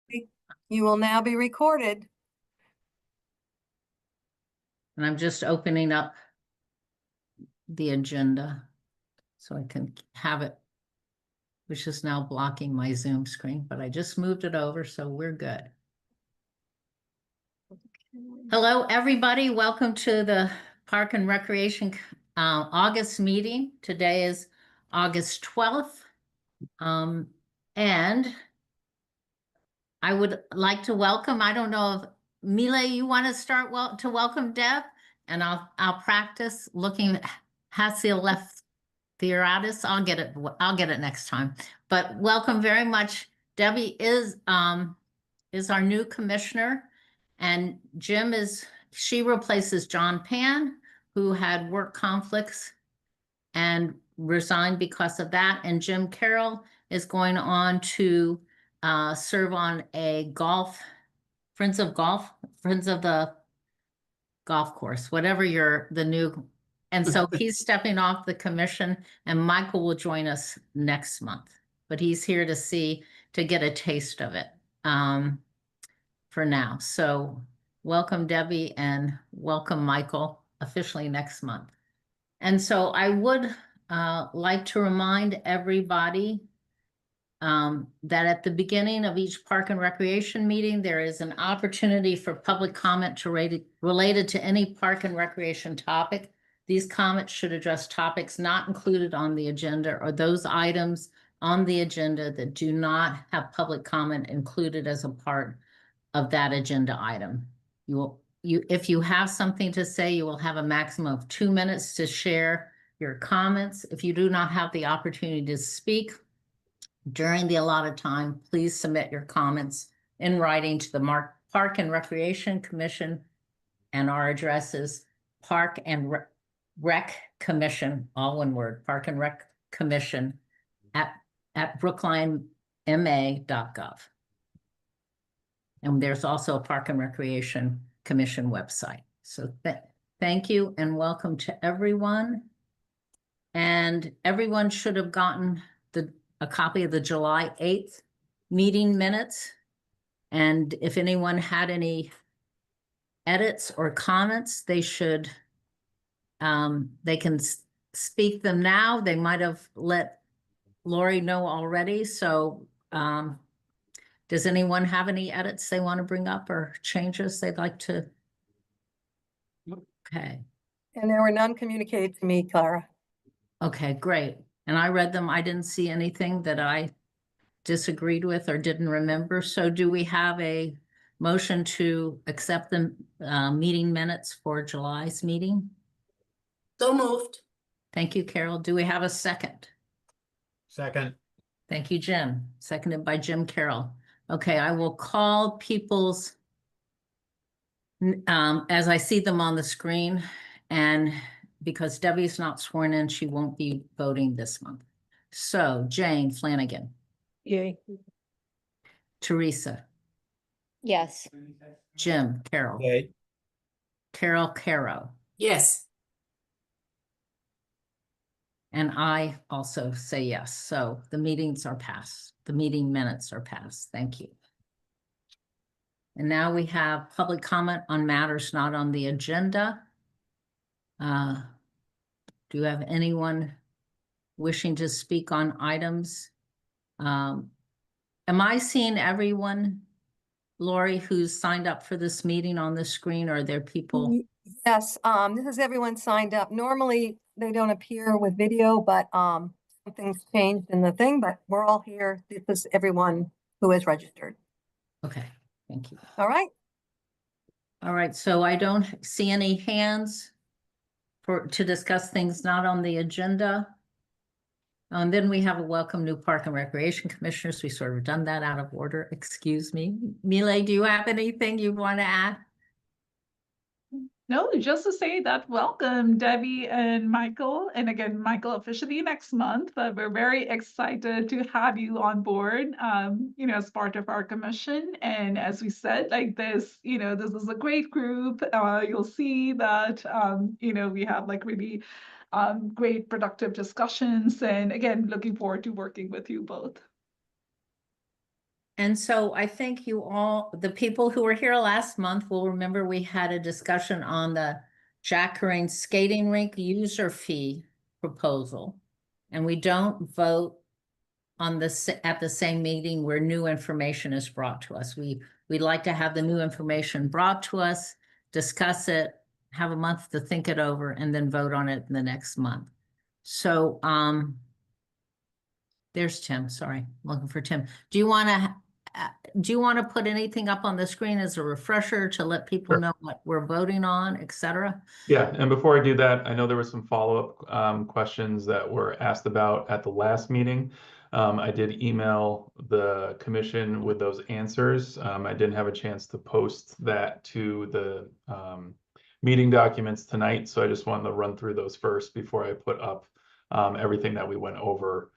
You will now be recorded. And I'm just opening up the agenda so I can have it, which is now blocking my Zoom screen, but I just moved it over, so we're good. Hello, everybody. Welcome to the Park and Recreation August meeting. Today is August 12th. And I would like to welcome, I don't know if Mile, you want to start to welcome Deb? And I'll practice looking Hasil left Theoratus. I'll get it next time. But welcome very much. Debbie is our new commissioner, and she replaces John Pan, who had work conflicts and resigned because of that. And Jim Carroll is going on to serve on a Friends of the golf course, whatever the new. And so he's stepping off the commission, and Michael will join us next month, but he's here to get a taste of it for now. So welcome, Debbie, and welcome, Michael, officially next month. And so I would like to remind everybody that at the beginning of each Park and Recreation meeting, there is an opportunity for public comment related to any Park and Recreation topic. These comments should address topics not included on the agenda or those items on the agenda that do not have public comment included as a part of that agenda item. If you have something to say, you will have a maximum of 2 minutes to share your comments. If you do not have the opportunity to speak during the allotted time, please submit your comments in writing to the Park and Recreation Commission, and our address is Park and Rec Commission, all one word, Park and Rec Commission at brooklinema.gov. And there's also a Park and Recreation Commission website. So thank you and welcome to everyone. And everyone should have gotten a copy of the July 8th meeting minutes. And if anyone had any edits or comments, they can speak them now. They might have let Lori know already. So does anyone have any edits they want to bring up or changes they'd like to? Okay. And there were none communicated to me, Clara. Okay, great. And I read them. I didn't see anything that I disagreed with or didn't remember. So do we have a motion to accept the meeting minutes for July's meeting? So moved. Thank you, Carol. Do we have a second? Second. Thank you, Jim. Seconded by Jim Carroll. Okay, I will call people's, as I see them on the screen, and because Debbie's not sworn in, she won't be voting this month. So Jane Flanagan. Yay. Teresa. Yes. Jim Carroll. Yay. Carol Caro. Yes. And I also say yes. So the meetings are passed. The meeting minutes are passed. Thank you. And now we have public comment on matters not on the agenda. Do you have anyone wishing to speak on items? Am I seeing everyone, Lori, who's signed up for this meeting on the screen? Or are there people? Yes, this is everyone signed up. Normally they don't appear with video, but something's changed in the thing, but we're all here. This is everyone who is registered. Okay, thank you. All right. All right, so I don't see any hands to discuss things not on the agenda. And then we have a welcome new Park and Recreation Commissioners. We sort of done that out of order. Excuse me. Mile, do you have anything you want to add? No, just to say that welcome Debbie and Michael. And again, Michael officially next month, but we're very excited to have you on board, as part of our commission. And as we said, like this, this is a great group. You'll see that, we have like really great productive discussions. And again, looking forward to working with you both. And so I think you all, the people who were here last month will remember we had a discussion on the Jack Corain skating rink user fee proposal. And we don't vote on this at the same meeting where new information is brought to us. We'd like to have the new information brought to us, discuss it, have a month to think it over, and then vote on it in the next month. So, there's Tim, sorry, looking for Tim. Do you want to put anything up on the screen as a refresher to let people Sure. know what we're voting on, et cetera? Yeah, and before I do that, I know there were some follow-up questions that were asked about at the last meeting. I did email the commission with those answers. I didn't have a chance to post that to the meeting documents tonight, so I just wanted to run through those first before I put up everything that we went over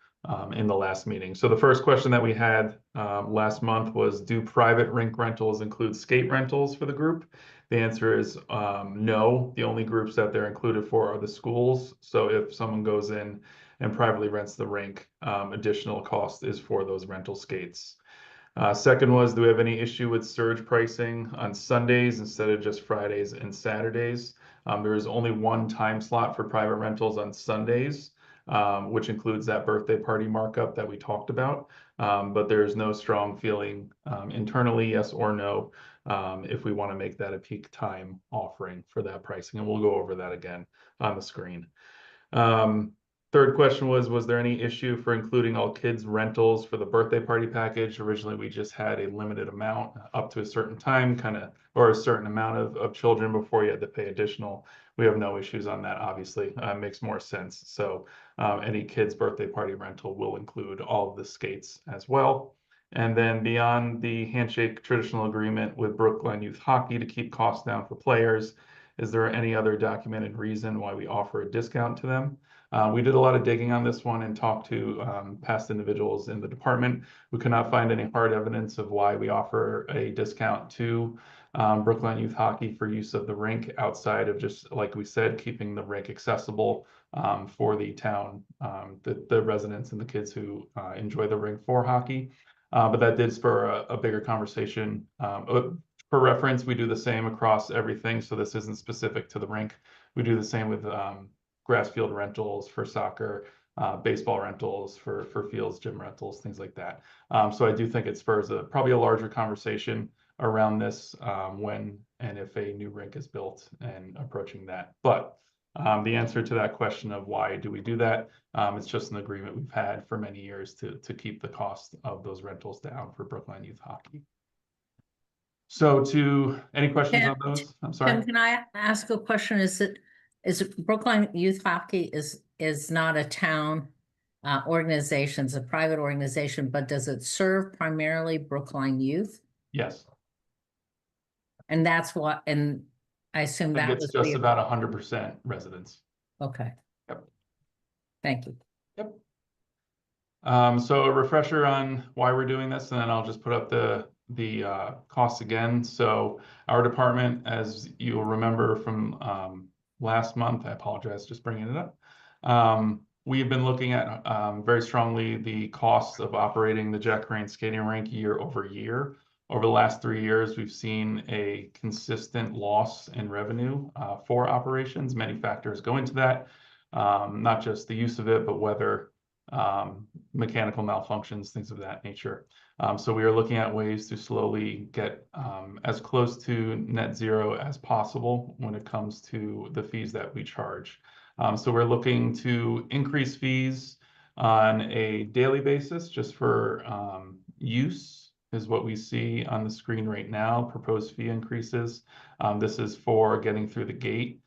in the last meeting. So the first question that we had last month was, do private rink rentals include skate rentals for the group? The answer is no. The only groups that they're included for are the schools. So if someone goes in and privately rents the rink, additional cost is for those rental skates. Second was, do we have any issue with surge pricing on Sundays instead of just Fridays and Saturdays? There is only one time slot for private rentals on Sundays, which includes that birthday party markup that we talked about. But there's no strong feeling internally, yes or no, if we want to make that a peak time offering for that pricing. And we'll go over that again on the screen. Third question was there any issue for including all kids rentals for the birthday party package? Originally, we just had a limited amount up to a certain time, or a certain amount of children before you had to pay additional. We have no issues on that, obviously. Makes more sense. So any kids birthday party rental will include all of the skates as well. And then beyond the handshake traditional agreement with Brookline Youth Hockey to keep costs down for players, is there any other documented reason why we offer a discount to them? We did a lot of digging on this one and talked to past individuals in the department. We could not find any hard evidence of why we offer a discount to Brookline Youth Hockey for use of the rink outside of just, like we said, keeping the rink accessible for the town, the residents and the kids who enjoy the rink for hockey. But that did spur a bigger conversation. For reference, we do the same across everything, so this isn't specific to the rink. We do the same with grass field rentals for soccer, baseball rentals for fields, gym rentals, things like that. So I do think it spurs probably a larger conversation around this when and if a new rink is built and approaching that. But the answer to that question of why do we do that, it's just an agreement we've had for many years to keep the cost of those rentals down for Brookline Youth Hockey. So any questions on those? I'm sorry. Tim, can I ask a question? Is Brookline Youth Hockey is not a town organization, it's a private organization, but does it serve primarily Brookline youth? Yes. And that's what, and I assume I think that it's was just about 100% residents. okay. Yep. Thank you. Yep. So a refresher on why we're doing this, and then I'll just put up the costs again. So our department, as you'll remember from last month, I apologize, just bringing it up. We've been looking at very strongly the costs of operating the Jack Corain skating rink year over year. Over the last 3 years, we've seen a consistent loss in revenue for operations. Many factors go into that, not just the use of it, but weather, mechanical malfunctions, things of that nature. So we are looking at ways to slowly get as close to net zero as possible when it comes to the fees that we charge. So we're looking to increase fees on a daily basis just for use is what we see on the screen right now, proposed fee increases. This is for getting through the gate.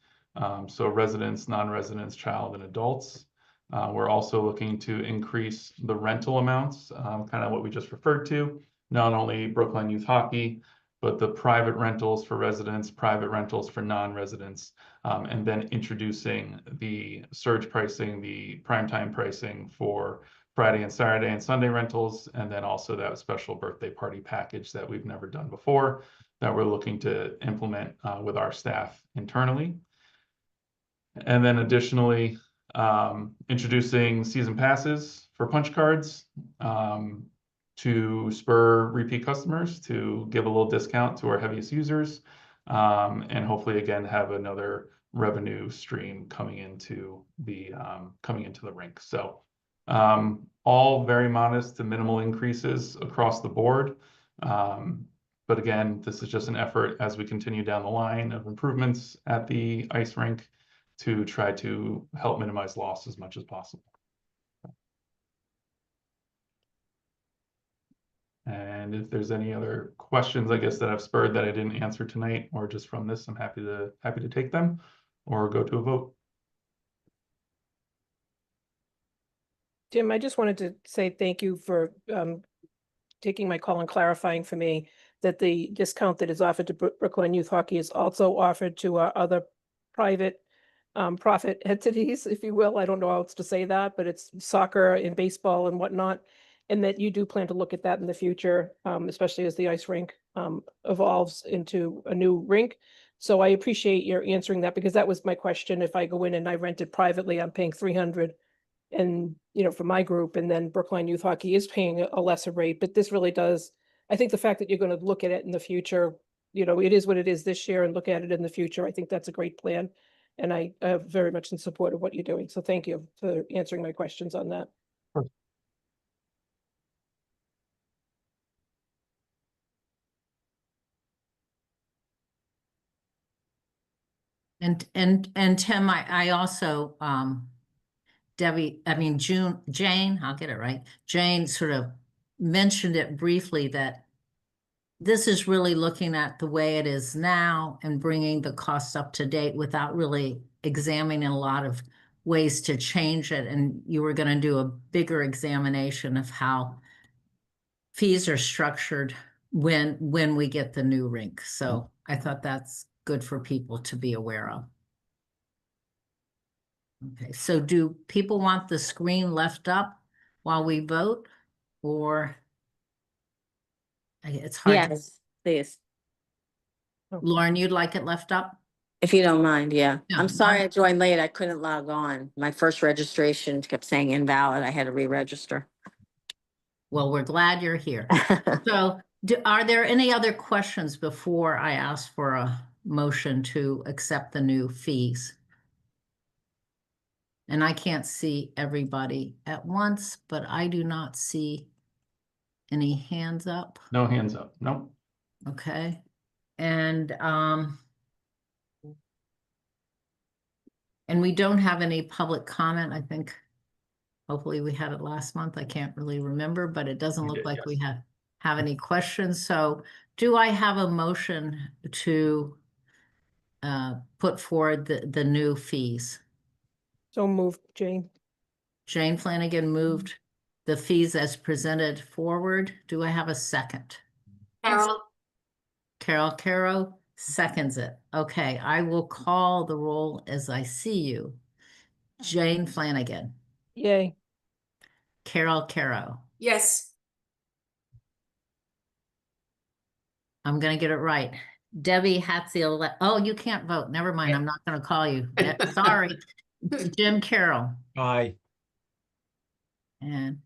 So residents, non-residents, child and adults. We're also looking to increase the rental amounts, kind of what we just referred to, not only Brookline Youth Hockey, but the private rentals for residents, private rentals for non-residents, and then introducing the surge pricing, the primetime pricing for Friday and Saturday and Sunday rentals, and then also that special birthday party package that we've never done before that we're looking to implement with our staff internally. And then additionally, introducing season passes for punch cards. to spur repeat customers, to give a little discount to our heaviest users, and hopefully again have another revenue stream coming into the rink. So all very modest to minimal increases across the board. But again, this is just an effort as we continue down the line of improvements at the ice rink to try to help minimize loss as much as possible. And if there's any other questions, I guess, that I've spurred that I didn't answer tonight, or just from this, I'm happy to take them or go to a vote. Jim, I just wanted to say thank you for taking my call and clarifying for me that the discount that is offered to Brookline Youth Hockey is also offered to our other private profit entities, if you will. I don't know how else to say that, but it's soccer and baseball and whatnot. And that you do plan to look at that in the future, especially as the ice rink evolves into a new rink. So I appreciate your answering that, because that was my question. If I go in and I rent it privately, I'm paying $300 and, you know, for my group, and then Brookline Youth Hockey is paying a lesser rate. But this really does, I think the fact that you're going to look at it in the future, you know, it is what it is this year, and look at it in the future. I think that's a great plan. And I am very much in support of what you're doing. So thank you for answering my questions on that. And Tim, I also, Jane, I'll get it right. Jane sort of mentioned it briefly, that this is really looking at the way it is now and bringing the costs up to date without really examining a lot of ways to change it. And you were going to do a bigger examination of how fees are structured when we get the new rink. So I thought that's good for people to be aware of. Okay, so do people want the screen left up while we vote, or it's hard? Yes, please, Lauren, you'd like it left up? if you don't mind, yeah. No, I'm sorry I joined late. I couldn't log on. My first registration kept saying invalid. I had to re-register. Well, we're glad you're here. So are there any other questions before I ask for a motion to accept the new fees? And I can't see everybody at once, but I do not see any hands up. No hands up. Nope. Okay. And we don't have any public comment. I think hopefully we had it last month. I can't really remember, but it doesn't We look did, like yes. we have any questions. So do I have a motion to put forward the new fees? So moved, Jane. Jane Flanagan moved the fees as presented forward. Do I have a second? Carol, Carol Caro seconds it. Okay, I will call the roll as I see you. Jane Flanagan, Yay. Carol Caro. yes. I'm gonna get it right. Debbie Hatfield. Oh, you can't vote. Never mind. I'm not gonna call you. Sorry. Jim Carroll. Aye. And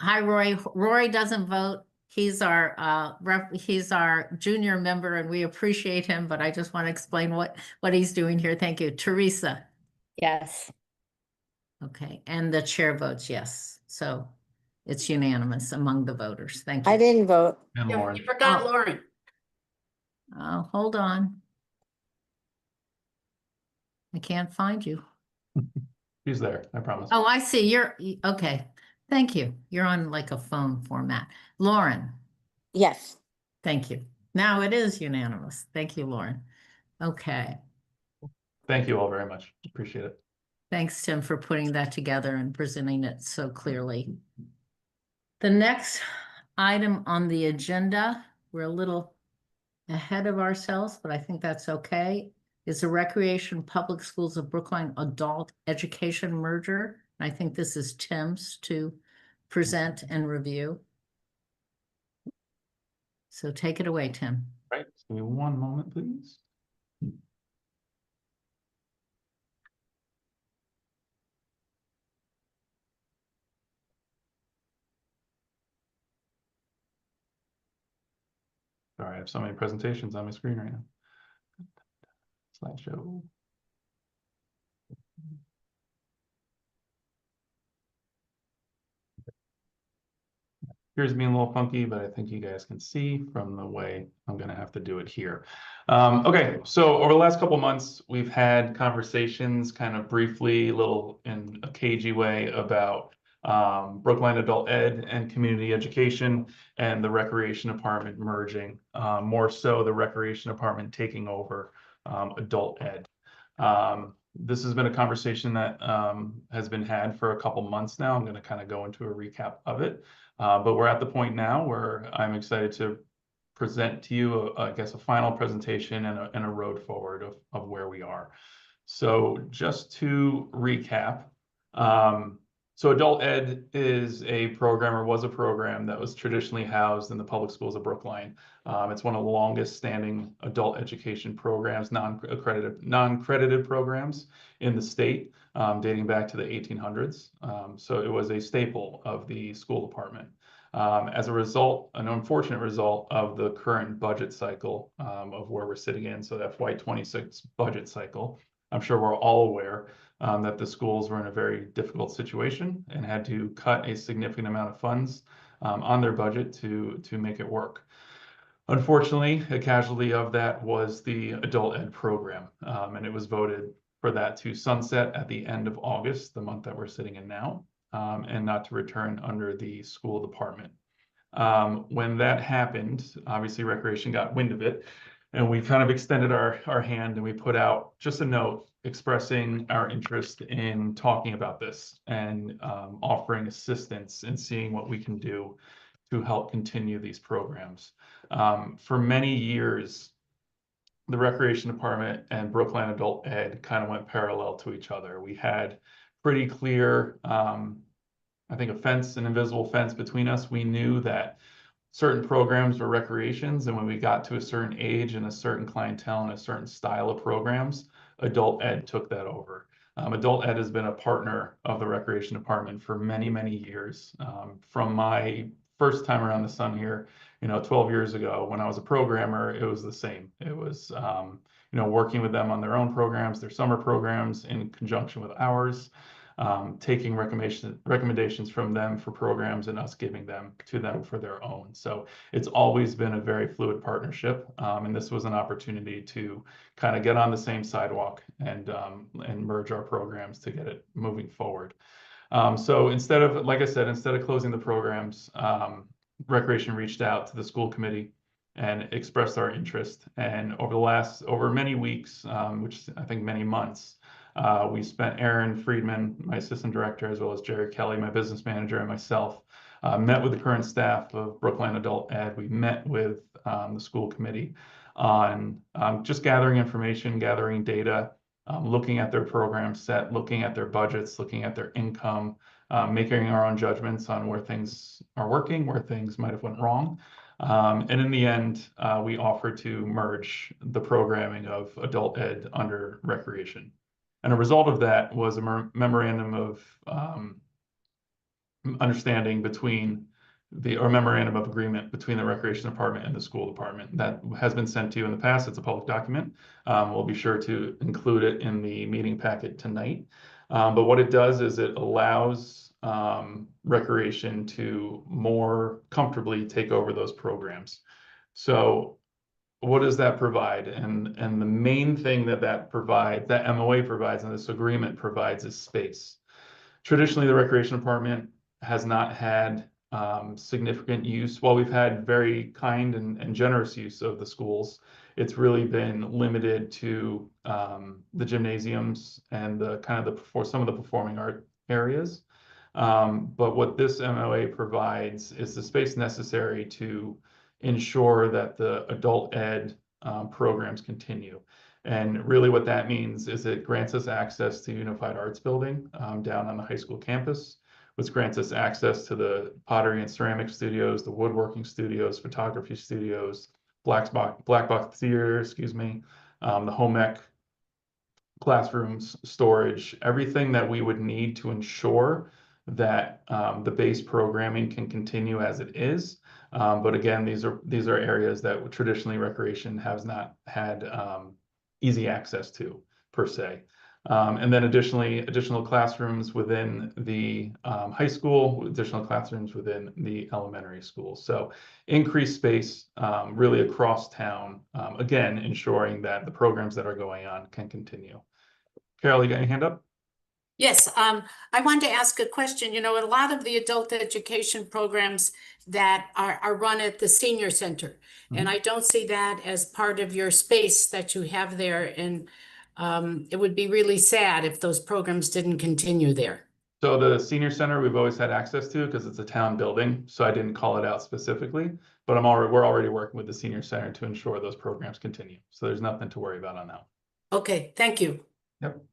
hi, Roy. Roy doesn't vote. He's our he's our junior member, and we appreciate him, but I just want to explain what he's doing here. Thank you. Teresa. Yes. Okay, and the chair votes yes. So it's unanimous among the voters. Thank you. I didn't vote. And You Lauren. forgot Oh. Lauren. Oh, hold on. I can't find you. She's there, I promise. Oh, I see. Okay. Thank you. You're on like a phone format. Lauren, Yes. thank you. Now it is unanimous. Thank you, Lauren. Okay. Thank you all very much. Appreciate it. Thanks, Tim, for putting that together and presenting it so clearly. The next item on the agenda, we're a little ahead of ourselves, but I think that's okay, is the Recreation Public Schools of Brookline Adult Education merger. I think this is Tim's to present and review. So take it away, Tim. Right, just give me one moment, please. have so many presentations on my screen right now. Slideshow. Here's being a little funky, but I think you guys can see from the way I'm gonna have to do it here. Okay, so over the last couple months, we've had conversations kind of briefly, a little in a cagey way about Brookline Adult Ed and Community Education and the Recreation Department merging, more so the Recreation Department taking over Adult Ed. This has been a conversation that has been had for a couple months now. I'm going to kind of go into a recap of it. But we're at the point now where I'm excited to present to you, I guess, a final presentation and a road forward of where we are. So just to recap, so Adult Ed is a program, or was a program, that was traditionally housed in the public schools of Brookline. It's one of the longest standing adult education programs, non-credited programs in the state, dating back to the 1800s. So it was a staple of the school department. As a result, an unfortunate result of the current budget cycle of where we're sitting in, so that FY26 budget cycle, I'm sure we're all aware that the schools were in a very difficult situation and had to cut a significant amount of funds on their budget to make it work. Unfortunately, a casualty of that was the Adult Ed program, and it was voted for that to sunset at the end of August, the month that we're sitting in now, and not to return under the school department. When that happened, obviously Recreation got wind of it, and we kind of extended our hand and we put out just a note expressing our interest in talking about this and offering assistance and seeing what we can do to help continue these programs. For many years, the Recreation Department and Brookline Adult Ed kind of went parallel to each other. We had pretty clear, I think, an invisible fence between us. We knew that certain programs were recreations, and when we got to a certain age and a certain clientele and a certain style of programs, Adult Ed took that over. Adult Ed has been a partner of the Recreation Department for many, many years. From my first time around the sun here, 12 years ago, when I was a programmer, it was the same. It was, working with them on their own programs, their summer programs in conjunction with ours, taking recommendations from them for programs and us giving them to them for their own. So it's always been a very fluid partnership. And this was an opportunity to kind of get on the same sidewalk and merge our programs to get it moving forward. So instead of, like I said, instead of closing the programs, Recreation reached out to the school committee and expressed our interest. And over many weeks, which I think many months, we spent, Aaron Friedman, my assistant director, as well as Jerry Kelly, my business manager, and myself, met with the current staff of Brookline Adult Ed. We met with the school committee on just gathering information, gathering data, looking at their program set, looking at their budgets, looking at their income, making our own judgments on where things are working, where things might have went wrong. And in the end, we offered to merge the programming of Adult Ed under Recreation. And a result of that was a memorandum of understanding memorandum of agreement between the Recreation Department and the school department that has been sent to you in the past. It's a public document. We'll be sure to include it in the meeting packet tonight. But what it does is it allows Recreation to more comfortably take over those programs. So what does that provide? And the main thing that provides, that MOA provides, and this agreement provides, is space. Traditionally, the Recreation Department has not had significant use. While we've had very kind and generous use of the schools, it's really been limited to the gymnasiums and some of the performing art areas. But what this MOA provides is the space necessary to ensure that the Adult Ed programs continue. And really what that means is it grants us access to Unified Arts Building down on the high school campus, which grants us access to the pottery and ceramic studios, the woodworking studios, photography studios, Black Box Theater, the home ec classrooms, storage, everything that we would need to ensure that the base programming can continue as it is. But again, these are areas that traditionally recreation has not had easy access to per se. And then additionally, additional classrooms within the high school, additional classrooms within the elementary school. So increased space really across town, again, ensuring that the programs that are going on can continue. Carol, you got your hand up? Yes, I wanted to ask a question. You know, a lot of the adult education programs that are run at the senior center. And I don't see that as part of your space that you have there. And it would be really sad if those programs didn't continue there. So the senior center, we've always had access to because it's a town building. So I didn't call it out specifically, but we're already working with the senior center to ensure those programs continue. So there's nothing to worry about on that. Okay, thank you. Yep.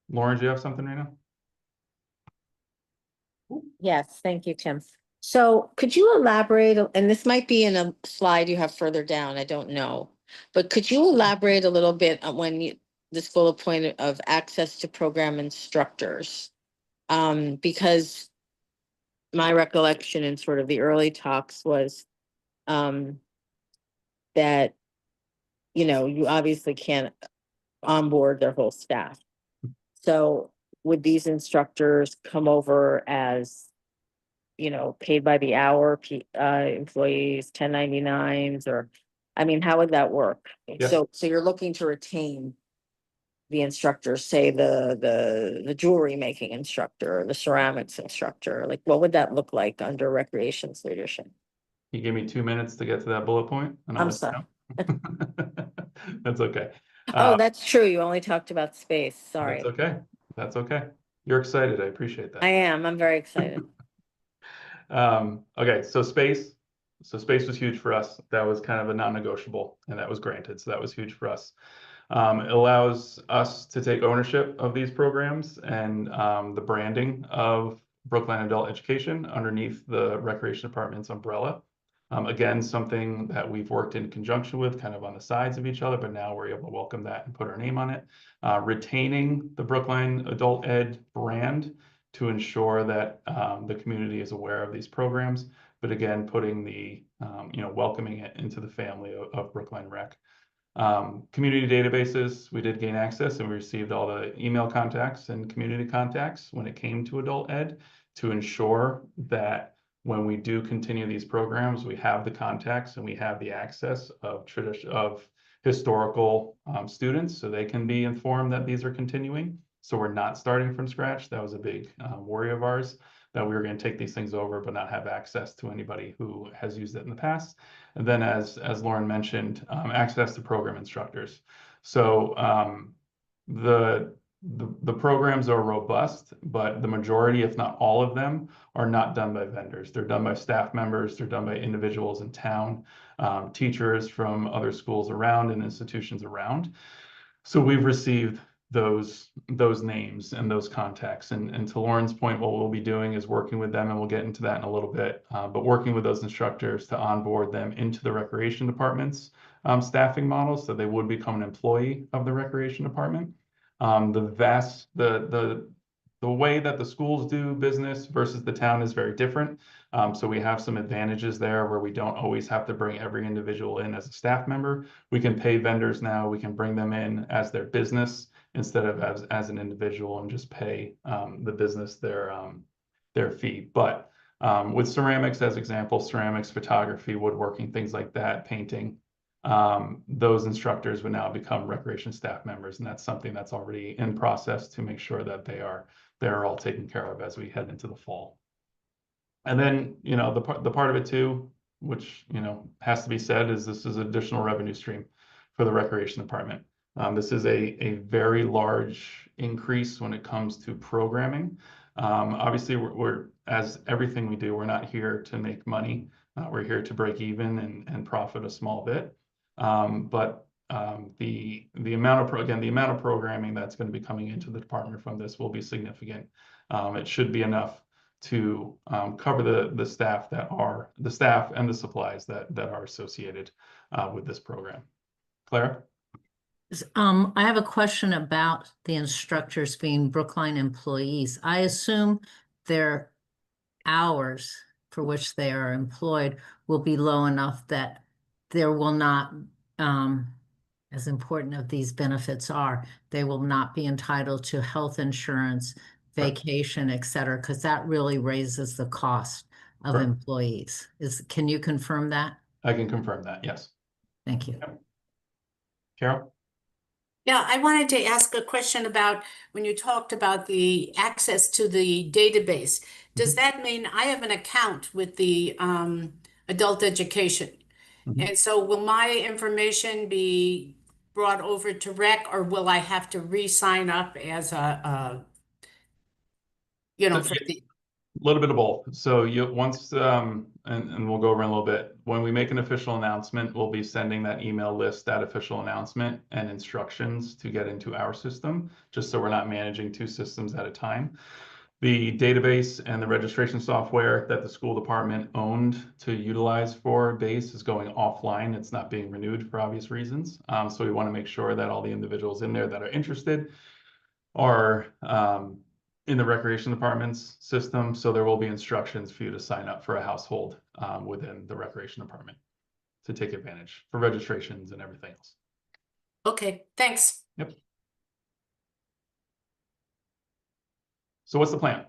Lauren, do you have something right now? Yes, thank you, Tim. So could you elaborate, and this might be in a slide you have further down, I don't know. But could you elaborate a little bit on this bullet point of access to program instructors? Because my recollection in sort of the early talks was that, you know, you obviously can't onboard their whole staff. So would these instructors come over as, you know, paid by the hour employees, 1099s, or, I mean, how would that work? Yes. So you're looking to retain the instructors, say the jewelry making instructor, or the ceramics instructor, like what would that look like under recreation's leadership? You give me 2 minutes to get to that bullet point. And I'll I'm let you sorry. know. That's okay. Oh, that's true. You only talked about space. Sorry. That's okay. That's okay. You're excited. I appreciate that. I am. I'm very excited. Okay, so space. So space was huge for us. That was kind of a non-negotiable, and that was granted. So that was huge for us. It allows us to take ownership of these programs and the branding of Brookline Adult Education underneath the Recreation Department's umbrella. Again, something that we've worked in conjunction with, kind of on the sides of each other, but now we're able to welcome that and put our name on it. Retaining the Brookline Adult Ed brand to ensure that the community is aware of these programs, but again, putting the, welcoming it into the family of Brookline Rec. Community databases, we did gain access and we received all the email contacts and community contacts when it came to adult ed to ensure that when we do continue these programs, we have the contacts and we have the access of historical students so they can be informed that these are continuing. So we're not starting from scratch. That was a big worry of ours, that we were going to take these things over but not have access to anybody who has used it in the past. And then as Lauren mentioned, access to program instructors. So the programs are robust, but the majority, if not all of them, are not done by vendors. They're done by staff members. They're done by individuals in town, teachers from other schools around and institutions around. So we've received those names and those contacts. And to Lauren's point, what we'll be doing is working with them, and we'll get into that in a little bit, but working with those instructors to onboard them into the recreation department's staffing model, so they would become an employee of the recreation department. The way that the schools do business versus the town is very different. So we have some advantages there where we don't always have to bring every individual in as a staff member. We can pay vendors now. We can bring them in as their business instead of as an individual and just pay the business their fee. But with ceramics as example, ceramics, photography, woodworking, things like that, painting, those instructors would now become recreation staff members, and that's something that's already in process to make sure that they're all taken care of as we head into the fall. And then, the part of it too, which, has to be said, is this is an additional revenue stream for the recreation department. This is a very large increase when it comes to programming. Obviously, we're as everything we do, we're not here to make money. We're here to break even and profit a small bit. But the amount of programming that's going to be coming into the department from this will be significant. It should be enough to cover the staff and the supplies that are associated with this program. Clara? I have a question about the instructors being Brookline employees. I assume their hours for which they are employed will be low enough that there will not, as important as these benefits are, they will not be entitled to health insurance, Correct. vacation, et cetera, because that really raises the cost of Correct. employees. Can you confirm that? I can confirm that, yes. Thank you. Carol? Yeah, I wanted to ask a question about when you talked about the access to the database. Does that mean I have an account with the adult education? Mhm. And so will my information be brought over to rec, or will I have to re-sign up as So, for the, A little bit of both. So once, and we'll go over in a little bit, when we make an official announcement, we'll be sending that email list, that official announcement and instructions to get into our system, just so we're not managing two systems at a time. The database and the registration software that the school department owned to utilize for BASE is going offline. It's not being renewed for obvious reasons. So we want to make sure that all the individuals in there that are interested are in the recreation department's system. So there will be instructions for you to sign up for a household within the recreation department to take advantage for registrations and everything else. okay, thanks. Yep. So what's the plan?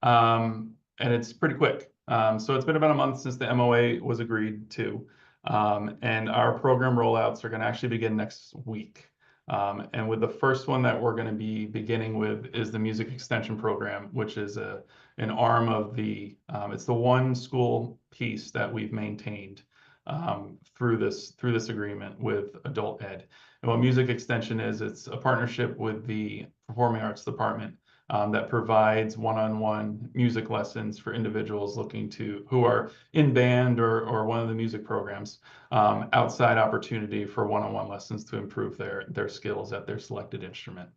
And it's pretty quick. So it's been about a month since the MOA was agreed to. And our program rollouts are going to actually begin next week. And with the first one that we're going to be beginning with is the music extension program, which is an arm of the, it's the one school piece that we've maintained through this agreement with adult ed. And what music extension is, it's a partnership with the performing arts department that provides one-on-one music lessons for individuals who are in band or one of the music programs, outside opportunity for one-on-one lessons to improve their skills at their selected instrument.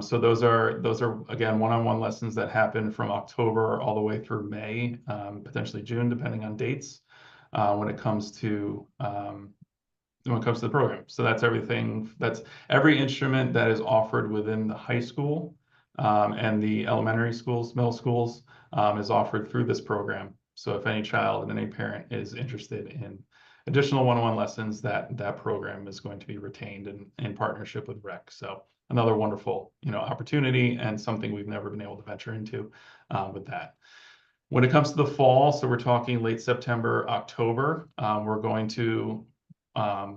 So those are again one-on-one lessons that happen from October all the way through May, potentially June, depending on dates, when it comes to the program. So that's everything. That's every instrument that is offered within the high school and the elementary schools, middle schools, is offered through this program. So if any child and any parent is interested in additional one-on-one lessons, that program is going to be retained in partnership with REC. So another wonderful, opportunity and something we've never been able to venture into with that. When it comes to the fall, so we're talking late September, October, we're going to, I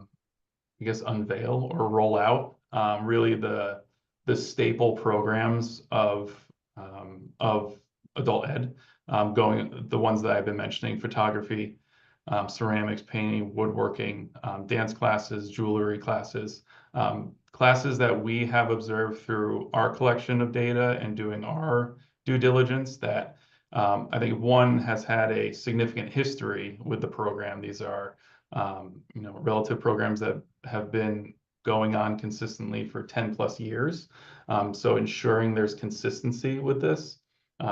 guess, unveil or roll out really the staple programs of adult ed, the ones that I've been mentioning: photography, ceramics, painting, woodworking, dance classes, jewelry classes, classes that we have observed through our collection of data and doing our due diligence that I think one has had a significant history with the program. These are relative programs that have been going on consistently for 10 plus years. So ensuring there's consistency with this,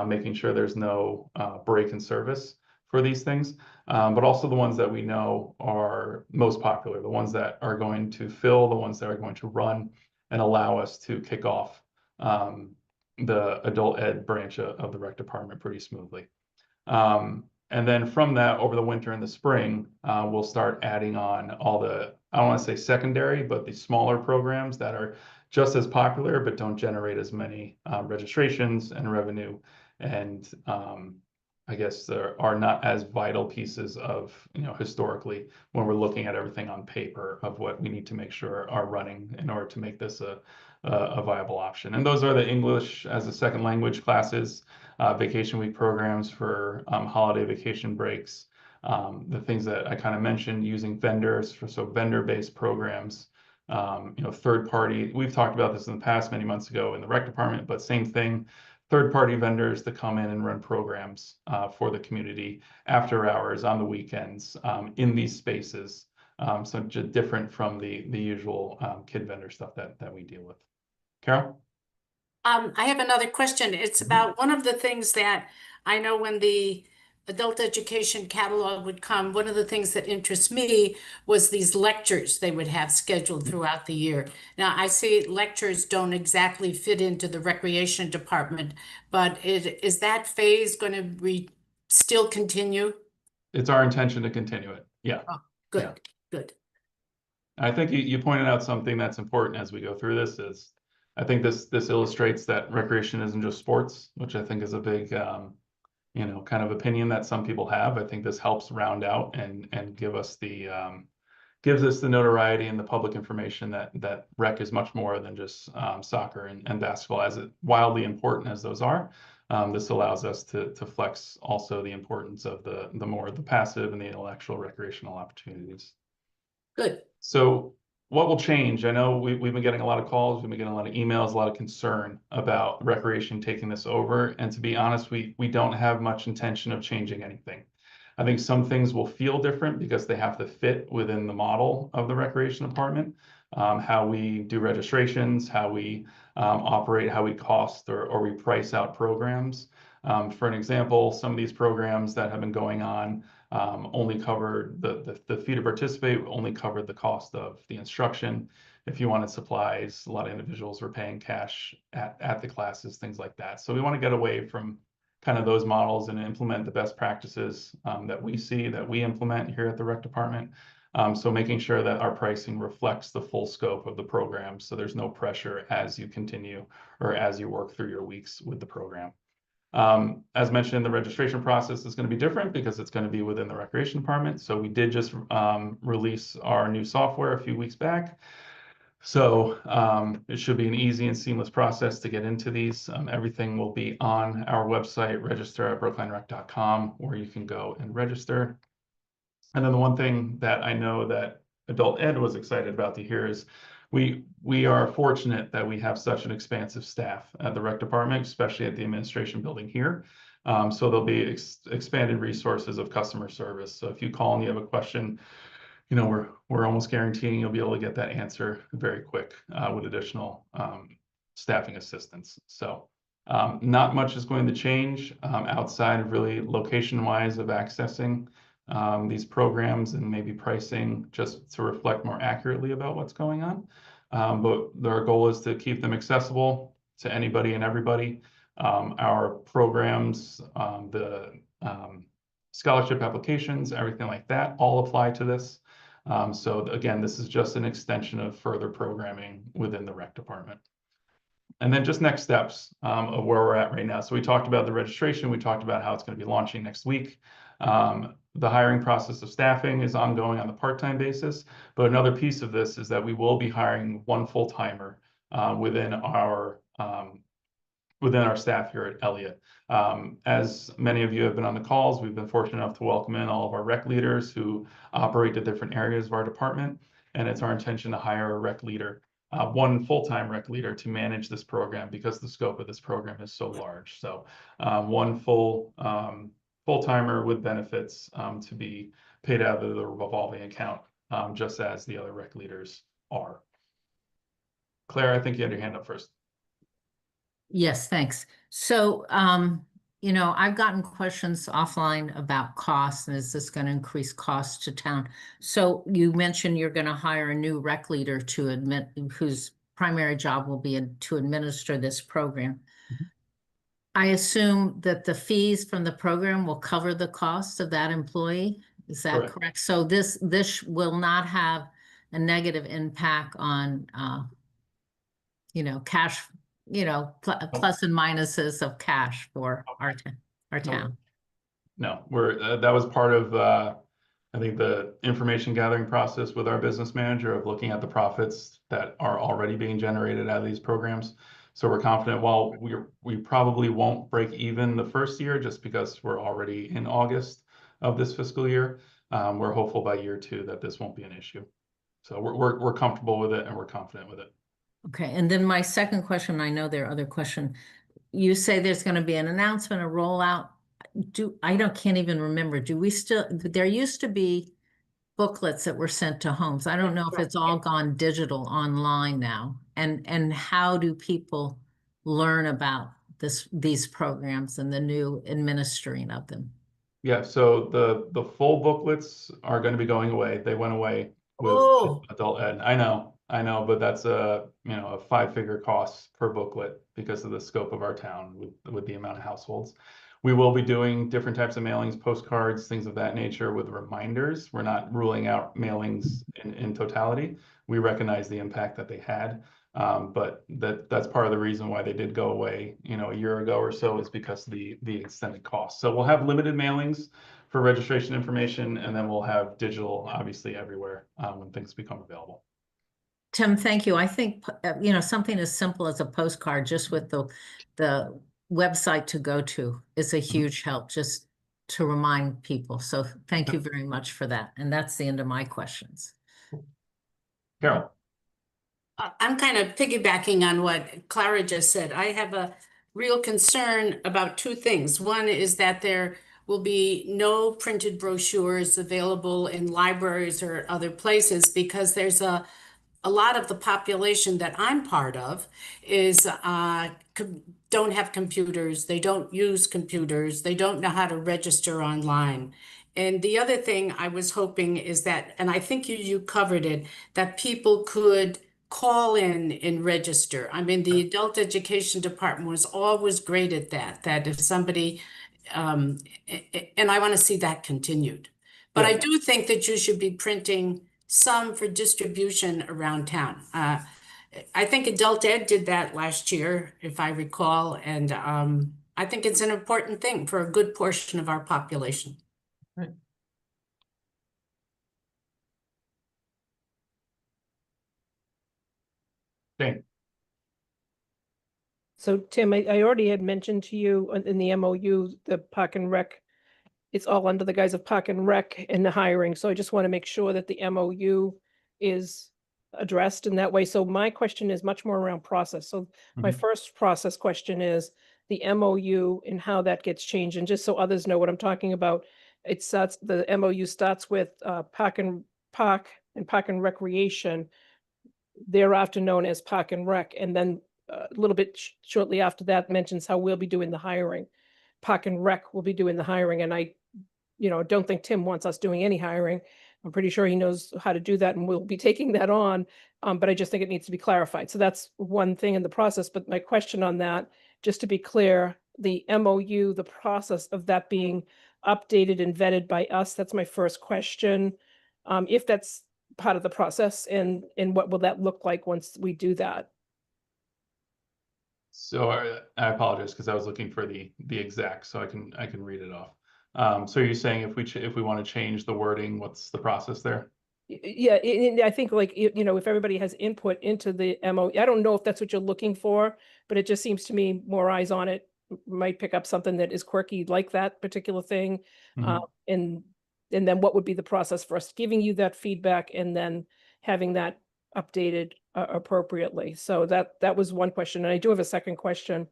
making sure there's no break in service for these things, but also the ones that we know are most popular, the ones that are going to fill, the ones that are going to run and allow us to kick off the adult ed branch of the rec department pretty smoothly. And then from that, over the winter and the spring, we'll start adding on all the, I don't want to say secondary, but the smaller programs that are just as popular, but don't generate as many registrations and revenue. And I guess there are not as vital pieces of, historically, when we're looking at everything on paper of what we need to make sure are running in order to make this a viable option. And those are the English as a second language classes, vacation week programs for holiday vacation breaks, the things that I kind of mentioned, using vendors so vendor-based programs, third party. We've talked about this in the past many months ago in the rec department, but same thing, third-party vendors to come in and run programs for the community after hours, on the weekends, in these spaces. So just different from the usual kid vendor stuff that we deal with. Carol? I have another question. It's about one of the things that I know when the adult education catalog would come, one of the things that interests me was these lectures they would have scheduled throughout the year. Now, I see lectures don't exactly fit into the recreation department, but is that phase going to still continue? It's our intention to continue it. Yeah. Good, good. I think you pointed out something that's important as we go through this is, I think this illustrates that recreation isn't just sports, which I think is a big, you know, kind of opinion that some people have. I think this helps round out and give us the, gives us the notoriety and the public information that rec is much more than just soccer and basketball, as wildly important as those are. This allows us to flex also the importance of the more the passive and the intellectual recreational opportunities. Good. So what will change? I know we've been getting a lot of calls, we've been getting a lot of emails, a lot of concern about recreation taking this over. And to be honest, we don't have much intention of changing anything. I think some things will feel different because they have to fit within the model of the recreation department. How we do registrations, how we operate, how we cost or we price out programs. For an example, some of these programs that have been going on only covered the fee to participate, only covered the cost of the instruction. If you wanted supplies, a lot of individuals were paying cash at the classes, things like that. So we want to get away from kind of those models and implement the best practices that we see, that we implement here at the rec department. So making sure that our pricing reflects the full scope of the program, so there's no pressure as you continue or as you work through your weeks with the program. As mentioned, the registration process is going to be different because it's going to be within the recreation department. So we did just release our new software a few weeks back. So it should be an easy and seamless process to get into these. Everything will be on our website, register@brooklinerec.com, where you can go and register. And then the one thing that I know that Adult Ed was excited about to hear is we are fortunate that we have such an expansive staff at the rec department, especially at the administration building here. So there'll be expanded resources of customer service. So if you call and you have a question, you know, we're almost guaranteeing you'll be able to get that answer very quick with additional staffing assistance. So not much is going to change outside of really location-wise of accessing these programs and maybe pricing just to reflect more accurately about what's going on. But our goal is to keep them accessible to anybody and everybody. Our programs, the scholarship applications, everything like that, all apply to this. So again, this is just an extension of further programming within the rec department. And then just next steps of where we're at right now. So we talked about the registration. We talked about how it's going to be launching next week. The hiring process of staffing is ongoing on a part-time basis. But another piece of this is that we will be hiring one full-timer within our staff here at Elliott. As many of you have been on the calls, we've been fortunate enough to welcome in all of our rec leaders who operate the different areas of our department. And it's our intention to hire a rec leader, one full-time rec leader to manage this program because the scope of this program is so large. So one full-timer with benefits to be paid out of the revolving account, just as the other rec leaders are. Claire, I think you had your hand up first. Yes, thanks. So, you know, I've gotten questions offline about costs and is this going to increase costs to town? So you mentioned you're going to hire a new rec leader whose primary job will be to administer this program. I assume that the fees from the program will cover the cost of that employee. Is that correct? So this will not have a negative impact on, you know, cash, you know, plus and minuses of cash for our town. No, that was part of, I think, the information gathering process with our business manager of looking at the profits that are already being generated out of these programs. So we're confident while we probably won't break even the first year just because we're already in August of this fiscal year. We're hopeful by year 2 that this won't be an issue. So we're comfortable with it and we're confident with it. Okay, and then my second question, I know there are other questions. You say there's going to be an announcement, a rollout. Can't even remember. There used to be booklets that were sent to homes. I don't know if it's all gone digital online now. And how do people learn about these programs and the new administering of them? Yeah, so the full booklets are going to be going away. They went away with Oh. adult ed. I know, but that's a 5-figure cost per booklet because of the scope of our town with the amount of households. We will be doing different types of mailings, postcards, things of that nature with reminders. We're not ruling out mailings in totality. We recognize the impact that they had. But that's part of the reason why they did go away, a year ago or so, is because of the extended cost. So we'll have limited mailings for registration information, and then we'll have digital, obviously, everywhere when things become available. Tim, thank you. I think, something as simple as a postcard, just with the website to go to, is a huge help, just to remind people. So thank you very much for that. And that's the end of my questions. Carol. I'm kind of piggybacking on what Clara just said. I have a real concern about two things. One is that there will be no printed brochures available in libraries or other places because there's a lot of the population that I'm part of is don't have computers, they don't use computers, they don't know how to register online. And the other thing I was hoping is that, and I think you covered it, that people could call in and register. I mean, the adult education department was always great at that if somebody, and I want to see that continued. But I do think that you should be printing some for distribution around town. I think Adult Ed did that last year, if I recall, and I think it's an important thing for a good portion of our population. Right. Jane. So Tim, I already had mentioned to you in the MOU, the Park and Rec, it's all under the guise of Park and Rec and the hiring. So I just want to make sure that the MOU is addressed in that way. So my question is much more around process. So my first process question is the MOU and how that gets changed. And just so others know what I'm talking about, it starts, the MOU starts with Park and Recreation, thereafter known as Park and Rec. And then a little bit shortly after that mentions how we'll be doing the hiring. Park and Rec will be doing the hiring. And I, don't think Tim wants us doing any hiring. I'm pretty sure he knows how to do that and we'll be taking that on. But I just think it needs to be clarified. So that's one thing in the process. But my question on that, just to be clear, the MOU, the process of that being updated and vetted by us, that's my first question. If that's part of the process and what will that look like once we do that? So I apologize because I was looking for the exact, so I can read it off. So you're saying if we want to change the wording, what's the process there? Yeah, I think if everybody has input into the MOU, I don't know if that's what you're looking for, but it just seems to me more eyes on it might pick up something that is quirky like that particular thing. And then what would be the process for us giving you that feedback and then having that updated appropriately? So that was one question. And I do have a second question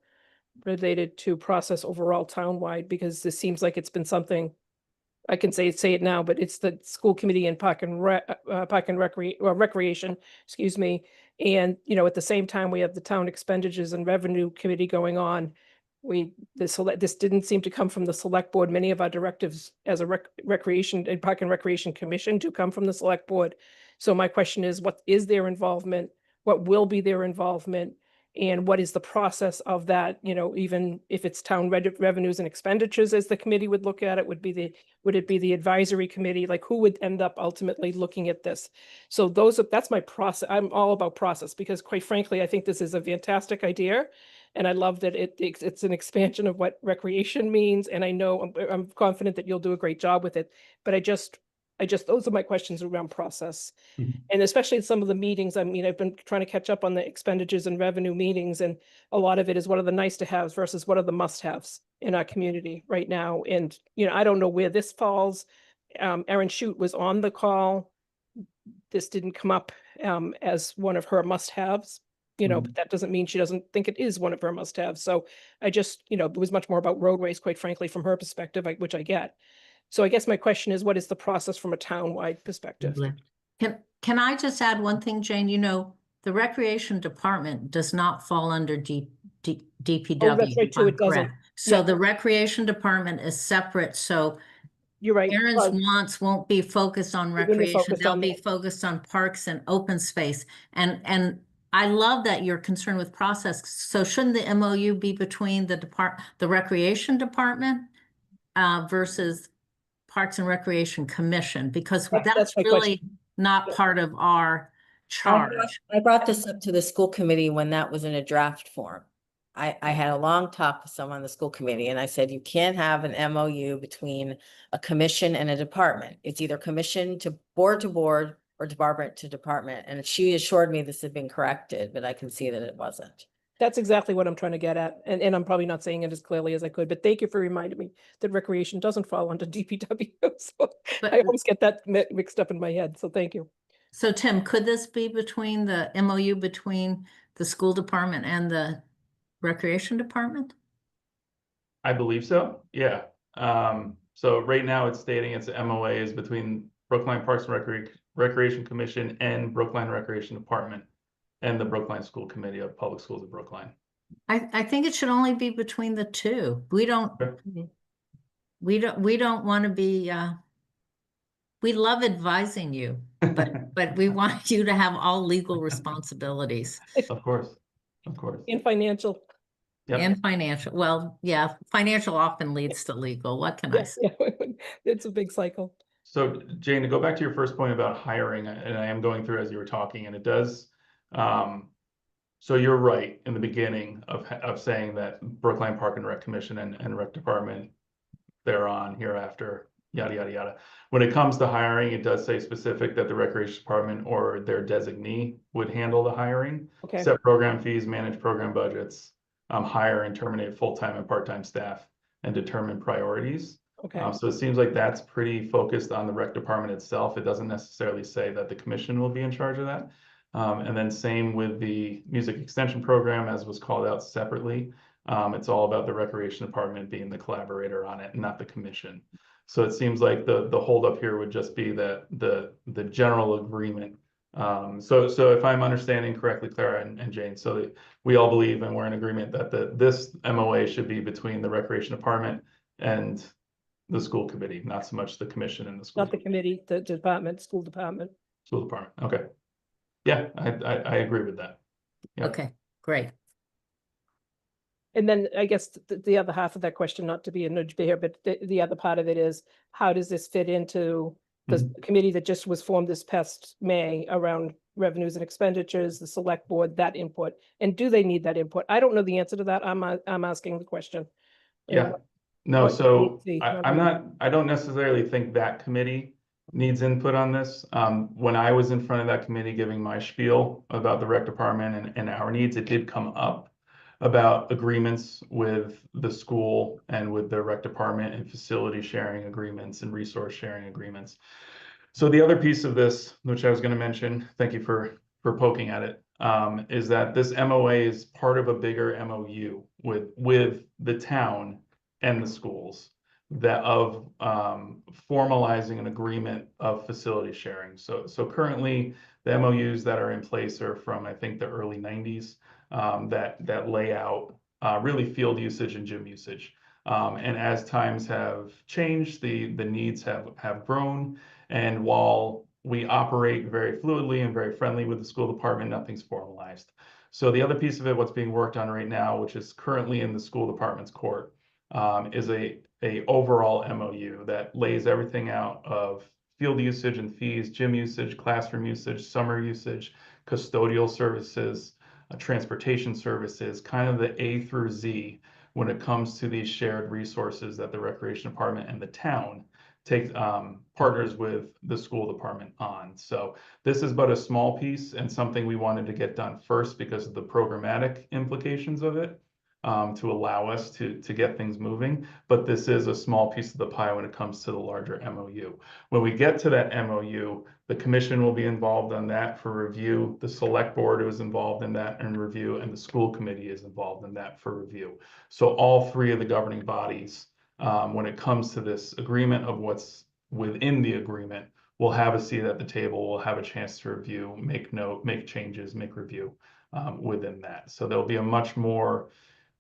related to process overall townwide, because this seems like it's been something, I can say it now, but it's the school committee and recreation, excuse me. And, at the same time, we have the town expenditures and revenue committee going on. This didn't seem to come from the select board. Many of our directives as a recreation and park and recreation commission do come from the select board. So my question is, what is their involvement? What will be their involvement? And what is the process of that? Even if it's town revenues and expenditures, as the committee would look at it, would it be the advisory committee? Like, who would end up ultimately looking at this? So that's my process. I'm all about process because, quite frankly, I think this is a fantastic idea. And I love that it's an expansion of what recreation means. And I know I'm confident that you'll do a great job with it. But I just those are my questions around process. And especially in some of the meetings, I've been trying to catch up on the expenditures and revenue meetings. And a lot of it is what are the nice to haves versus what are the must haves in our community right now. And, I don't know where this falls. Erin Shute was on the call. This didn't come up as one of her must haves. But that doesn't mean she doesn't think it is one of her must haves. So I just, it was much more about roadways, quite frankly, from her perspective, which I get. So I guess my question is, what is the process from a town-wide perspective? Can I just add one thing, Jane? The recreation department does not fall under DPW. Oh, that's right, too. It doesn't. So the recreation department is separate. So you're right. Parents' Well, wants won't be focused on They're gonna be recreation, focused they'll on be that. focused on parks and open space. And I love that you're concerned with process. So shouldn't the MOU be between the recreation department versus Parks and Recreation Commission? Because That's that's my question. really not part of our charge. I brought this up to the school committee when that was in a draft form. I had a long talk with someone on the school committee and I said, you can't have an MOU between a commission and a department. It's either commission to board or department to department. And she assured me this had been corrected, but I can see that it wasn't. That's exactly what I'm trying to get at. And I'm probably not saying it as clearly as I could, but thank you for reminding me that recreation doesn't fall under DPW. So But- I always get that mixed up in my head. So thank you. So Tim, could this be between the MOU between the school department and the recreation department? I believe so, yeah. So right now it's stating its MOA is between Brookline Parks and Recreation Commission and Brookline Recreation Department and the Brookline School Committee of Public Schools of Brookline. I think it should only be between the two. We don't want to be, we love advising you, but we want you to have all legal responsibilities Of course, of course. In financial. Yep. and financial. Well, yeah, financial often leads to legal. What can I Yes, say? yeah, it's a big cycle. So Jane, to go back to your first point about hiring, and I am going through as you were talking, and it does, so you're right in the beginning of saying that Brookline Park and Rec Commission and Rec Department, they're on hereafter, yada, yada, yada. When it comes to hiring, it does say specific that the Recreation Department or their designee would handle the hiring, Okay. set program fees, manage program budgets, hire and terminate full-time and part-time staff, and determine priorities. Okay. So it seems like that's pretty focused on the rec department itself. It doesn't necessarily say that the commission will be in charge of that. And then same with the music extension program, as was called out separately. It's all about the recreation department being the collaborator on it, not the commission. So it seems like the holdup here would just be that the general agreement. So if I'm understanding correctly, Clara and Jane, so that we all believe and we're in agreement that this MOA should be between the recreation department and the school committee, not so much the commission and the school. Not the committee, the department, school department. School department, okay. Yeah, I agree with that. Yep. Okay, great. And then I guess the other half of that question, not to be a nudge bear, but the other part of it is, how does this fit into the committee that just was formed this past May around revenues and expenditures, the select board, that input? And do they need that input? I don't know the answer to that. I'm asking the question. Yeah, no, what so do you see? I don't necessarily think that committee needs input on this. When I was in front of that committee giving my spiel about the rec department and our needs, it did come up about agreements with the school and with the rec department and facility sharing agreements and resource sharing agreements. So the other piece of this, which I was going to mention, thank you for poking at it, is that this MOA is part of a bigger MOU with the town and the schools that of formalizing an agreement of facility sharing. So currently the MOUs that are in place are from, I think, the early 90s. That lay out really field usage and gym usage. And as times have changed, the needs have grown. And while we operate very fluidly and very friendly with the school department, nothing's formalized. So the other piece of it, what's being worked on right now, which is currently in the school department's court, is a overall MOU that lays everything out of field usage and fees, gym usage, classroom usage, summer usage, custodial services, transportation services, kind of the A through Z when it comes to these shared resources that the recreation department and the town take partners with the school department on. So this is but a small piece and something we wanted to get done first because of the programmatic implications of it, to allow us to get things moving. But this is a small piece of the pie when it comes to the larger MOU. When we get to that MOU, the commission will be involved on that for review. The select board is involved in that and review, and the school committee is involved in that for review. So all three of the governing bodies, when it comes to this agreement of what's within the agreement, will have a seat at the table, will have a chance to review, make note, make changes, make review within that. So there'll be a much more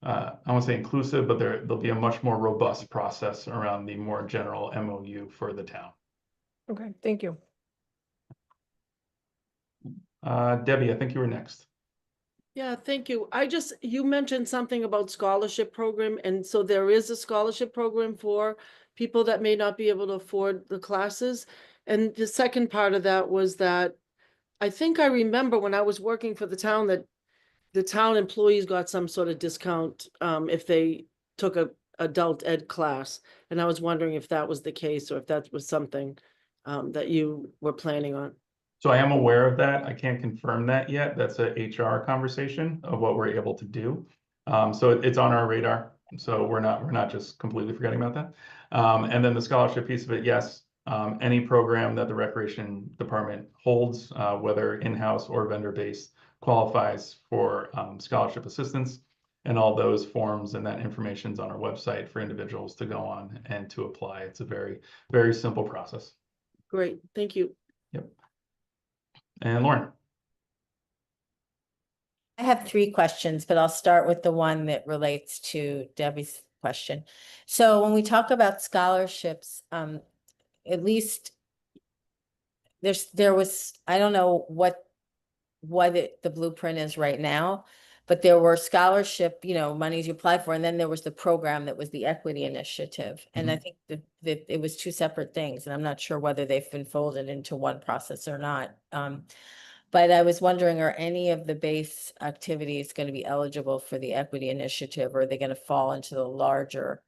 I won't say inclusive, but there'll be a much more robust process around the more general MOU for the town. Okay, thank you. Debbie, I think you were next. Yeah, thank you. You mentioned something about scholarship program, and so there is a scholarship program for people that may not be able to afford the classes. And the second part of that was that I think I remember when I was working for the town that the town employees got some sort of discount if they took a adult ed class. And I was wondering if that was the case or if that was something that you were planning on. So I am aware of that. I can't confirm that yet. That's a HR conversation of what we're able to do. So it's on our radar. So we're not just completely forgetting about that. And then the scholarship piece of it, yes. Any program that the Recreation Department holds, whether in-house or vendor-based, qualifies for scholarship assistance. And all those forms and that information's on our website for individuals to go on and to apply. It's a very, very simple process. Great, thank you. Yep. And Lauren. I have 3 questions, but I'll start with the one that relates to Debbie's question. So when we talk about scholarships, at least there was, I don't know what the blueprint is right now, but there were scholarship, monies you apply for, and then there was the program that was the equity initiative. And I think that it was 2 separate things, and I'm not sure whether they've been folded into one process or not. But I was wondering, are any of the base activities going to be eligible for the equity initiative, or are they going to fall into the larger,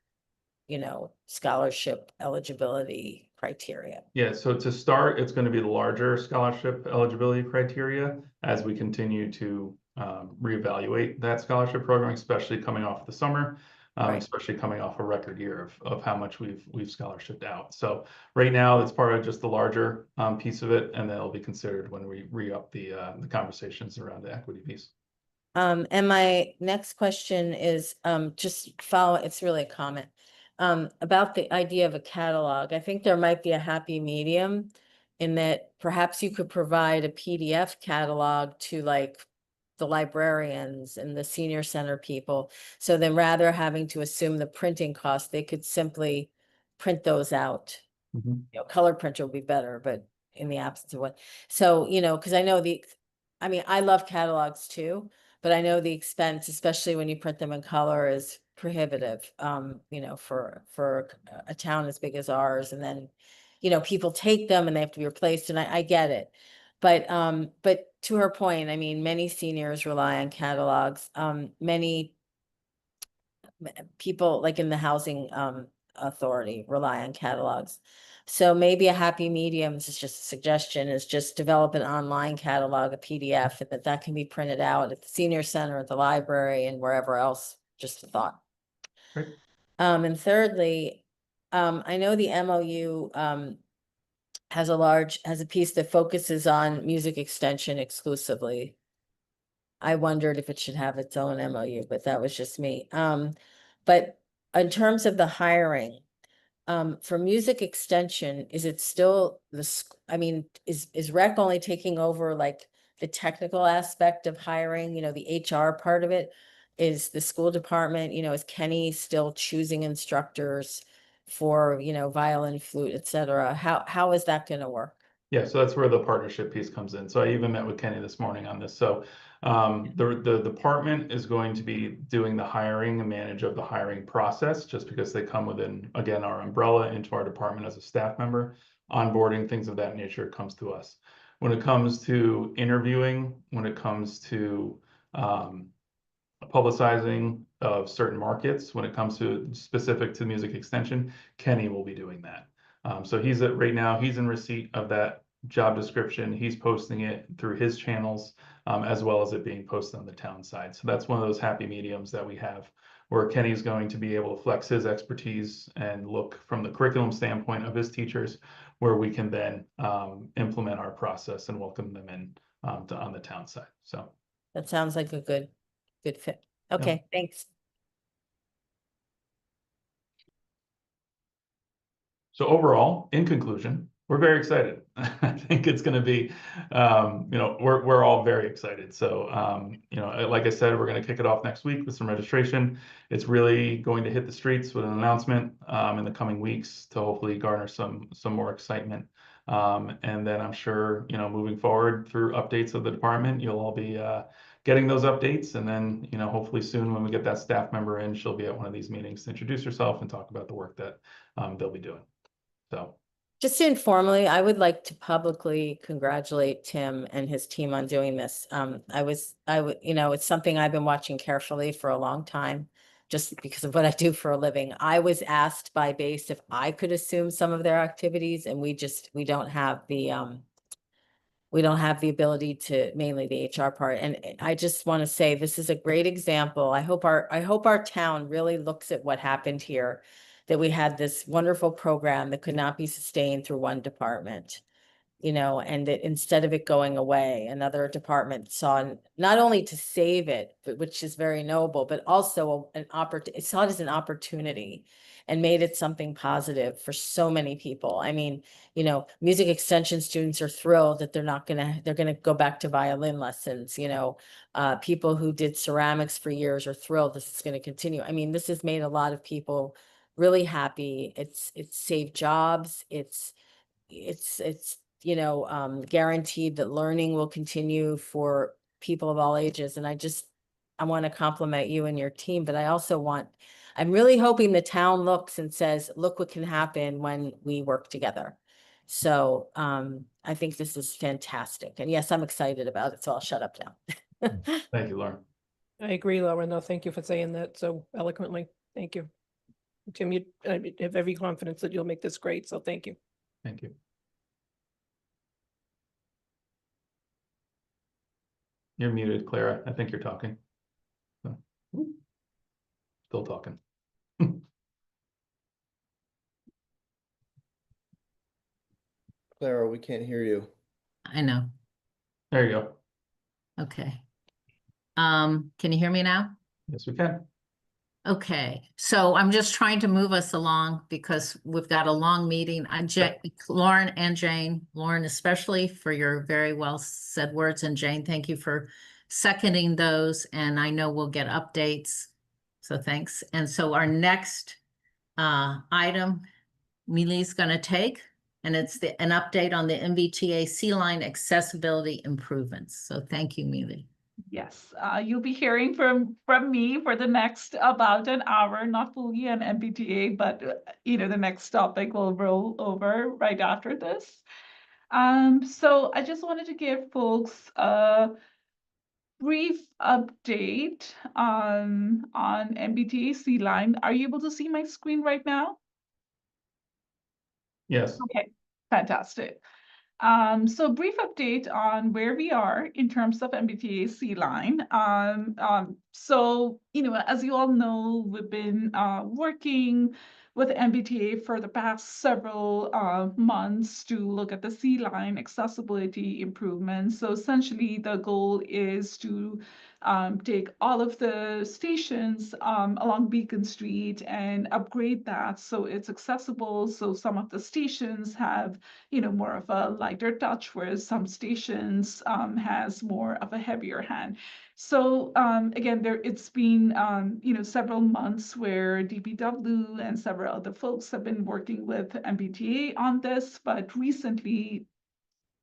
scholarship eligibility criteria? Yeah, so to start, it's going to be the larger scholarship eligibility criteria as we continue to reevaluate that scholarship program, especially coming off the summer, Right. especially coming off a record year of how much we've scholarshiped out. So right now, it's part of just the larger piece of it, and then it'll be considered when we re-up the conversations around the equity piece. And my next question is it's really a comment about the idea of a catalog. I think there might be a happy medium in that perhaps you could provide a PDF catalog to like the librarians and the senior center people. So then rather having to assume the printing cost, they could simply print those out. Color printer would be better, but in the absence of one. So, because I know I love catalogs too, but I know the expense, especially when you print them in color, is prohibitive, for a town as big as ours. And then, people take them and they have to be replaced, and I get it. But to her point, many seniors rely on catalogs. Many people like in the housing authority rely on catalogs. So maybe a happy medium, this is just a suggestion, is just develop an online catalog, a PDF, and that can be printed out at the senior center, at the library, and wherever else. Just a thought. Great. And thirdly, I know the MOU has a piece that focuses on music extension exclusively. I wondered if it should have its own MOU, but that was just me. But in terms of the hiring, for music extension, is it still is rec only taking over like the technical aspect of hiring, the HR part of it? Is the school department, is Kenny still choosing instructors for, violin, flute, etc.? How is that going to work? Yeah, so that's where the partnership piece comes in. So I even met with Kenny this morning on this. So the department is going to be doing the hiring and manage of the hiring process, just because they come within, again, our umbrella into our department as a staff member. Onboarding, things of that nature comes to us. When it comes to interviewing, when it comes to publicizing of certain markets, when it comes to specific to music extension, Kenny will be doing that. So right now he's in receipt of that job description. He's posting it through his channels, as well as it being posted on the town side. So that's one of those happy mediums that we have, where Kenny's going to be able to flex his expertise and look from the curriculum standpoint of his teachers, where we can then implement our process and welcome them in on the town side. So That sounds like a good fit. Okay, thanks. So overall, in conclusion, We're very excited. I think it's going to be, we're all very excited. So, like I said, we're going to kick it off next week with some registration. It's really going to hit the streets with an announcement in the coming weeks to hopefully garner some more excitement. And then I'm sure, moving forward through updates of the department, you'll all be getting those updates. And then, hopefully soon when we get that staff member in, she'll be at one of these meetings to introduce herself and talk about the work that they'll be doing. So. Just informally, I would like to publicly congratulate Tim and his team on doing this. It's something I've been watching carefully for a long time, just because of what I do for a living. I was asked by BASE if I could assume some of their activities, and we don't have the ability to, mainly the HR part. And I just want to say, this is a great example. I hope our town really looks at what happened here, that we had this wonderful program that could not be sustained through one department, and that instead of it going away, another department saw not only to save it, but which is very noble, but also it saw it as an opportunity and made it something positive for so many people. I mean, music extension students are thrilled that they're going to go back to violin lessons. People who did ceramics for years are thrilled this is going to continue. I mean, this has made a lot of people really happy. It's saved jobs. It's guaranteed that learning will continue for people of all ages. And I want to compliment you and your team, but I'm really hoping the town looks and says, look what can happen when we work together. So I think this is fantastic. And yes, I'm excited about it. So I'll shut up now. Thank you, Lauren. I agree, Laura. No, thank you for saying that so eloquently. Thank you. Tim, I have every confidence that you'll make this great. So thank you. Thank you. You're muted, Clara. I think you're talking. Still talking. Clara, we can't hear you. I know. There you go. Okay. Can you hear me now? Yes, we can. Okay, so I'm just trying to move us along because we've got a long meeting. Lauren and Jane, Lauren especially for your very well said words, and Jane, thank you for seconding those, and I know we'll get updates. So thanks. And so our next item, Milie's going to take, and it's an update on the MBTA C-Line accessibility improvements. So thank you, Milie. Yes, you'll be hearing from me for the next about an hour, not fully on MBTA, but the next topic will roll over right after this. So I just wanted to give folks a brief update on MBTA C-Line. Are you able to see my screen right now? Yes. Okay, fantastic. So brief update on where we are in terms of MBTA C-Line. So, as you all know, we've been working with MBTA for the past several months to look at the C-Line accessibility improvements. So essentially the goal is to take all of the stations along Beacon Street and upgrade that so it's accessible. So some of the stations have more of a lighter touch, whereas some stations has more of a heavier hand. So again, it's been several months where DPW and several other folks have been working with MBTA on this, but recently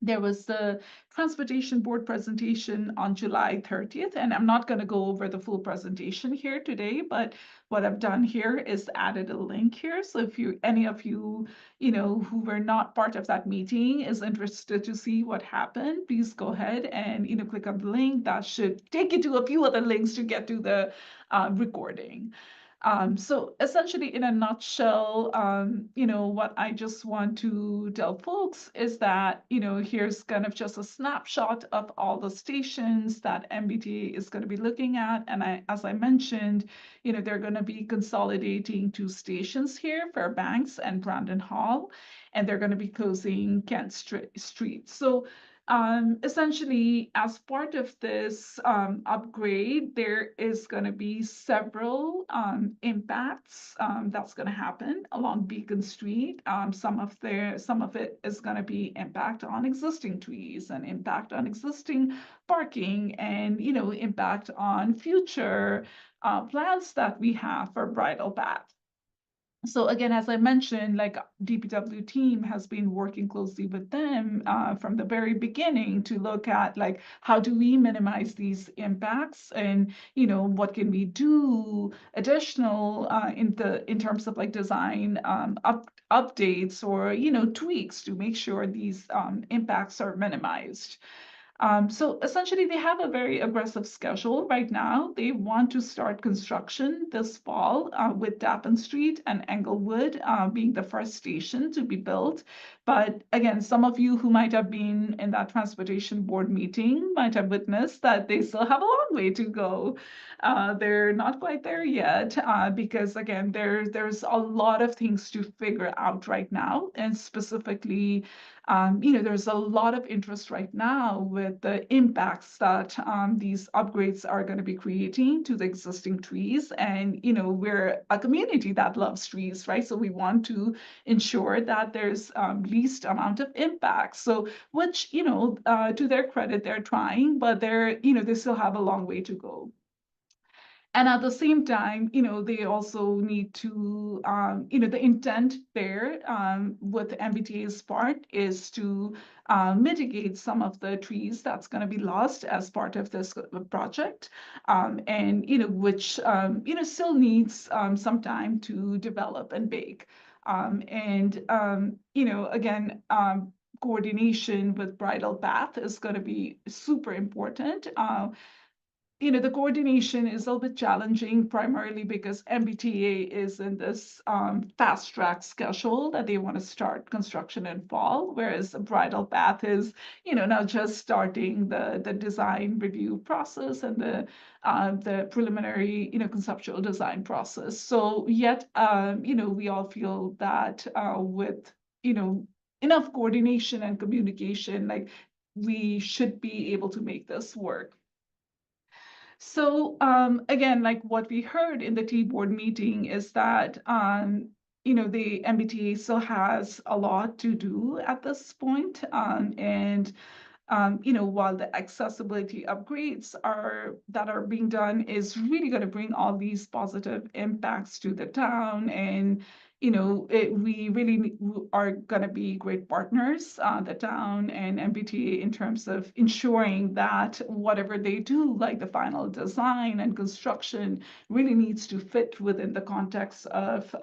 there was the Transportation Board presentation on July 30th, and I'm not going to go over the full presentation here today, but what I've done here is added a link here. So if any of you, who were not part of that meeting is interested to see what happened, please go ahead and, click on the link. That should take you to a few other links to get to the recording. So essentially, in a nutshell, what I just want to tell folks is that, here's kind of just a snapshot of all the stations that MBTA is going to be looking at. And as I mentioned, they're going to be consolidating 2 stations here, Fairbanks and Brandon Hall, and they're going to be closing Kent Street. So Essentially, as part of this upgrade, there is going to be several impacts that's going to happen along Beacon Street. Some of it is going to be impact on existing trees and impact on existing parking, and impact on future plans that we have for Bridle Path. So again, as I mentioned, like DPW team has been working closely with them from the very beginning to look at like how do we minimize these impacts, and what can we do additional in terms of like design updates or tweaks to make sure these impacts are minimized. So essentially, they have a very aggressive schedule right now. They want to start construction this fall with Tappan Street and Englewood being the first station to be built. But again, some of you who might have been in that transportation board meeting might have witnessed that they still have a long way to go. They're not quite there yet because again, there's a lot of things to figure out right now, and specifically, there's a lot of interest right now with the impacts that these upgrades are going to be creating to the existing trees. And, we're a community that loves trees, right? So we want to ensure that there's least amount of impact. So, which, to their credit, they're trying, but they still have a long way to go. And at the same time, they also need to, the intent there with MBTA's part is to mitigate some of the trees that's going to be lost as part of this project, and which still needs some time to develop and bake. Again, coordination with Bridle Path is going to be super important. The coordination is a little bit challenging, primarily because MBTA is in this fast track schedule that they want to start construction in fall, whereas Bridle Path is, now just starting the design review process and the preliminary, conceptual design process. So yet, we all feel that with, enough coordination and communication, like we should be able to make this work. So again, like what we heard in the T-board meeting is that, the MBTA still has a lot to do at this point. While the accessibility upgrades that are being done is really going to bring all these positive impacts to the town, and we really are going to be great partners, the town and MBTA, in terms of ensuring that whatever they do, like the final design and construction, really needs to fit within the context of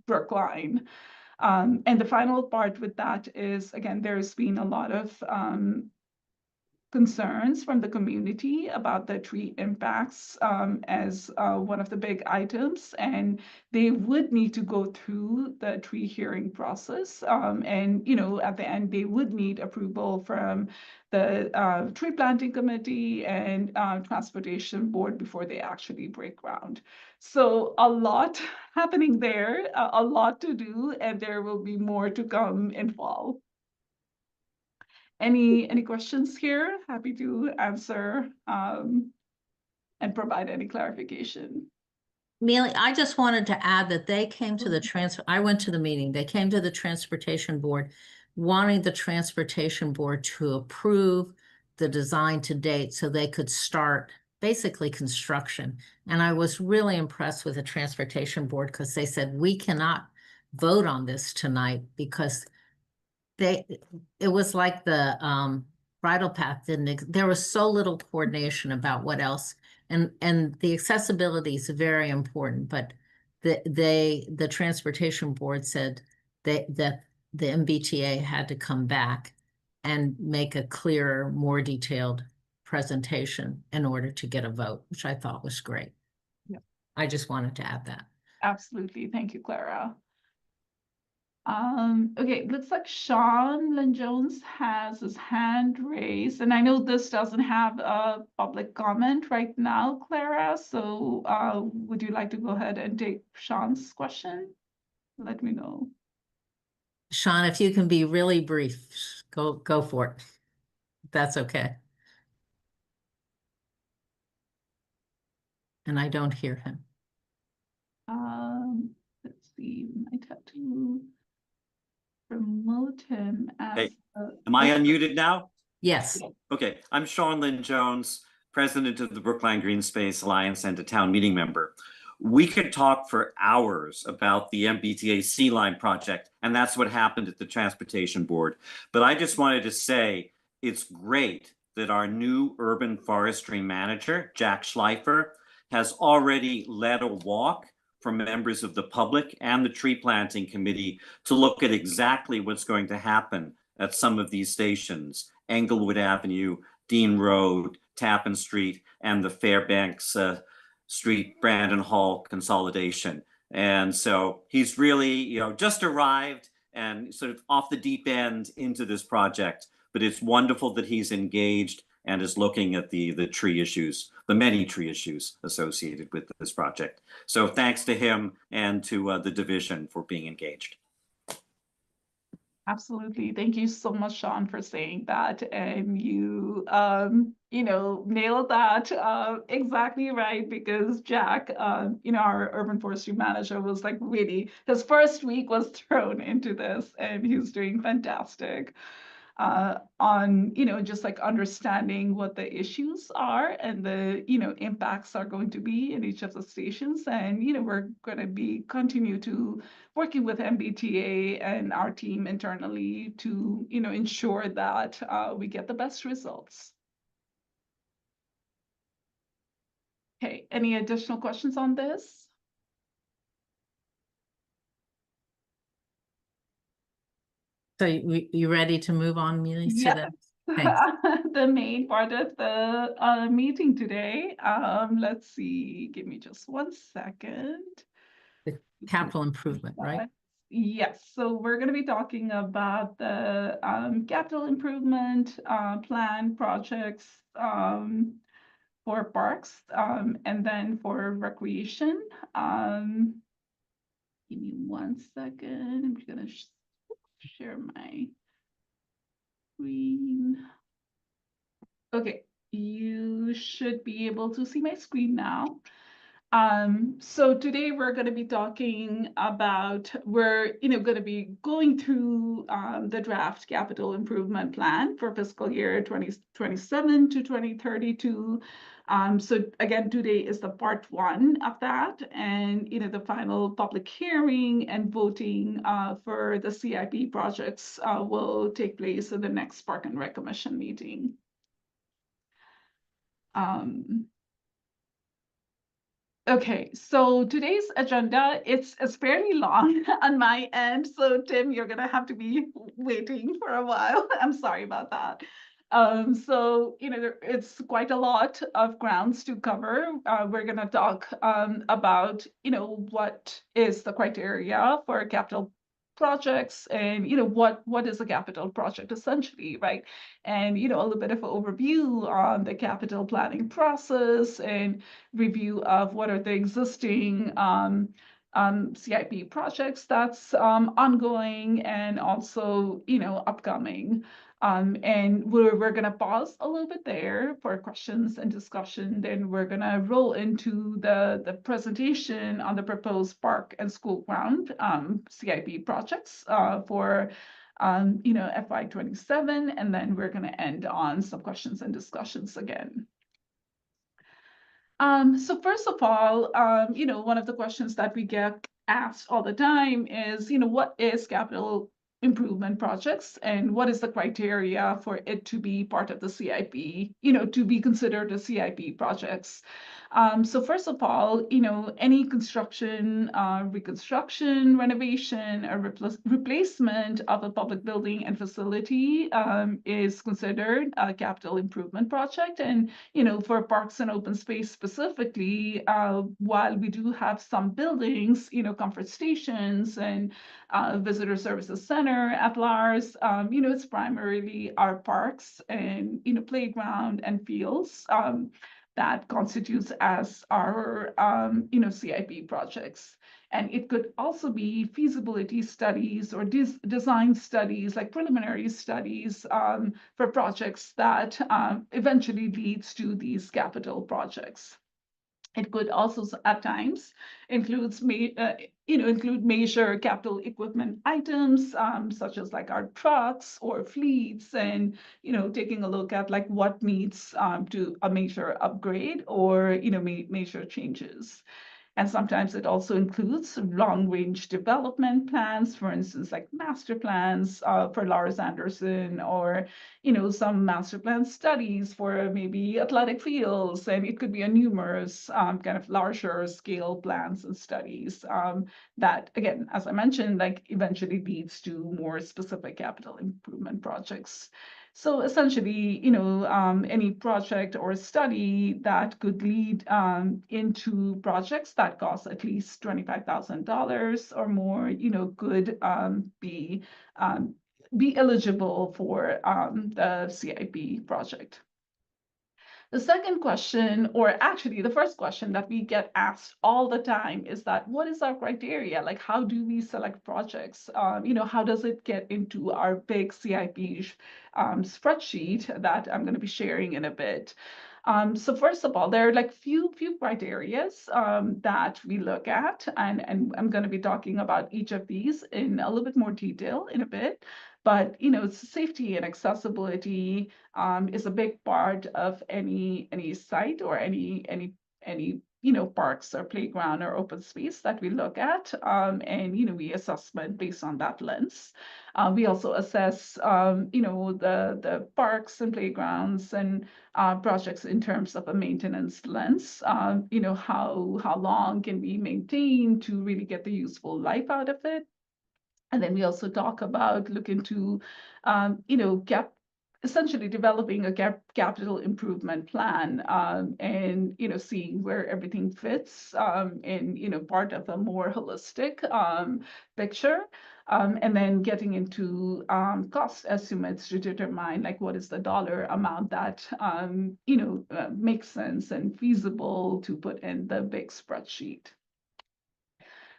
Brookline. And the final part with that is, again, there's been a lot of concerns from the community about the tree impacts as one of the big items, and they would need to go through the tree hearing process. And at the end, they would need approval from the tree planting committee and transportation board before they actually break ground. So a lot happening there, a lot to do, and there will be more to come in fall. Any questions here? Happy to answer and provide any clarification. Mealy, I just wanted to add that they came to the I went to the meeting, they came to the transportation board, wanting the transportation board to approve the design to date so they could start basically construction. And I was really impressed with the transportation board because they said, we cannot vote on this tonight because it was like the Bridle Path there was so little coordination about what else. And the accessibility is very important, but the transportation board said that the MBTA had to come back and make a clearer, more detailed presentation in order to get a vote, which I thought was great. Yeah. I just wanted to add that. Absolutely. Thank you, Clara. Okay, looks like Sean Lynn Jones has his hand raised, and I know this doesn't have a public comment right now, Clara, so would you like to go ahead and take Sean's question? Let me know. Sean, if you can be really brief, go for it. that's okay. And I don't hear him. Let's see, might have to promote him as. Hey, Am I unmuted now? Yes, Okay, I'm Sean Lynn Jones, president of the Brookline Green Space Alliance and a town meeting member. We could talk for hours about the MBTA Sea Line project, and that's what happened at the Transportation Board. But I just wanted to say it's great that our new urban forestry manager, Jack Schleifer, has already led a walk for members of the public and the tree planting committee to look at exactly what's going to happen at some of these stations, Englewood Avenue, Dean Road, Tappan Street, and the Fairbanks Street Brandon Hall consolidation. And so he's really, just arrived and sort of off the deep end into this project, but it's wonderful that he's engaged and is looking at the tree issues, the many tree issues associated with this project. So thanks to him and to the division for being engaged. Absolutely. Thank you so much, Sean, for saying that. And you, nailed that exactly right, because Jack, our urban forestry manager was like really, his first week was thrown into this and he's doing fantastic on, just like understanding what the issues are and the, impacts are going to be in each of the stations. And, we're going to be continue to working with MBTA and our team internally to, ensure that we get the best results. Okay, any additional questions on this? so you ready to move on, Mealy? Yeah. Thanks. The main part of the meeting today. Let's see, give me just 1 second. The capital improvement, right? Yes, so we're going to be talking about the capital improvement plan projects for parks and then for recreation. Give me 1 second. I'm going to share my screen. Okay, you should be able to see my screen now. So today we're going to be talking about, we're going to be going through the draft capital improvement plan for fiscal year 2027 to 2032. So again, today is the part 1 of that, and the final public hearing and voting for the CIP projects will take place in the next Park and Rec Commission meeting. Okay, so today's agenda, it's fairly long on my end. So Tim, you're gonna have to be waiting for a while. I'm sorry about that. So, it's quite a lot of grounds to cover. We're gonna talk about, what is the criteria for capital projects and, what is a capital project essentially, right? And, a little bit of an overview on the capital planning process and review of what are the existing CIP projects that's ongoing and also, upcoming. And we're going to pause a little bit there for questions and discussion. Then we're going to roll into the presentation on the proposed park and school ground CIP projects for FY27. And then we're going to end on some questions and discussions again. So first of all, one of the questions that we get asked all the time is, what is capital improvement projects and what is the criteria for it to be part of the CIP, to be considered a CIP projects. So first of all, any construction, reconstruction, renovation, or replacement of a public building and facility is considered a capital improvement project. And, for parks and open space specifically, while we do have some buildings, comfort stations and visitor services center at Lars, it's primarily our parks and, playground and fields that constitutes as our, CIP projects. And it could also be feasibility studies or design studies, like preliminary studies for projects that eventually leads to these capital projects. It could also at times include major capital equipment items, such as like our trucks or fleets, and taking a look at like what needs to a major upgrade or major changes. And sometimes it also includes long-range development plans, for instance, like master plans for Lars Anderson, or some master plan studies for maybe athletic fields. And it could be a numerous kind of larger scale plans and studies that, again, as I mentioned, like eventually leads to more specific capital improvement projects. So essentially, any project or study that could lead into projects that cost at least $25,000 or more, could be eligible for the CIP project. The second question, or actually the first question that we get asked all the time, is that what is our criteria? Like, how do we select projects? How does it get into our big CIP spreadsheet that I'm going to be sharing in a bit? So first of all, there are like few criterias that we look at, and I'm going to be talking about each of these in a little bit more detail in a bit. But safety and accessibility is a big part of any site or any parks or playground or open space that we look at, and we assessment based on that lens. We also assess the parks and playgrounds and projects in terms of a maintenance lens. How long can we maintain to really get the useful life out of it? And then we also talk about looking to, essentially developing a capital improvement plan, and seeing where everything fits in part of a more holistic picture, and then getting into cost estimates to determine like what is the dollar amount that makes sense and feasible to put in the big spreadsheet.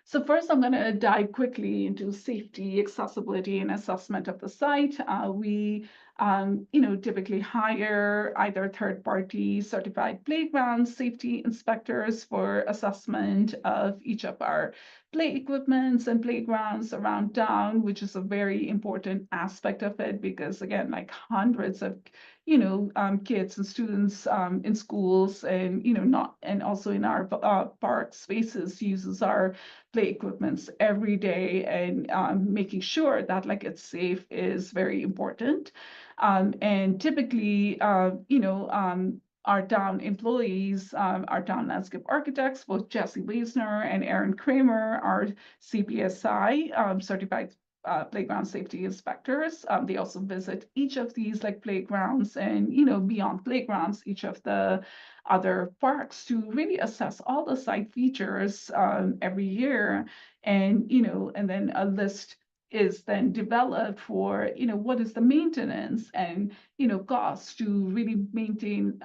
So first, I'm going to dive quickly into safety, accessibility, and assessment of the site. We typically hire either third-party certified playground safety inspectors for assessment of each of our play equipments and playgrounds around town, which is a very important aspect of it because, again, like hundreds of kids and students in schools and and also in our park spaces uses our play equipments every day, and making sure that like it's safe is very important. And typically, our town employees, our town landscape architects, both Jesse Weisner and Aaron Kramer, are CPSI certified playground safety inspectors. They also visit each of these like playgrounds and beyond playgrounds, each of the other parks to really assess all the site features every year, and and then a list is then developed for what is the maintenance and costs to really maintain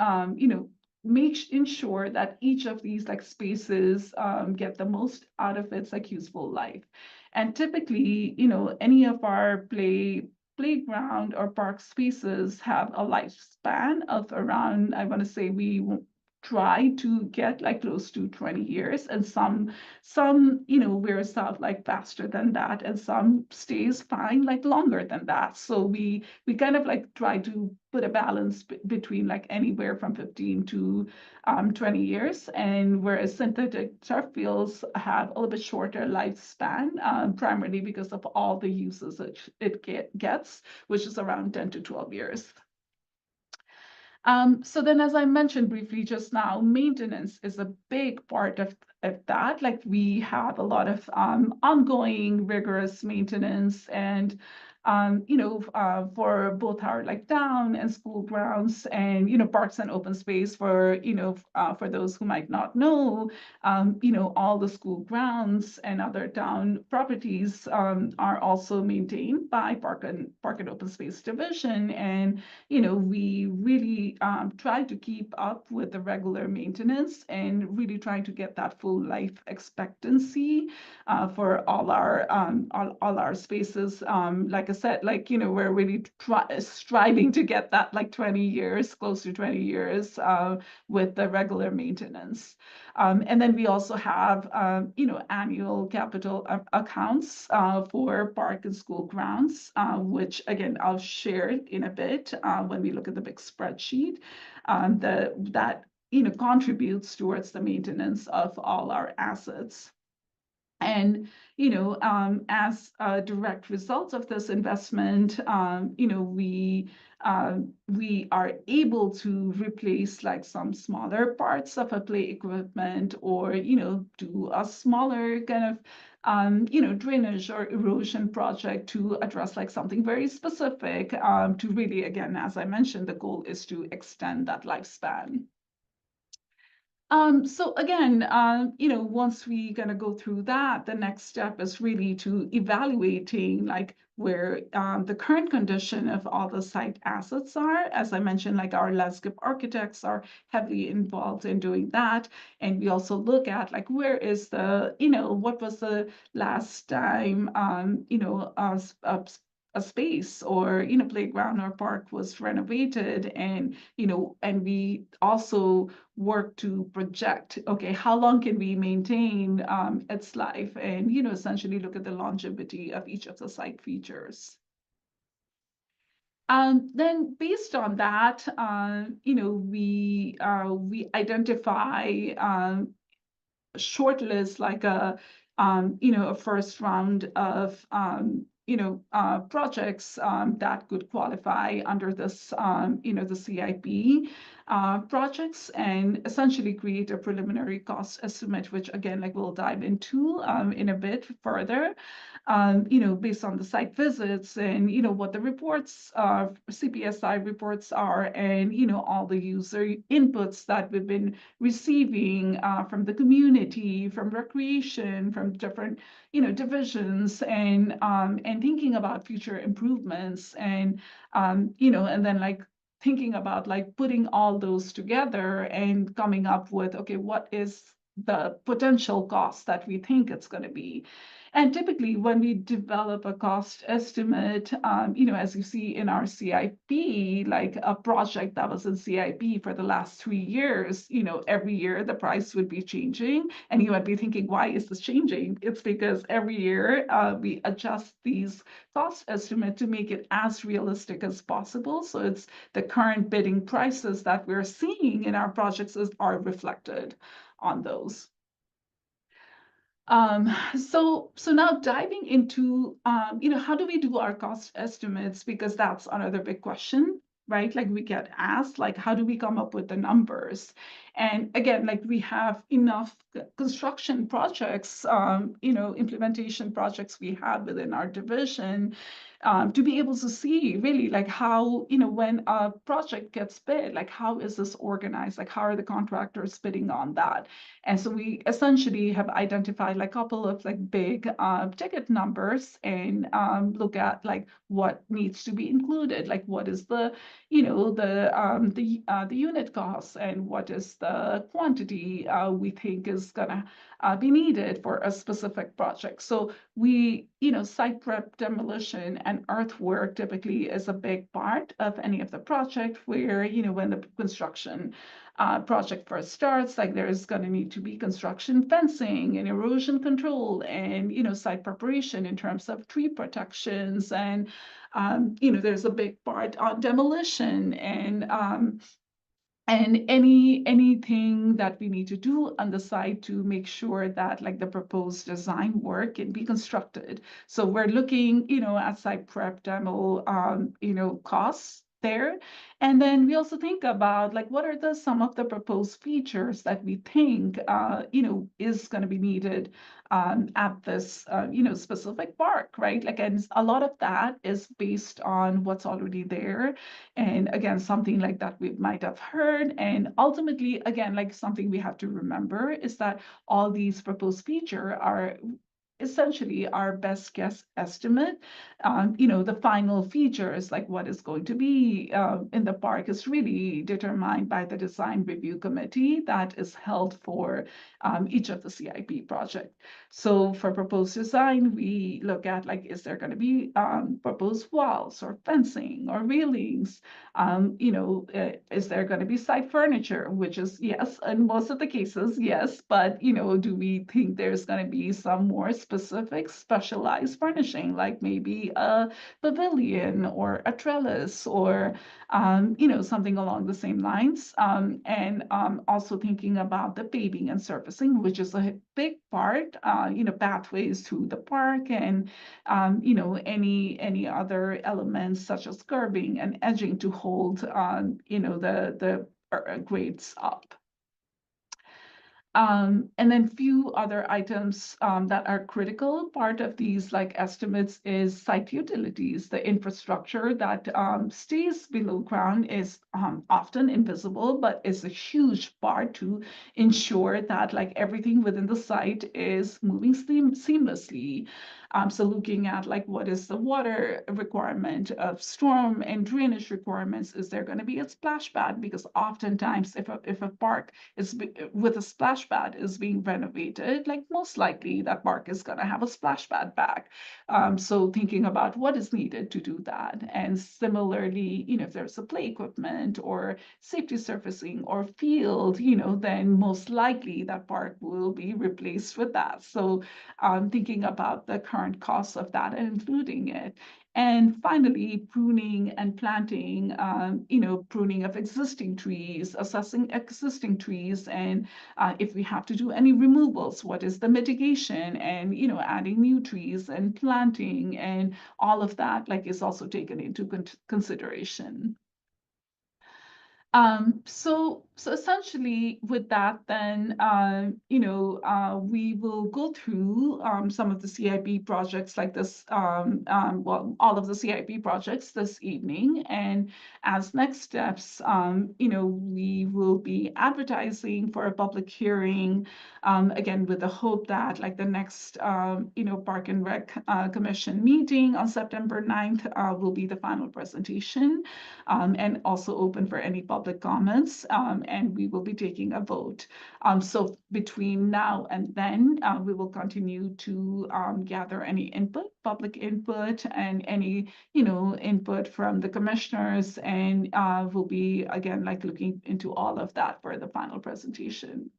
ensure that each of these like spaces get the most out of its like useful life. And typically any of our playground or park spaces have a lifespan of around, I want to say we try to get like close to 20 years, and some wears out like faster than that, and some stays fine like longer than that. So we kind of like try to put a balance between like anywhere from 15 to 20 years, and whereas synthetic turf fields have a little bit shorter lifespan, primarily because of all the uses it gets, which is around 10 to 12 years. So then, as I mentioned briefly just now, maintenance is a big part of that. Like we have a lot of ongoing rigorous maintenance, and for both our like town and school grounds, and, you know, parks and open space for, for those who might not know, all the school grounds and other town properties are also maintained by Park and Open Space Division. And, we really try to keep up with the regular maintenance and really trying to get that full life expectancy for all our spaces. Like I said, like, we're really striving to get that like 20 years, close to 20 years with the regular maintenance. And then we also have, annual capital accounts for park and school grounds, which again, I'll share in a bit when we look at the big spreadsheet that contributes towards the maintenance of all our assets. And, as a direct result of this investment, we are able to replace like some smaller parts of a play equipment, or, do a smaller kind of drainage or erosion project to address like something very specific to really, again, as I mentioned, the goal is to extend that lifespan. So again, once we gonna go through that, the next step is really to evaluating like where the current condition of all the site assets are. As I mentioned, like our landscape architects are heavily involved in doing that. And we also look at like, where is the, what was the last time, a space or, playground or park was renovated. And, and we also work to project, okay, how long can we maintain its life, and, essentially look at the longevity of each of the site features. Then based on that, we identify shortlist like a first round of projects that could qualify under this, the CIP projects, and essentially create a preliminary cost estimate, which again, like we'll dive into in a bit further, based on the site visits and, what the reports, CPSI reports are, and, all the user inputs that we've been receiving from the community, from recreation, from different, divisions, and thinking about future improvements, and, and then like thinking about like putting all those together and coming up with, okay, what is the potential cost that we think it's going to be. And typically when we develop a cost estimate, as you see in our CIP, like a project that was in CIP for the last 3 years, every year the price would be changing. And you might be thinking, why is this changing? It's because every year we adjust these cost estimates to make it as realistic as possible. So it's the current bidding prices that we're seeing in our projects are reflected on those. So now diving into, how do we do our cost estimates? Because that's another big question, right? Like we get asked, like, how do we come up with the numbers? And again, like we have enough construction projects, implementation projects we have within our division to be able to see really like how, when a project gets bid, like how is this organized? Like how are the contractors bidding on that? And so we essentially have identified like a couple of like big ticket numbers, and look at like what needs to be included, like what is the, the unit costs, and what is the quantity we think is gonna be needed for a specific project. So we, site prep, demolition, and earthwork typically is a big part of any of the project where, when the construction project first starts, like there's going to need to be construction fencing and erosion control, and, site preparation in terms of tree protections. And, there's a big part on demolition, and anything that we need to do on the site to make sure that like the proposed design work can be constructed. So we're looking, at site prep demo, costs there. And then we also think about like what are some of the proposed features that we think is going to be needed at this specific park, right? Like, and a lot of that is based on what's already there. And again, something like that we might have heard. And ultimately, again, like something we have to remember is that all these proposed features are essentially our best guess estimate. The final features, like what is going to be in the park, is really determined by the design review committee that is held for each of the CIP project. So for proposed design, we look at like, is there going to be proposed walls or fencing or railings? Is there going to be site furniture, which is yes, in most of the cases, yes, but do we think there's going to be some more specific specialized furnishing, like maybe a pavilion or a trellis or something along the same lines, and also thinking about the paving and surfacing, which is a big part, pathways through the park, and any other elements such as curbing and edging to hold the grades up. And then few other items that are critical part of these like estimates is site utilities. The infrastructure that stays below ground is often invisible, but is a huge part to ensure that like everything within the site is moving seamlessly. So looking at like what is the water requirement of storm and drainage requirements, is there going to be a splash pad? Because oftentimes if a park is with a splash pad is being renovated, like most likely that park is going to have a splash pad back. So thinking about what is needed to do that. And similarly, if there's a play equipment or safety surfacing or field, then most likely that park will be replaced with that. So thinking about the current costs of that and including it. And finally, pruning and planting, pruning of existing trees, assessing existing trees, and if we have to do any removals, what is the mitigation, and adding new trees and planting, and all of that like is also taken into consideration. So essentially with that, then, we will go through some of the CIP projects like this, well, all of the CIP projects this evening. And as next steps, we will be advertising for a public hearing, again, with the hope that like the next, Park and Rec Commission meeting on September 9th will be the final presentation, and also open for any public comments, and we will be taking a vote. So between now and then, we will continue to gather any input, public input, and any input from the commissioners, and we'll be again like looking into all of that for the final presentation.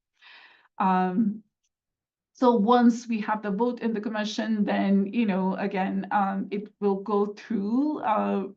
So once we have the vote in the commission, then, again, it will go through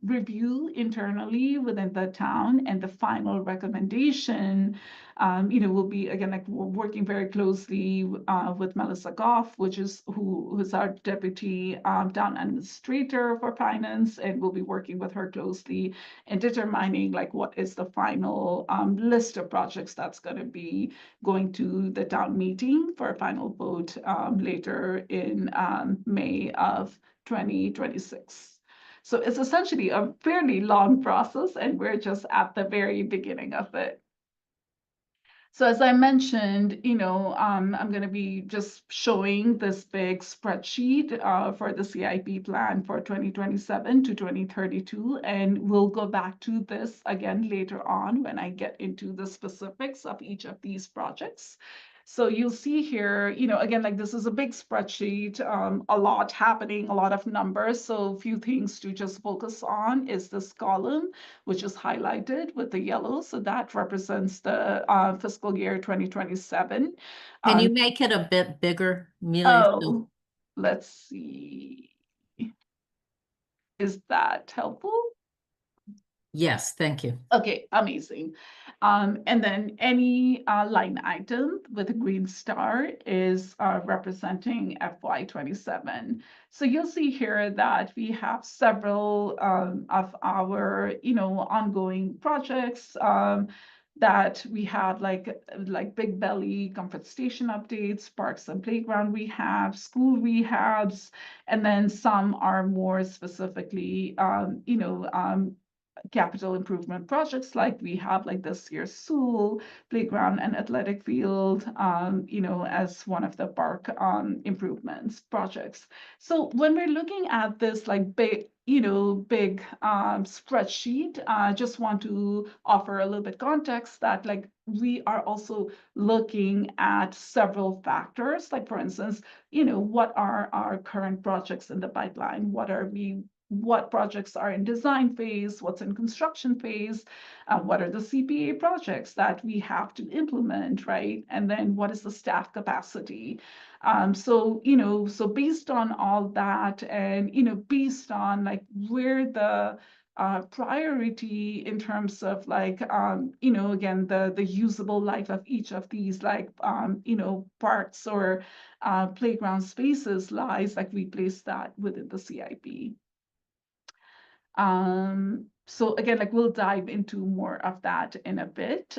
review internally within the town, and the final recommendation, will be, again, like we're working very closely with Melissa Goff, who is our deputy town administrator for finance, and we'll be working with her closely and determining like what is the final list of projects that's going to be going to the town meeting for a final vote later in May of 2026. So it's essentially a fairly long process, and we're just at the very beginning of it. So as I mentioned, I'm going to be just showing this big spreadsheet for the CIP plan for 2027 to 2032. And we'll go back to this again later on when I get into the specifics of each of these projects. So you'll see here, again, like this is a big spreadsheet, a lot happening, a lot of numbers. So a few things to just focus on is this column, which is highlighted with the yellow. So that represents the fiscal year 2027. Can you make it a bit bigger, Mila? Oh, let's see. Is that helpful? Yes, thank you. Okay, amazing. And then any line item with a green star is representing FY27. So you'll see here that we have several of our, ongoing projects that we have like Big Belly, Comfort Station updates, parks and playground rehab, school rehabs, and then some are more specifically, capital improvement projects like we have like this year's Sewell playground and athletic field, as one of the park improvements projects. So when we're looking at this like big spreadsheet, I just want to offer a little bit context that like we are also looking at several factors, like for instance, what are our current projects in the pipeline? What projects are in design phase, what's in construction phase, what are the CPA projects that we have to implement, right? And then what is the staff capacity? So based on all that and, based on like where the priority in terms of like, again, the usable life of each of these like, parks or playground spaces lies, like we place that within the CIP. So again, like we'll dive into more of that in a bit.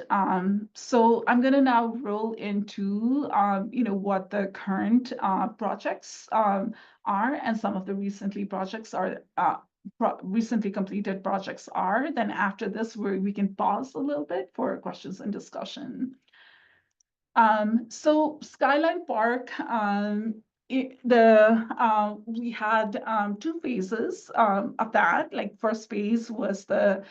So I'm gonna now roll into, what the current projects are, and some of the recently completed projects are. Then after this, we can pause a little bit for questions and discussion. So Skyline Park, we had 2 phases of that. Like first phase was the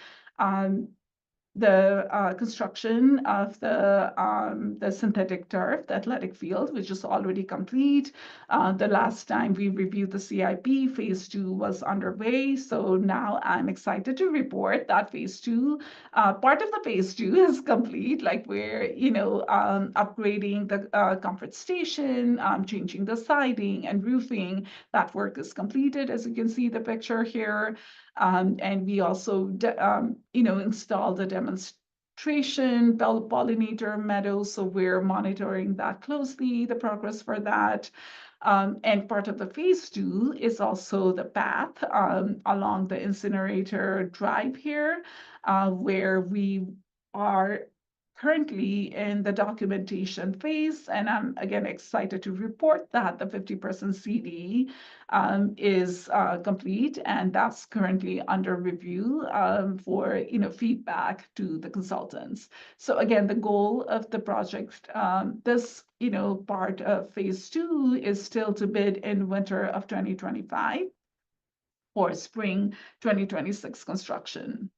construction of the synthetic turf, the athletic field, which is already complete. The last time we reviewed the CIP, phase 2 was underway. So now I'm excited to report that phase 2, part of the phase 2 is complete. Like we're, upgrading the comfort station, changing the siding and roofing. That work is completed, as you can see the picture here. And we also, installed a demonstration pollinator meadow. So we're monitoring that closely, the progress for that. And part of the phase 2 is also the path along the incinerator drive here, where we are currently in the documentation phase. And I'm again excited to report that the 50% CD is complete, and that's currently under review for feedback to the consultants. So again, the goal of the project, this part of phase 2 is still to bid in winter of 2025 or spring 2026 construction.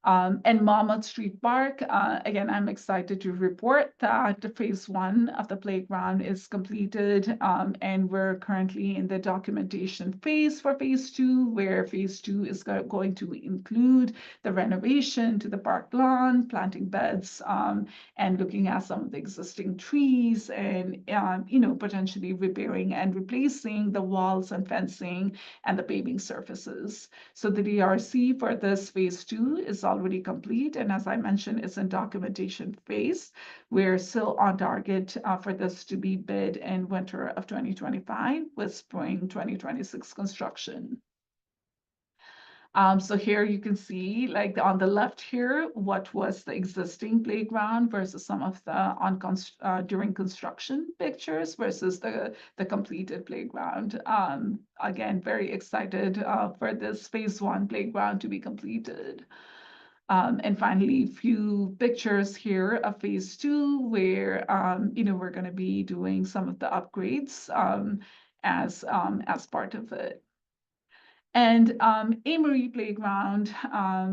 And Monmouth Street Park, again, I'm excited to report that the phase 1 of the playground is completed, and we're currently in the documentation phase for phase 2, where phase 2 is going to include the renovation to the park lawn, planting beds, and looking at some of the existing trees and, potentially repairing and replacing the walls and fencing and the paving surfaces. So the DRC for this phase 2 is already complete, and as I mentioned, it's in documentation phase. We're still on target for this to be bid in winter of 2025 with spring 2026 construction. So here you can see, like on the left here, what was the existing playground versus some of the during construction pictures versus the completed playground. Again, very excited for this phase 1 playground to be completed. And finally, a few pictures here of phase 2, where we're going to be doing some of the upgrades as part of it. And Amory Playground,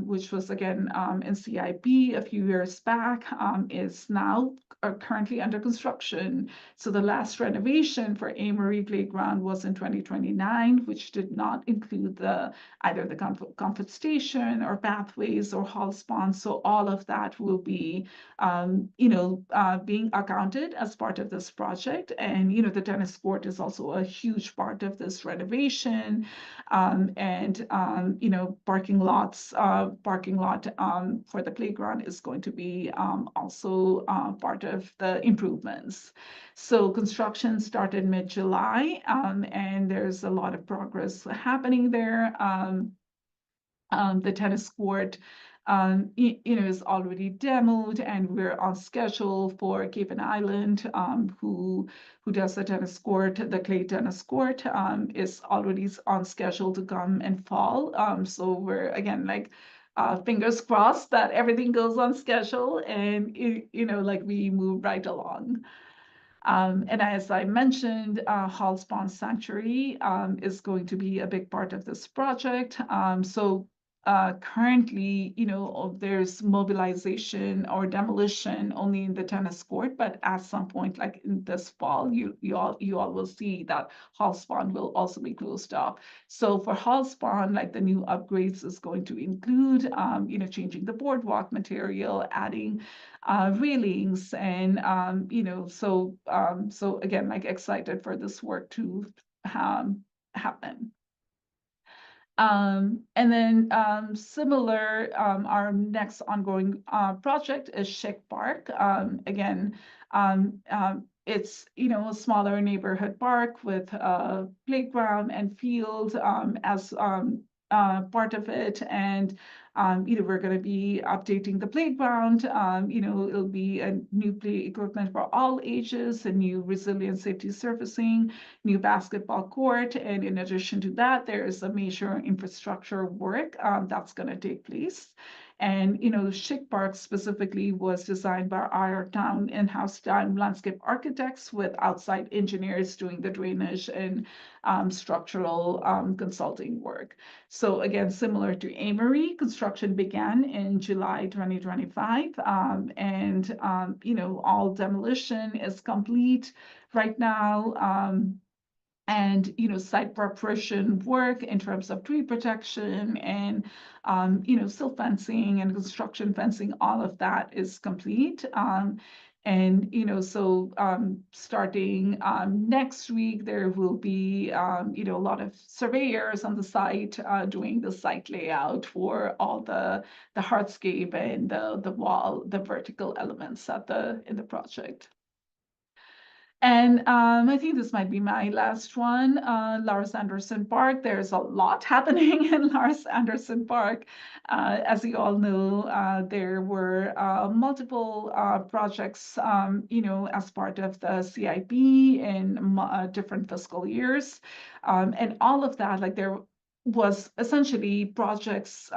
which was again in CIP a few years back, is now currently under construction. So the last renovation for Amory Playground was in 2029, which did not include either the comfort station or pathways or hall spawns. So all of that will be, being accounted as part of this project. And the tennis court is also a huge part of this renovation. you know, parking lot for the playground is going to be also part of the improvements. So construction started mid-July, and there's a lot of progress happening there. The tennis court, you know, is already demoed, and we're on schedule for Cape and Island, who does the tennis court, the clay tennis court, is already on schedule to come in fall. So we're again like fingers crossed that everything goes on schedule, and you know, like we move right along. And as I mentioned, Halls Pond Sanctuary is going to be a big part of this project. So currently, you know, there's mobilization or demolition only in the tennis court, but at some point, like in this fall, you all will see that Halls Pond will also be closed off. So for Halls Pond, like the new upgrades is going to include, you know, changing the boardwalk material, adding railings, and you know, so again, like excited for this work to happen. And then similar, our next ongoing project is Schick Park. Again, it's, you know, a smaller neighborhood park with a playground and field as part of it. And you know, we're going to be updating the playground. You know, it'll be a new play equipment for all ages, a new resilient safety surfacing, new basketball court. And in addition to that, there is a major infrastructure work that's going to take place. And, you know, Schick Park specifically was designed by our town in-house town landscape architects with outside engineers doing the drainage and structural consulting work. So again, similar to Amory, construction began in July 2025. And, you know, all demolition is complete right now. And, you know, site preparation work in terms of tree protection and, you know, silt fencing and construction fencing, all of that is complete. And, you know, so starting next week, there will be, you know, a lot of surveyors on the site doing the site layout for all the hardscape and the wall, the vertical elements in the project. And I think this might be my last one, Lars Anderson Park. There's a lot happening in Lars Anderson Park. As you all know, there were multiple projects, you know, as part of the CIP in different fiscal years. And all of that, like there was essentially projects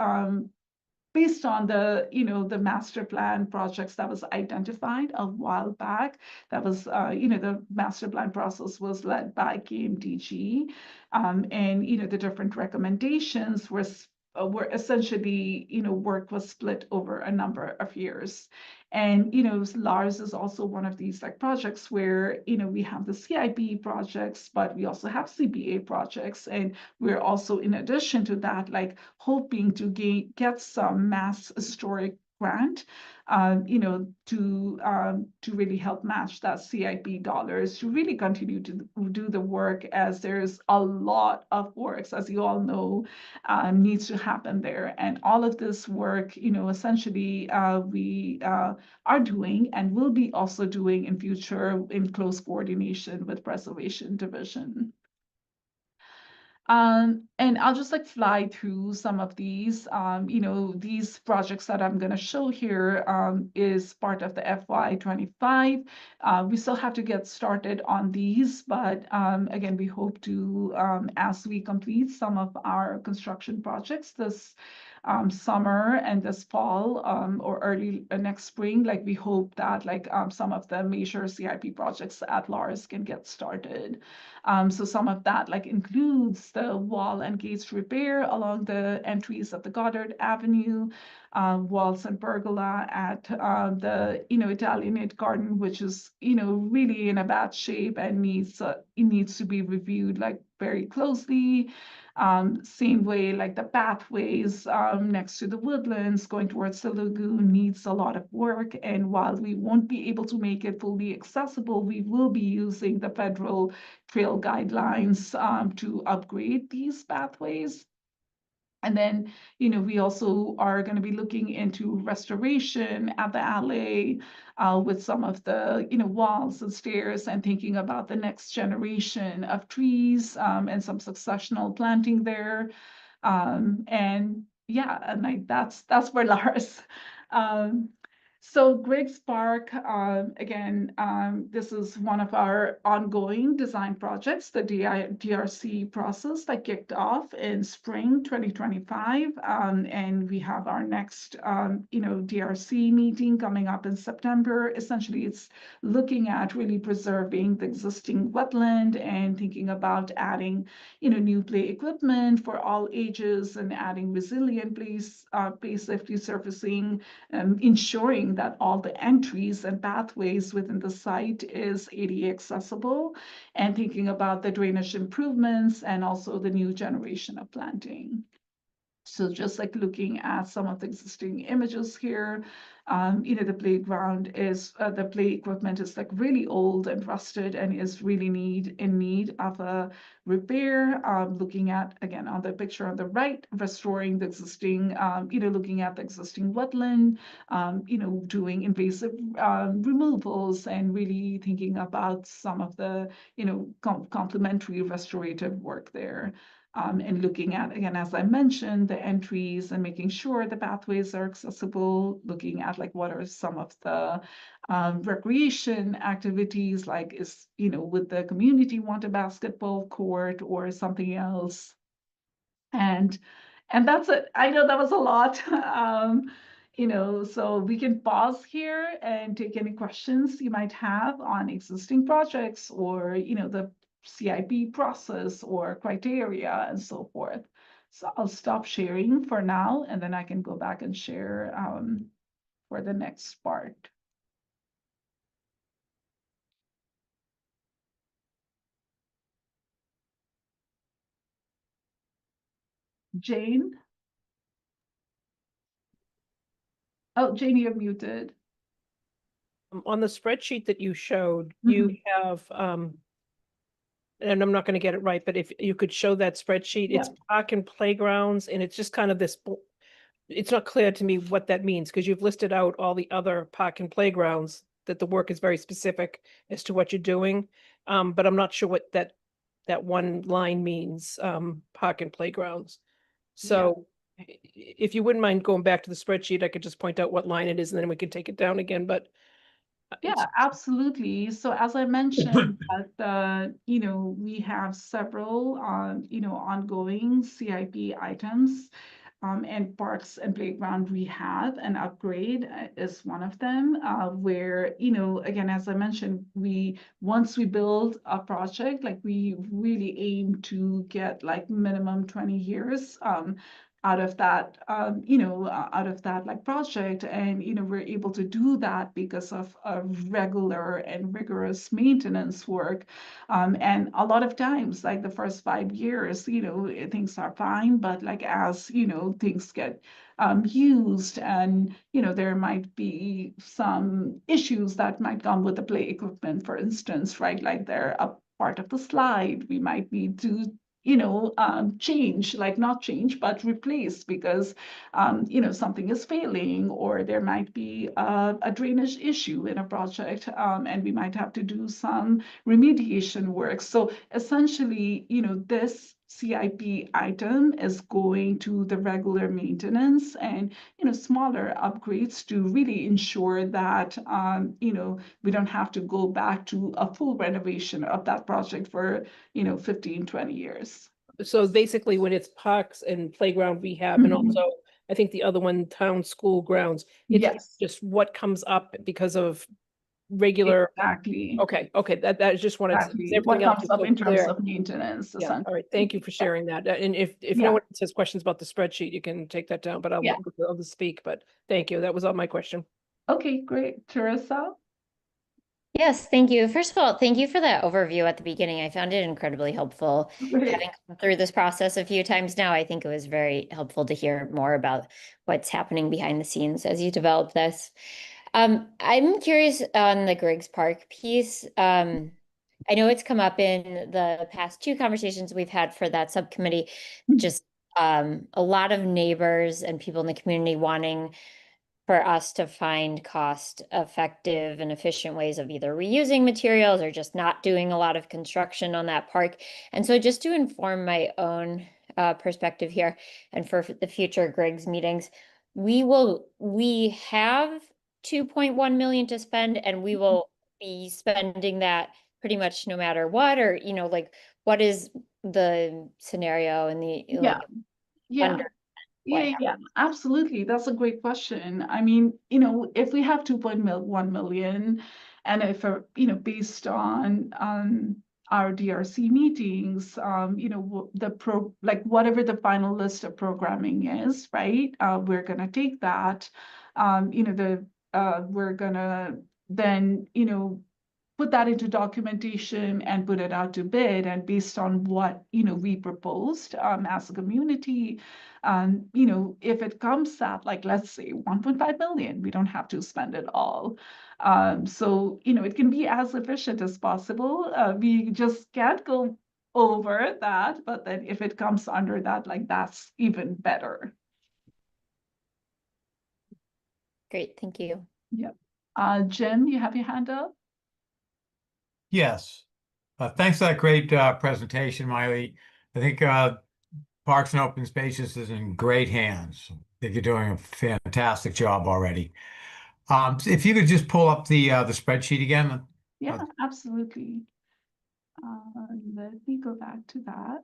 based on the, you know, the master plan projects that was identified a while back. That was, you know, the master plan process was led by KMDG, and, you know, the different recommendations were essentially, you know, work was split over a number of years. And, you know, Lars is also one of these like projects where, you know, we have the CIP projects, but we also have CBA projects. And we're also, in addition to that, like hoping to get some mass historic grant, you know, to really help match that CIP dollars to really continue to do the work, as there's a lot of works, as you all know, needs to happen there. And all of this work, you know, essentially we are doing and will be also doing in future in close coordination with Preservation Division. And I'll just like fly through some of these, you know, these projects that I'm going to show here is part of the FY25. We still have to get started on these, but again, we hope to, as we complete some of our construction projects this summer and this fall or early next spring, like we hope that like some of the major CIP projects at Lars can get started. So some of that like includes the wall and gates repair along the entries of the Goddard Avenue, walls and pergola at the, you know, Italianate garden, which is, you know, really in a bad shape and it needs to be reviewed like very closely. Same way, like the pathways next to the woodlands going towards the lagoon needs a lot of work. And while we won't be able to make it fully accessible, we will be using the federal trail guidelines to upgrade these pathways. And then, you know, we also are going to be looking into restoration at the alley with some of the, you know, walls and stairs, and thinking about the next generation of trees and some successional planting there. And yeah, and like that's where Lars. Um, so Griggs Park, again, this is one of our ongoing design projects, the DRC process that kicked off in spring 2025. And we have our next, you know, DRC meeting coming up in September. Essentially, it's looking at really preserving the existing wetland and thinking about adding, you know, new play equipment for all ages and adding resilient play safety surfacing, ensuring that all the entries and pathways within the site is ADA accessible, and thinking about the drainage improvements and also the new generation of planting. So just like looking at some of the existing images here, you know, the playground is, the play equipment is like really old and rusted and is really in need of a repair. Looking at, again, on the picture on the right, restoring the existing, you know, looking at the existing wetland, you know, doing invasive removals, and really thinking about some of the, you know, complementary restorative work there. And looking at, again, as I mentioned, the entries and making sure the pathways are accessible, looking at like what are some of the recreation activities, like is, you know, would the community want a basketball court or something else? And that's it. I know that was a lot. You know, so we can pause here and take any questions you might have on existing projects, or, you know, the CIP process or criteria and so forth. So I'll stop sharing for now, and then I can go back and share for the next part. Jane? Oh, Jane, you're muted. On the spreadsheet that you showed, you have, and I'm not going to get it right, but if you could show that spreadsheet, it's park and playgrounds, and it's just kind of this, it's not clear to me what that means, because you've listed out all the other park and playgrounds, that the work is very specific as to what you're doing. But I'm not sure what that one line means, park and playgrounds. So if you wouldn't mind going back to the spreadsheet, I could just point out what line it is, and then we can take it down again, but. Yeah, absolutely. So as I mentioned, you know, we have several, you know, ongoing CIP items, and parks and playground rehab and upgrade is one of them, where, you know, again, as I mentioned, once we build a project, like we really aim to get like minimum 20 years, out of that, you know, out of that like project. And, you know, we're able to do that because of regular and rigorous maintenance work. And a lot of times, like the first 5 years, you know, things are fine, but like as, you know, things get used, and, you know, there might be some issues that might come with the play equipment, for instance, right? Like they're a part of the slide, we might need to, you know, change, like not change, but replace, because, you know, something is failing, or there might be a drainage issue in a project, and we might have to do some remediation work. So essentially, you know, this CIP item is going to the regular maintenance and, you know, smaller upgrades to really ensure that, you know, we don't have to go back to a full renovation of that project for, you know, 15, 20 years. So basically, when it's parks and playground rehab, and also, I think the other one, town school grounds, it's just what comes up because of regular. Exactly. Okay, that is just wanted to. Exactly. What comes up in terms of maintenance. Yeah, all right, thank you for sharing that. And if no one has questions about the spreadsheet, you can take that down, but I'll just speak, but thank you. That was all my question. Okay, great. Teresa? Yes, thank you. First of all, thank you for that overview at the beginning. I found it incredibly helpful. Having come through this process a few times now, I think it was very helpful to hear more about what's happening behind the scenes as you develop this. I'm curious on the Griggs Park piece. I know it's come up in the past 2 conversations we've had for that subcommittee, just a lot of neighbors and people in the community wanting for us to find cost effective and efficient ways of either reusing materials or just not doing a lot of construction on that park. And so just to inform my own perspective here and for the future Griggs meetings, we have 2.1 million to spend, and we will be spending that pretty much no matter what, or, you know, like, what is the scenario and the, Yeah, like, yeah. under Yeah, what yeah, absolutely. That's a great question. I mean, you know, if we have 2.1 million, and if, based on our DRC meetings, you know, like whatever the final list of programming is, right? We're gonna take that, we're gonna then, put that into documentation and put it out to bid. And based on what, we proposed as a community, if it comes at, like, let's say 1.5 million, we don't have to spend it all. So, it can be as efficient as possible. We just can't go over that, but then if it comes under that, like, that's even better. Great, thank you. Yep. Jim, you have your hand up? Yes. Thanks for that great presentation, Miley. I think Parks and Open Spaces is in great hands. I think you're doing a fantastic job already. If you could just pull up the spreadsheet again. Yeah, absolutely. Let me go back to that.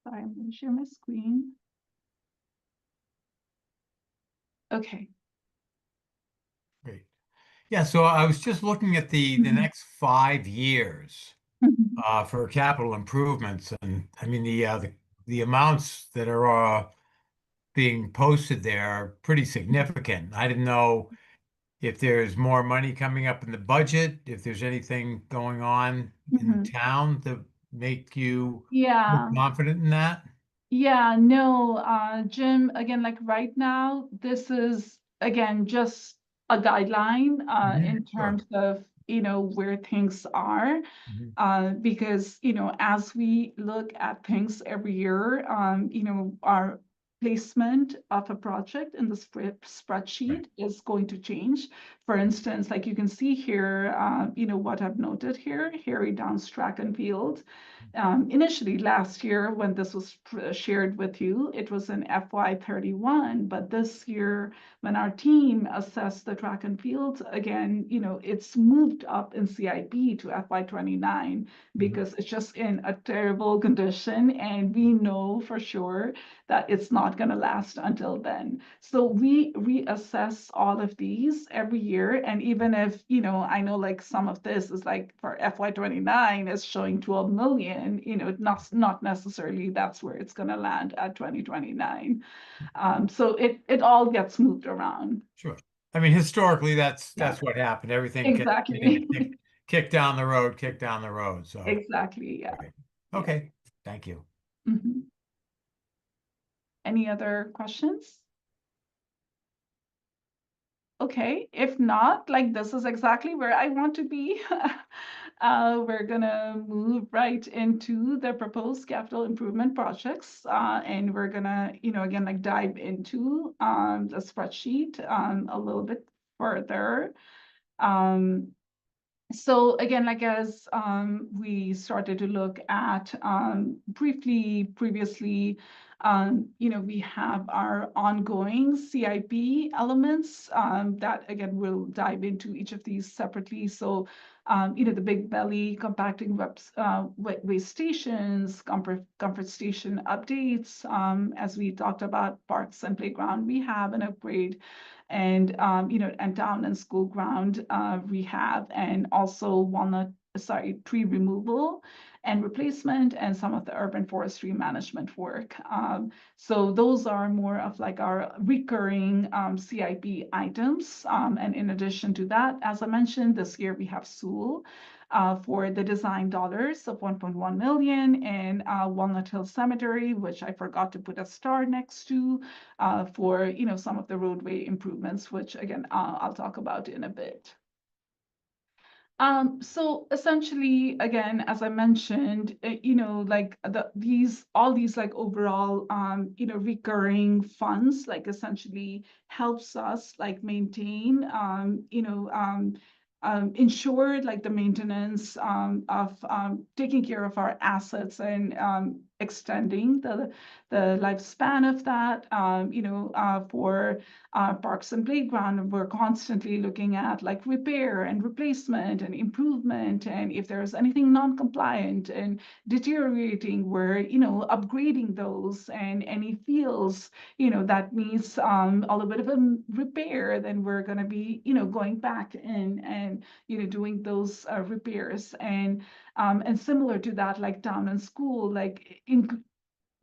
Sorry, I'm going to share my screen. Okay. Great. Yeah, so I was just looking at the next 5 years for capital improvements, and I mean the amounts that are being posted there are pretty significant. I didn't know if there's more money coming up in the budget, if there's anything going on in the town to make you Yeah. confident in that. Yeah, no, Jim, again, like right now, this is, again, just a guideline in Sure. terms of, where things are. Because, as we look at things every year, our placement of a project in the spreadsheet is going to change. For instance, like you can see here, what I've noted here, Harry Downs Track and Field. Initially last year, when this was shared with you, it was in FY31, but this year, when our team assessed the track and field, again, it's moved up in CIP to FY29 because it's just in a terrible condition, and we know for sure that it's not going to last until then. So we reassess all of these every year, and even if, I know like some of this is like for FY29 is showing 12 million, not necessarily that's where it's going to land at 2029. So it all gets moved around. Sure. I mean, historically, that's what happened. Everything Exactly. kicked down the road. So Exactly. Yeah. Okay. Thank you. Any other questions? Okay, if not, like this is exactly where I want to be. We're gonna move right into the proposed capital improvement projects, and we're gonna, again, like dive into the spreadsheet a little bit further. So again, like as we started to look at briefly previously, we have our ongoing CIP elements that again, we'll dive into each of these separately. So, the Big Belly compacting waste stations, comfort station updates, as we talked about parks and playground rehab and upgrade, and and town and school ground rehab, and also tree removal and replacement, and some of the urban forestry management work. So those are more of like our recurring CIP items. And in addition to that, as I mentioned, this year we have SUL for the design dollars of 1.1 million, and Walnut Hill Cemetery, which I forgot to put a star next to, for some of the roadway improvements, which again I'll talk about in a bit. So essentially, again, as I mentioned, like all these like overall, recurring funds, like essentially helps us like maintain, ensure like the maintenance of taking care of our assets and extending the lifespan of that, for parks and playground. And we're constantly looking at like repair and replacement and improvement. And if there's anything non-compliant and deteriorating, we're, upgrading those, and any fields, that needs a little bit of a repair, then we're going to be, going back in and, doing those repairs. And similar to that, like down in school, like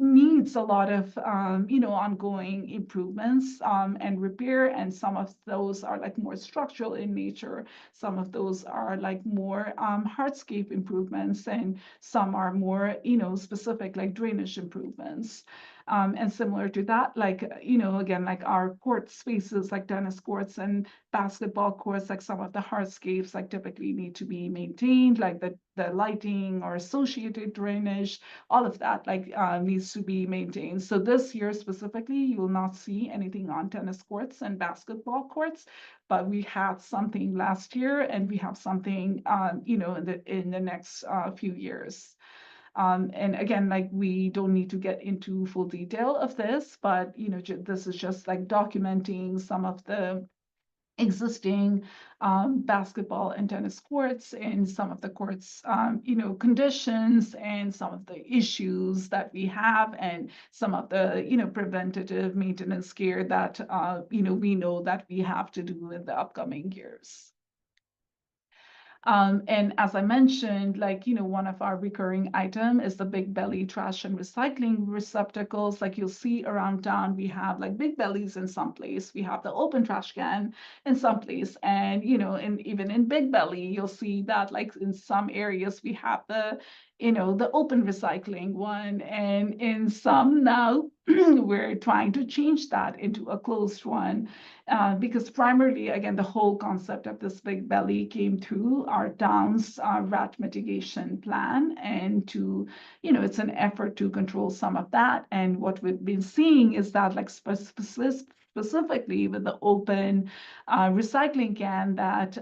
needs a lot of ongoing improvements and repair, and some of those are like more structural in nature, some of those are like more hardscape improvements, and some are more specific like drainage improvements. And similar to that, like again, like our court spaces like tennis courts and basketball courts, like some of the hardscapes like typically need to be maintained, like the lighting or associated drainage, all of that like needs to be maintained. So this year specifically, you will not see anything on tennis courts and basketball courts, but we had something last year, and we have something in the next few years. And again, like we don't need to get into full detail of this, but this is just like documenting some of the existing basketball and tennis courts, and some of the courts, conditions, and some of the issues that we have, and some of the, preventative maintenance care that, we know that we have to do in the upcoming years. And as I mentioned, like, one of our recurring item is the Big Belly trash and recycling receptacles. Like you'll see around town, we have like Big Bellies in some place, we have the open trash can in some place. And, and even in Big Belly, you'll see that like in some areas we have the open recycling one. And in some now, we're trying to change that into a closed one, because primarily, again, the whole concept of this Big Belly came through our town's rat mitigation plan. And to, it's an effort to control some of that. And what we've been seeing is that like specifically with the open recycling can, that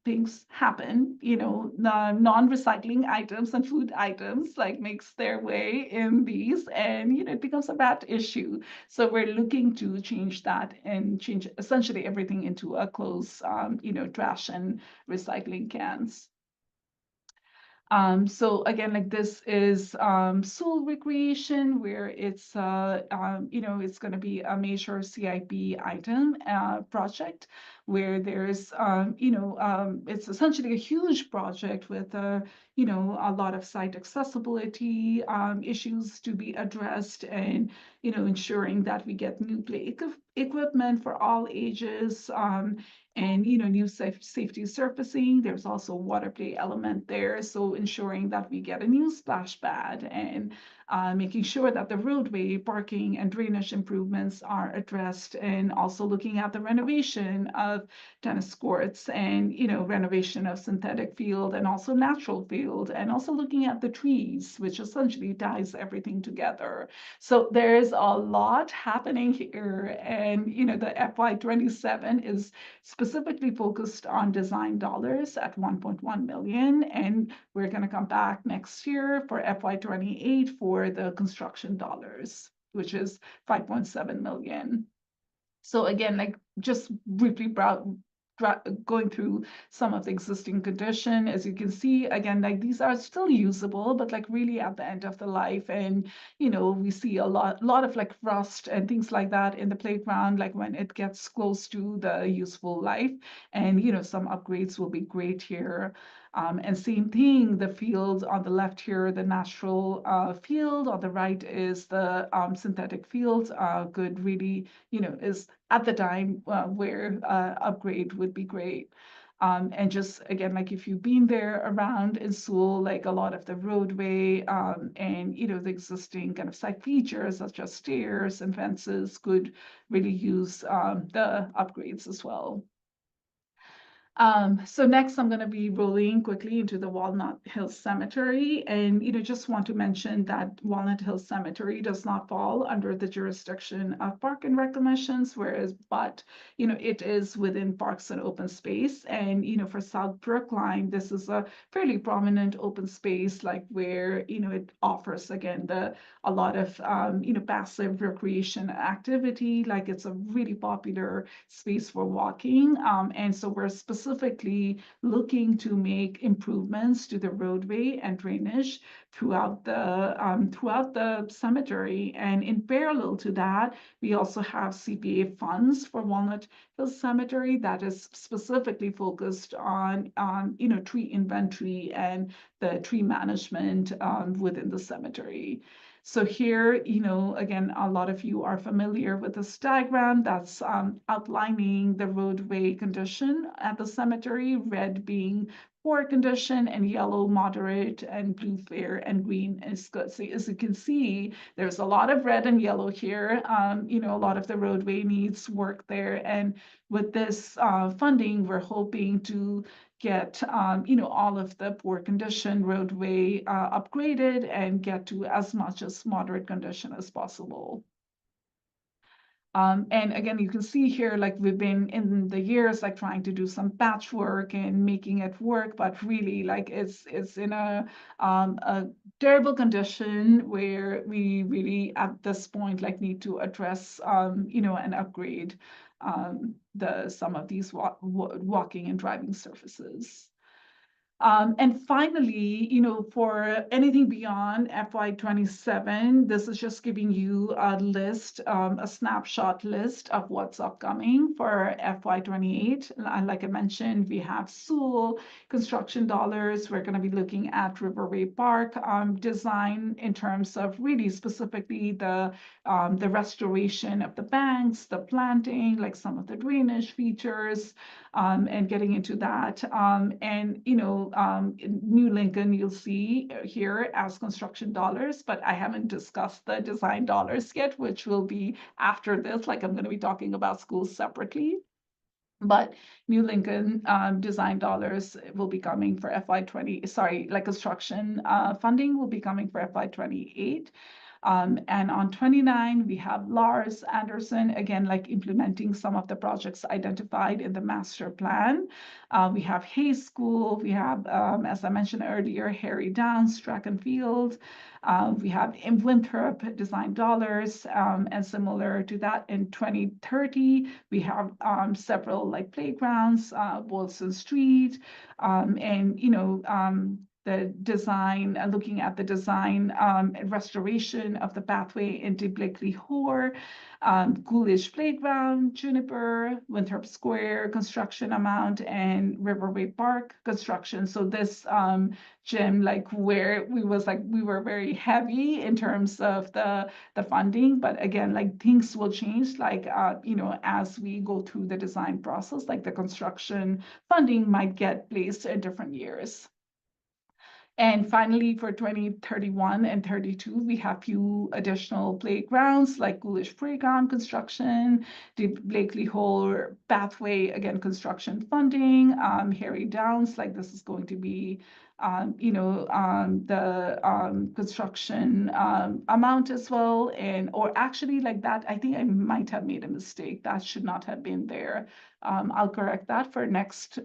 things happen, the non-recycling items and food items like makes their way in these, and it becomes a rat issue. So we're looking to change that and change essentially everything into a closed trash and recycling cans. So again, like this is Soul Recreation, where it's it's going to be a major CIP item project, where there's it's essentially a huge project with a lot of site accessibility issues to be addressed, and ensuring that we get new play equipment for all ages, and new safety surfacing. There's also water play element there, so ensuring that we get a new splash pad, and making sure that the roadway, parking, and drainage improvements are addressed, and also looking at the renovation of tennis courts, and renovation of synthetic field and also natural field, and also looking at the trees, which essentially ties everything together. So there's a lot happening here, and the FY27 is specifically focused on design dollars at 1.1 million, and we're going to come back next year for FY28 for the construction dollars, which is 5.7 million. So again, like just briefly going through some of the existing condition, as you can see, again, like these are still usable, but like really at the end of the life. And we see a lot of like rust and things like that in the playground, like when it gets close to the useful life. And some upgrades will be great here. And same thing, the field on the left here, the natural field, on the right is the synthetic field. Could really, is at the time where upgrade would be great. And just again, like if you've been there around in Sewell, like a lot of the roadway and the existing kind of site features such as stairs and fences could really use the upgrades as well. So next, I'm going to be rolling quickly into the Walnut Hills Cemetery. And, just want to mention that Walnut Hills Cemetery does not fall under the jurisdiction of Park and Rec commissions, but it is within Parks and Open Space. And, for South Brookline, this is a fairly prominent open space, like where, it offers, again, a lot of, passive recreation activity. Like it's a really popular space for walking. And so we're specifically looking to make improvements to the roadway and drainage throughout the cemetery. And in parallel to that, we also have CPA funds for Walnut Hills Cemetery that is specifically focused on tree inventory and the tree management within the cemetery. So here, again, a lot of you are familiar with this diagram that's outlining the roadway condition at the cemetery, red being poor condition and yellow moderate and blue fair and green is good. So as you can see, there's a lot of red and yellow here. A lot of the roadway needs work there. And with this funding, we're hoping to get all of the poor condition roadway upgraded and get to as much as moderate condition as possible. And again, you can see here, like we've been in the years, like trying to do some patchwork and making it work, but really like it's in a terrible condition where we really at this point like need to address and upgrade some of these walking and driving surfaces. And finally, for anything beyond FY27, this is just giving you a list, a snapshot list of what's upcoming for FY28. Like I mentioned, we have Sewell construction dollars. We're going to be looking at Riverway Park design in terms of really specifically the restoration of the banks, the planting, like some of the drainage features, and getting into that. New Lincoln, you'll see here as construction dollars, but I haven't discussed the design dollars yet, which will be after this. Like I'm going to be talking about schools separately. But New Lincoln design dollars will be coming for construction funding will be coming for FY28. And on 29, we have Lars Anderson, again, like implementing some of the projects identified in the master plan. We have Hayes School, we have, as I mentioned earlier, Harry Downs, track and field. We have in Winthrop design dollars, and similar to that in 2030, we have several like playgrounds, Wilson Street, and the design, looking at the design and restoration of the pathway into Blakely Hoare, Coolidge Playground, Juniper, Winthrop Square construction amount, and Riverway Park construction. So this, Jim, like where we were very heavy in terms of the funding, but again, like things will change, like, as we go through the design process, like the construction funding might get placed in different years. And finally, for 2031 and 32, we have few additional playgrounds like Coolidge Playground construction, the Blakely Hoare pathway, again, construction funding, Harry Downs, like this is going to be, the construction amount as well. Or actually like that, I think I might have made a mistake. That should not have been there. I'll correct that for next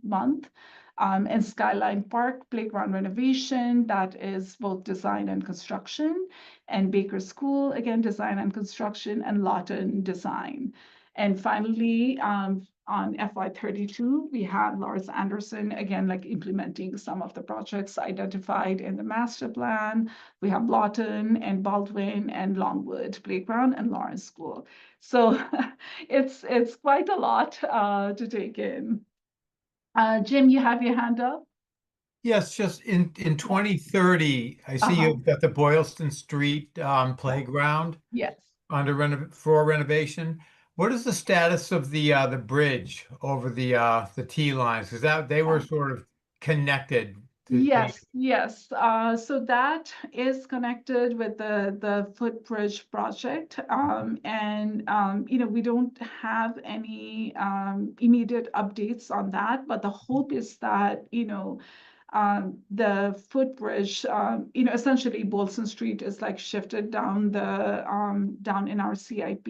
month. And Skyline Park playground renovation, that is both design and construction, and Baker School, again, design and construction, and Lawton design. And finally, on FY32, we have Lars Anderson, again, like implementing some of the projects identified in the master plan. We have Lawton and Baldwin and Longwood Playground and Lawrence School. So it's quite a lot to take in. Jim, you have your hand up? Yes, just in 2030, I see you've got the Boylston Street playground Yes. for renovation. What is the status of the bridge over the T lines? Because they were sort of connected Yes, yes. So that is connected with the footbridge project. You know, we don't have any immediate updates on that, but the hope is that, you know, the footbridge, you know, essentially Bolson Street is like shifted down down in our CIP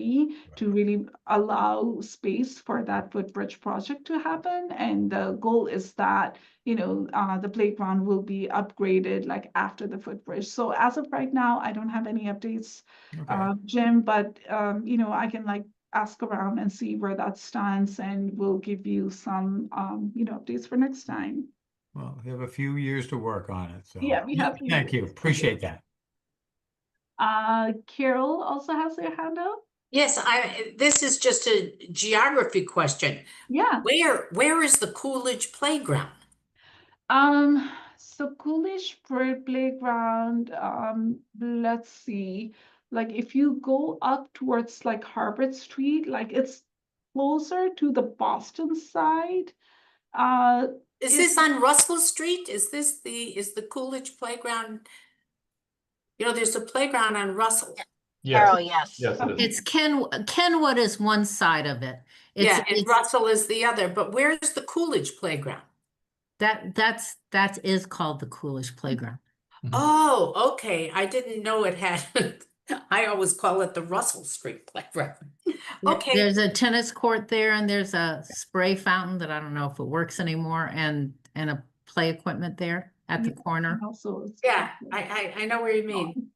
to really allow space for that footbridge project to happen. And the goal is that, you know, the playground will be upgraded like after the footbridge. So as of right now, I don't have any updates, Jim, but you know, I can like ask around and see where that stands, and we'll give you some you know, updates for next time. Well, we have a few years to work on it, so. Yeah, we have. Thank you, appreciate that. Carol also has their hand up. Yes, this is just a geography question. Yeah. Where is the Coolidge Playground? So Coolidge Playground, let's see, like if you go up towards like Harvard Street, like it's closer to the Boston side. Is this on Russell Street? Is the Coolidge Playground? You know, there's a playground on Russell. Carol, yes. Yes, it is. It's Kenwood is one side of it. Yeah, and Russell is the other, but where's the Coolidge Playground? That is called the Coolidge Playground. Oh, okay. I didn't know it had, I always call it the Russell Street Playground. Okay. There's a tennis court there, and there's a spray fountain that I don't know if it works anymore, and a play equipment there at the corner. Also, Yeah, I know where you mean.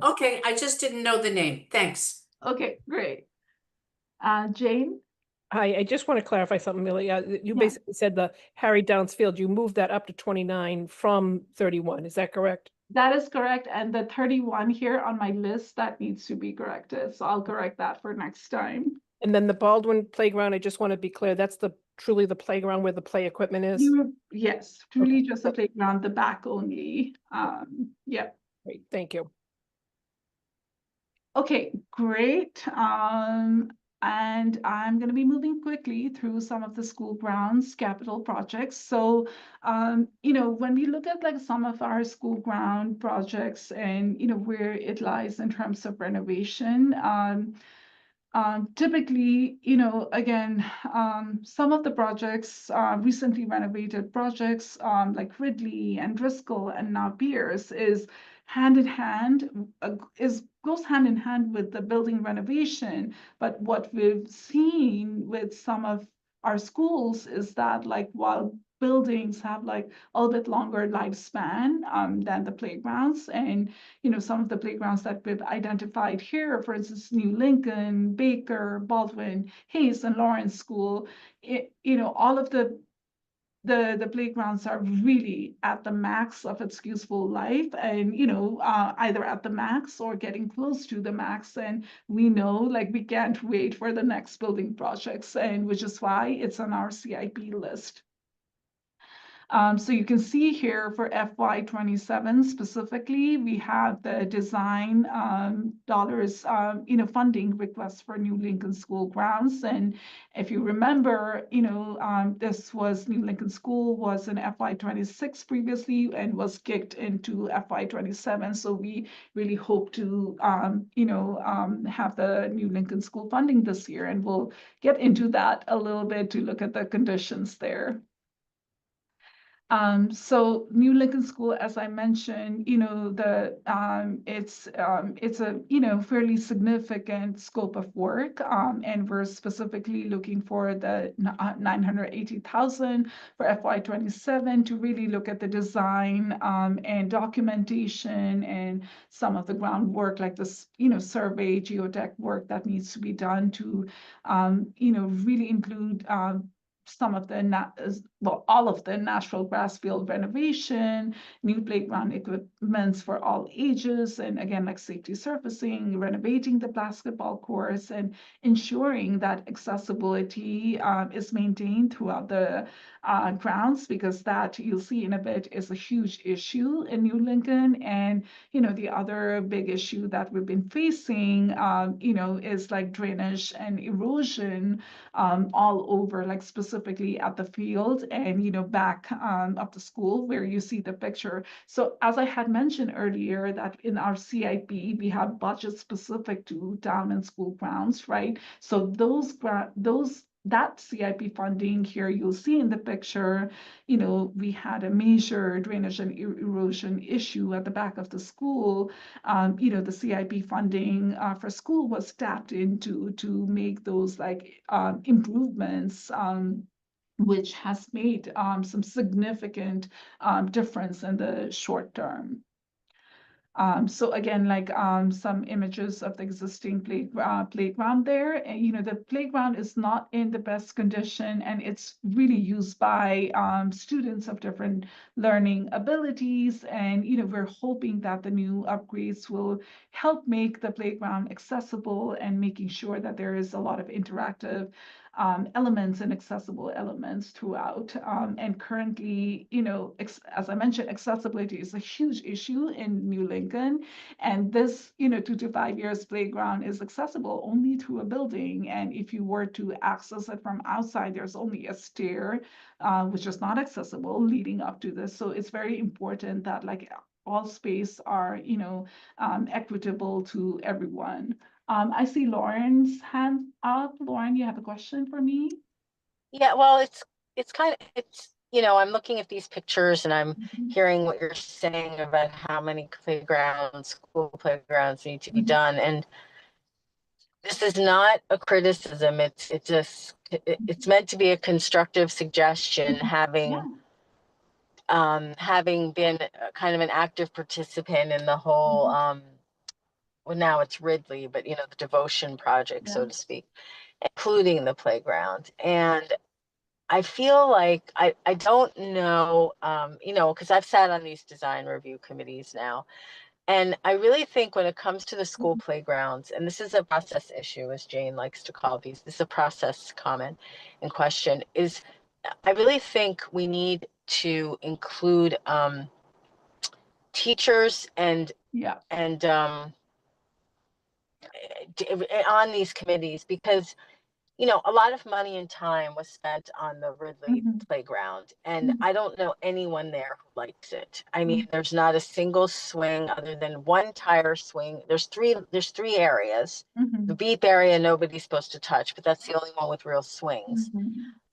Okay, I just didn't know the name. Thanks. Okay, great. Jane? Hi, I just want to clarify something, Millie. You Yeah. basically said the Harry Downs Field, you moved that up to 29 from 31, is that correct? That is correct. And the 31 here on my list, that needs to be corrected. So I'll correct that for next time. And then the Baldwin Playground, I just want to be clear, that's truly the playground where the play equipment is? Yes, truly just a playground, the back only. Yeah. Great, thank you. Okay, great. And I'm going to be moving quickly through some of the school grounds capital projects. So, you know, when we look at like some of our school ground projects and, you know, where it lies in terms of renovation, typically, you know, again, some of the projects, recently renovated projects, like Ridley and Driscoll and now Pierce is hand in hand, goes hand in hand with the building renovation. But what we've seen with some of our schools is that like while buildings have like a little bit longer lifespan than the playgrounds, and you know, some of the playgrounds that we've identified here, for instance, New Lincoln, Baker, Baldwin, Hayes, and Lawrence School, you know, all of the playgrounds are really at the max of its useful life, and you know, either at the max or getting close to the max. And we know like we can't wait for the next building projects, and which is why it's on our CIP list. So you can see here for FY27 specifically, we have the design dollars, you know, funding requests for New Lincoln School grounds. And if you remember, you know, this was New Lincoln School was in FY26 previously and was kicked into FY27. So we really hope to, you know, have the New Lincoln School funding this year, and we'll get into that a little bit to look at the conditions there. So New Lincoln School, as I mentioned, you know, it's a, you know, fairly significant scope of work, and we're specifically looking for the 980,000 for FY27 to really look at the design and documentation and some of the groundwork like this, you know, survey, geotech work that needs to be done to, you know, really include some of the, well, all of the natural grass field renovation, new playground equipments for all ages, and again, like safety surfacing, renovating the basketball courts, and ensuring that accessibility is maintained throughout the grounds, because that you'll see in a bit is a huge issue in New Lincoln. And, you know, the other big issue that we've been facing, you know, is like drainage and erosion all over, like specifically specifically at the field and, you know, back of the school where you see the picture. So as I had mentioned earlier, that in our CIP, we have budgets specific to town and school grounds, right? So that CIP funding here, you'll see in the picture, you know, we had a major drainage and erosion issue at the back of the school. You know, the CIP funding for school was tapped into to make those like improvements, which has made some significant difference in the short term. So again, like some images of the existing playground there. And, you know, the playground is not in the best condition, and it's really used by students of different learning abilities. And, you know, we're hoping that the new upgrades will help make the playground accessible and making sure that there is a lot of interactive elements and accessible elements throughout. And currently, you know, as I mentioned, accessibility is a huge issue in New Lincoln. And this, you know, 2 to 5 years playground is accessible only through a building. And if you were to access it from outside, there's only a stair, which is not accessible leading up to this. So it's very important that like all space are, you know, equitable to everyone. I see Lauren's hand up. Lauren, you have a question for me? Yeah, well, it's kind of, you know, I'm looking at these pictures and I'm hearing what you're saying about how many school playgrounds need to be done. And this is not a criticism. It's meant to be a constructive suggestion, having been kind of an active participant in the whole, well, now it's Ridley, but you know, the devotion project, so to speak, including the playground. And I feel like I don't know, you know, because I've sat on these design review committees now, and I really think when it comes to the school playgrounds, and this is a process issue, as Jane likes to call these, this is a process comment and question, is I really think we need to include teachers and on these committees, because you know, a lot of money and time was spent on the Ridley playground, and I don't know anyone there who likes it. I mean, there's not a single swing other than one tire swing. There's three areas. The beep area nobody's supposed to touch, but that's the only one with real swings.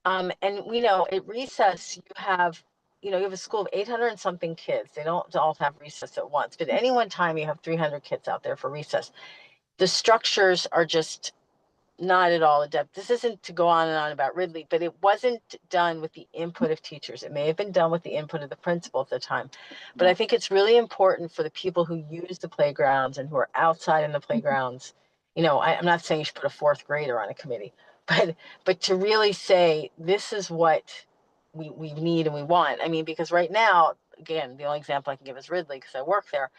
And we know at recess you have a school of 800 and something kids. They don't all have recess at once, but at any one time you have 300 kids out there for recess. The structures are just not at all adept. This isn't to go on and on about Ridley, but it wasn't done with the input of teachers. It may have been done with the input of the principal at the time, but I think it's really important for the people who use the playgrounds and who are outside in the playgrounds. You know, I'm not saying you should put a 4th grader on a committee, but to really say, this is what we need and we want. I mean, because right now, again, the only example I can give is Ridley, because I work there.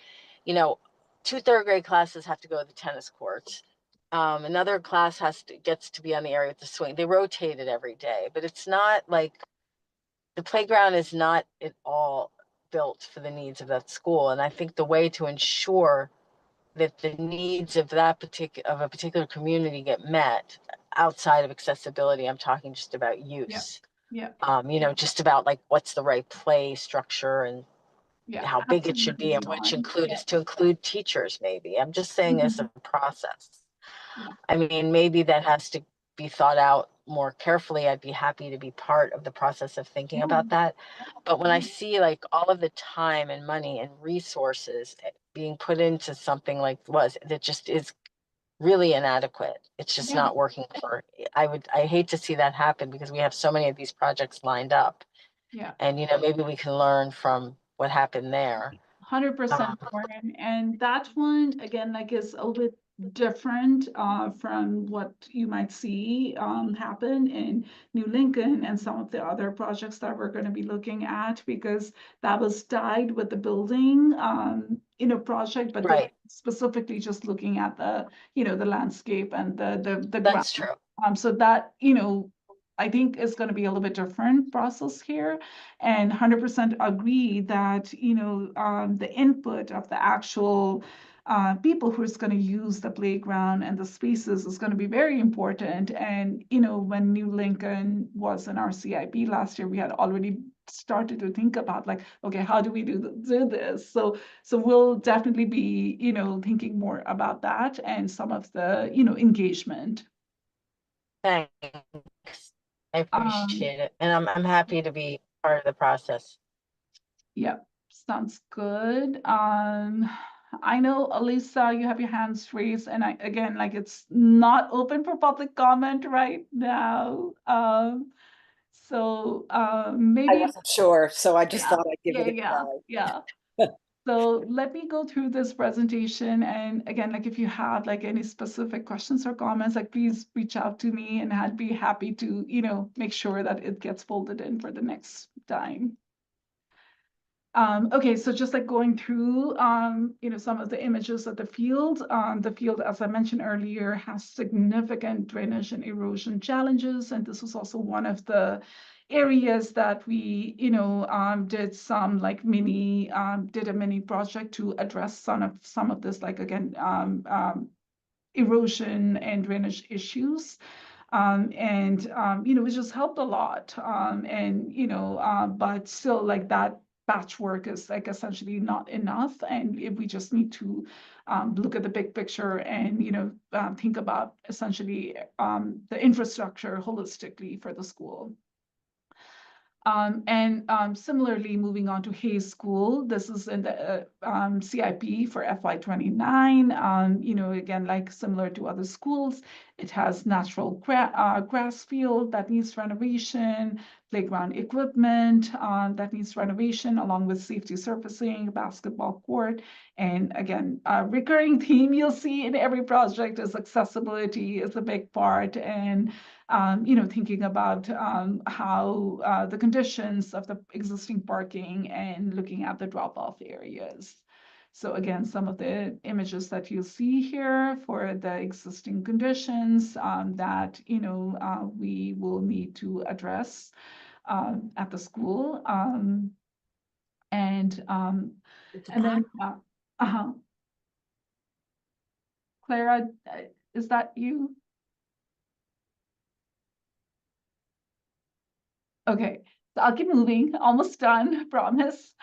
You know, 2 3rd grade classes have to go to the tennis courts. Another class gets to be on the area with the swing. They rotate it every day, but it's not like the playground is not at all built for the needs of that school. And I think the way to ensure that the needs of a particular community get met outside of accessibility, I'm talking just about use. You know, just about like what's the right play structure and how big it should be, and which is to include teachers. Maybe I'm just saying as a process. I mean, maybe that has to be thought out more carefully. I'd be happy to be part of the process of thinking about that. But when I see like all of the time and money and resources being put into something like that just is really inadequate. It's just not working I hate to see that happen, because we have so many of these projects lined up. And, you know, maybe we can learn from what happened there. 100%, Lauren. And that one, again, like is a little bit different from what you might see happen in New Lincoln and some of the other projects that we're going to be looking at, because that was tied with the building project, but specifically just looking at the the landscape and the That's ground. true. So that I think is going to be a little bit different process here, and 100% agree that the input of the actual people who's going to use the playground and the spaces is going to be very important. And, you know, when New Lincoln was in our CIP last year, we had already started to think about like, okay, how do we do this? So we'll definitely be, you know, thinking more about that and some of the, you know, engagement. Thanks. I appreciate it. And I'm happy to be part of the process. Yeah, sounds good. I know, Elisa, you have your hands raised, and again, like it's not open for public comment right now. So I maybe. wasn't sure, so I just Yeah, thought I'd give it a try. yeah. So let me go through this presentation, and again, like if you have like any specific questions or comments, like please reach out to me, and I'd be happy to, you know, make sure that it gets folded in for the next time. Okay, so just like going through, you know, some of the images of the field, as I mentioned earlier, has significant drainage and erosion challenges. And this was also one of the areas that we, you know, did a mini project to address some of this, like again, erosion and drainage issues. You know, it just helped a lot. But still like that patchwork is like essentially not enough. And if we just need to look at the big picture and, you know, think about essentially the infrastructure holistically for the school. Similarly, moving on to Hayes School, this is in the CIP for FY29. You know, again, like similar to other schools, it has natural grass field that needs renovation, playground equipment that needs renovation, along with safety surfacing, basketball court. And again, a recurring theme you'll see in every project is accessibility is a big part. And you know, thinking about how the conditions of the existing parking and looking at the drop-off areas. So again, some of the images that you see here for the existing conditions that, you know, we will need to address at the school. And then, Clara, is that you? Okay, so I'll keep moving, almost done, promise.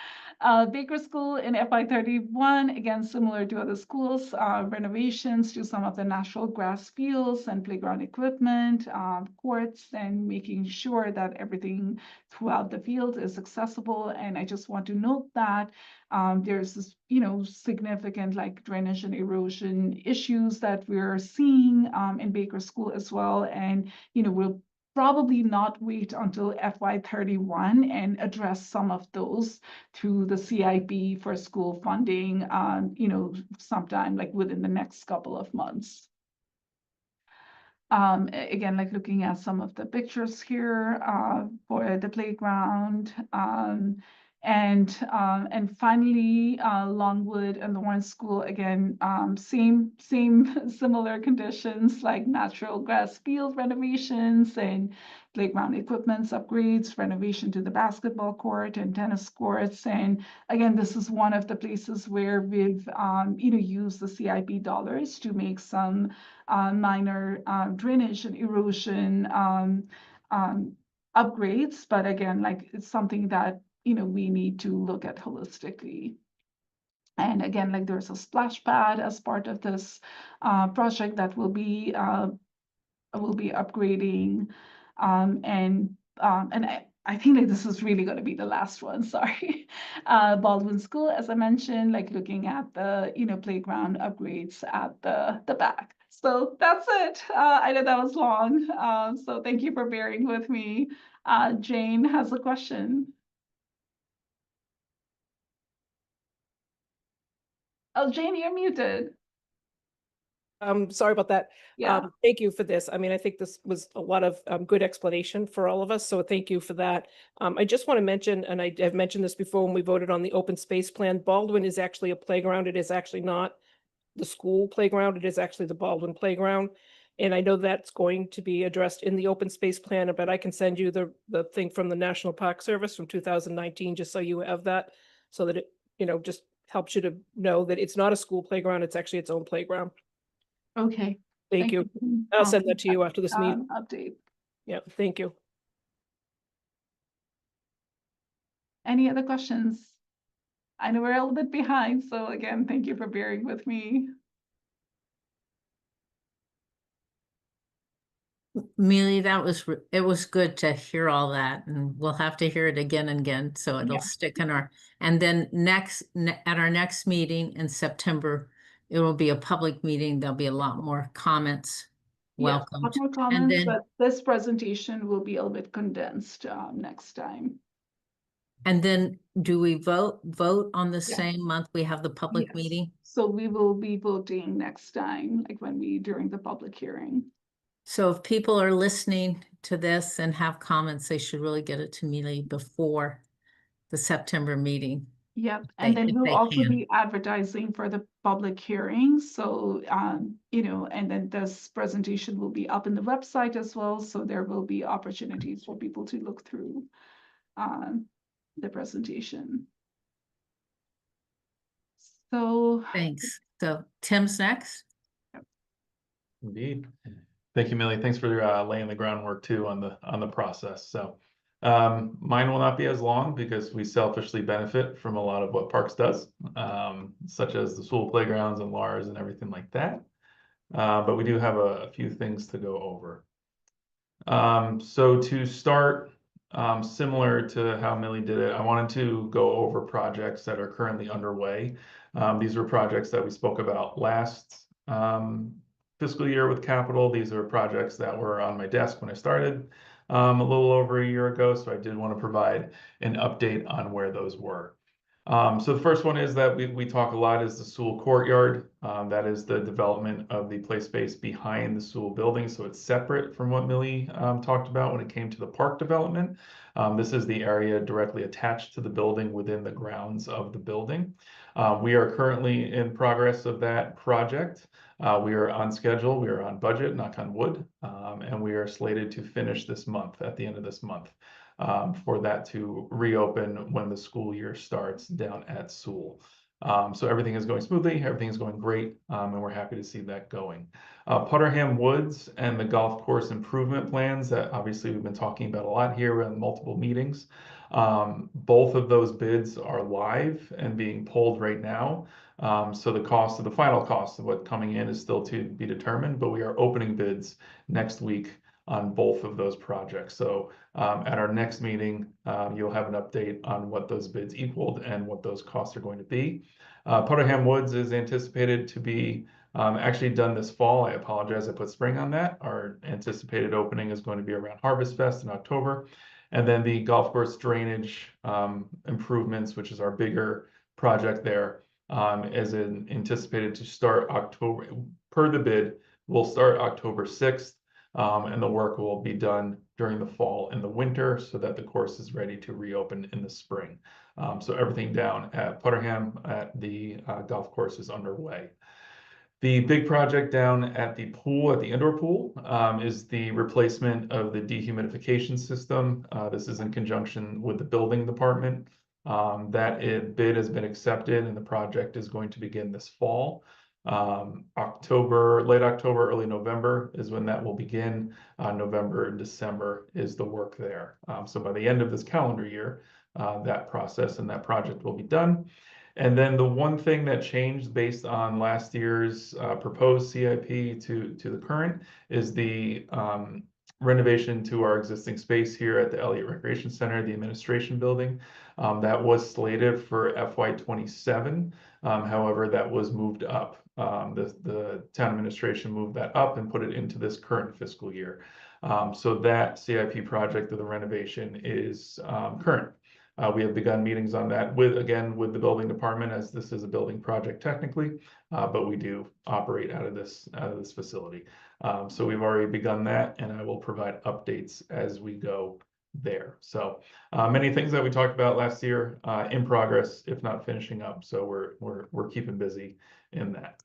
Baker School in FY31, again, similar to other schools, renovations to some of the natural grass fields and playground equipment, courts, and making sure that everything throughout the field is accessible. And I just want to note that there's this, you know, significant like drainage and erosion issues that we're seeing in Baker School as well. And, you know, we'll probably not wait until FY31 and address some of those through the CIP for school funding, you know, sometime like within the next couple of months. Again, like looking at some of the pictures here for the playground. And finally, Longwood and Lawrence School, again, same similar conditions like natural grass field renovations and playground equipments upgrades, renovation to the basketball court and tennis courts. And again, this is one of the places where we've you know, used the CIP dollars to make some minor drainage and erosion upgrades. But again, like it's something that, you know, we need to look at holistically. And again, like there's a splash pad as part of this project that will be upgrading. And I think like this is really going to be the last one, sorry. Baldwin School, as I mentioned, like looking at the, you know, playground upgrades at the back. So that's it. I know that was long. So thank you for bearing with me. Jane has a question. Oh, Jane, you're muted. Sorry about that. Yeah. Thank you for this. I mean, I think this was a lot of good explanation for all of us. So thank you for that. I just want to mention, and I have mentioned this before when we voted on the open space plan, Baldwin is actually a playground. It is actually not the school playground. It is actually the Baldwin playground. And I know that's going to be addressed in the open space plan, but I can send you the thing from the National Park Service from 2019, just so you have that, so that it, you know, just helps you to know that it's not a school playground, it's actually its own playground. Okay. Thank you. I'll send that to you after this meeting. Update. Yeah, thank you. Any other questions? I know we're a little bit behind, so again, thank you for bearing with me. Mealy, it was good to hear all that, and we'll have to hear it again and again, so it'll Yeah. stick in our, and then at our next meeting in September, it will be a public meeting. There'll be a lot more comments. Yes, Welcome. lot more And comments, then, but this presentation will be a little bit condensed next time. do we vote on the Yeah. same month we have the public Yes. meeting? So we will be voting next time, like during the public hearing. So if people are listening to this and have comments, they should really get it to Mealy before the September meeting. Yep, and They- then if we'll they also can. be advertising for the public hearing, so, you know, and then this presentation will be up in the website as well, so there will be opportunities for people to look through the presentation. So. Thanks. So Tim's next. Indeed. Thank you, Millie. Thanks for laying the groundwork too on the process. So mine will not be as long because we selfishly benefit from a lot of what Parks does, such as the school playgrounds and LARs and everything like that. But we do have a few things to go over. So to start, similar to how Millie did it, I wanted to go over projects that are currently underway. These were projects that we spoke about last fiscal year with capital. These are projects that were on my desk when I started a little over a year ago. So I did want to provide an update on where those were. So the first one is that we talk a lot is the Sewell Courtyard. That is the development of the play space behind the Sewell building. So it's separate from what Millie talked about when it came to the park development. This is the area directly attached to the building within the grounds of the building. We are currently in progress of that project. We are on schedule, we are on budget, knock on wood, and we are slated to finish this month, at the end of this month, for that to reopen when the school year starts down at Sewell. So everything is going smoothly, everything is going great, and we're happy to see that going. Putterham Woods and the golf course improvement plans that obviously we've been talking about a lot here in multiple meetings. Both of those bids are live and being pulled right now. So the final cost of what's coming in is still to be determined, but we are opening bids next week on both of those projects. So at our next meeting, you'll have an update on what those bids equaled and what those costs are going to be. Putterham Woods is anticipated to be actually done this fall. I apologize, I put spring on that. Our anticipated opening is going to be around Harvest Fest in October. And then the golf course drainage improvements, which is our bigger project there, is anticipated to start October, per the bid, will start October 6th. And the work will be done during the fall and the winter so that the course is ready to reopen in the spring. So everything down at Putterham at the golf course is underway. The big project down at the pool, at the indoor pool, is the replacement of the dehumidification system. This is in conjunction with the building department. Bid has been accepted and the project is going to begin this fall. Late October, early November is when that will begin. November and December is the work there. So by the end of this calendar year, that process and that project will be done. And then the one thing that changed based on last year's proposed CIP to the current is the renovation to our existing space here at the Elliott Recreation Center, the administration building. That was slated for FY27. However, that was moved up. The town administration moved that up and put it into this current fiscal year. So that CIP project of the renovation is current. We have begun meetings on that with the building department, as this is a building project technically, but we do operate out of this facility. So we've already begun that, and I will provide updates as we go there. So many things that we talked about last year in progress, if not finishing up. So we're keeping busy in that.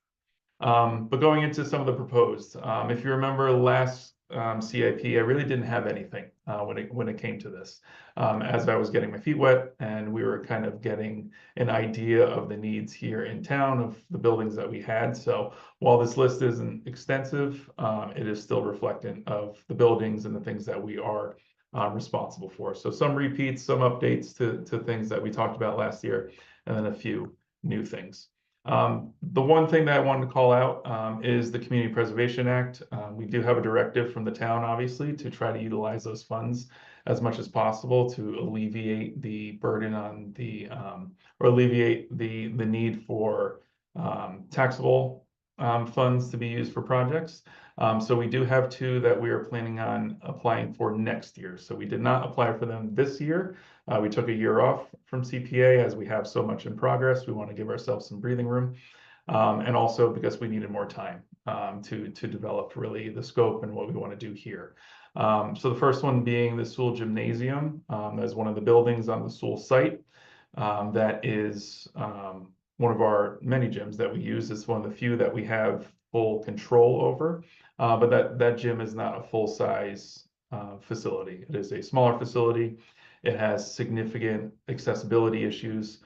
But going into some of the proposed, if you remember last CIP, I really didn't have anything. when it came to this. As I was getting my feet wet and we were kind of getting an idea of the needs here in town of the buildings that we had. So while this list isn't extensive, it is still reflectant of the buildings and the things that we are responsible for. So some repeats, some updates to things that we talked about last year, and then a few new things. The one thing that I wanted to call out is the Community Preservation Act. We do have a directive from the town, obviously, to try to utilize those funds as much as possible to alleviate the burden on the, or alleviate the need for taxable funds to be used for projects. So we do have 2 that we are planning on applying for next year. So we did not apply for them this year. We took a year off from CPA as we have so much in progress. We want to give ourselves some breathing room. And also because we needed more time to develop really the scope and what we want to do here. So the first one being the Sewell Gymnasium. As one of the buildings on the Sewell site. That is one of our many gyms that we use. It's one of the few that we have full control over. But that gym is not a full-size facility. It is a smaller facility. It has significant accessibility issues,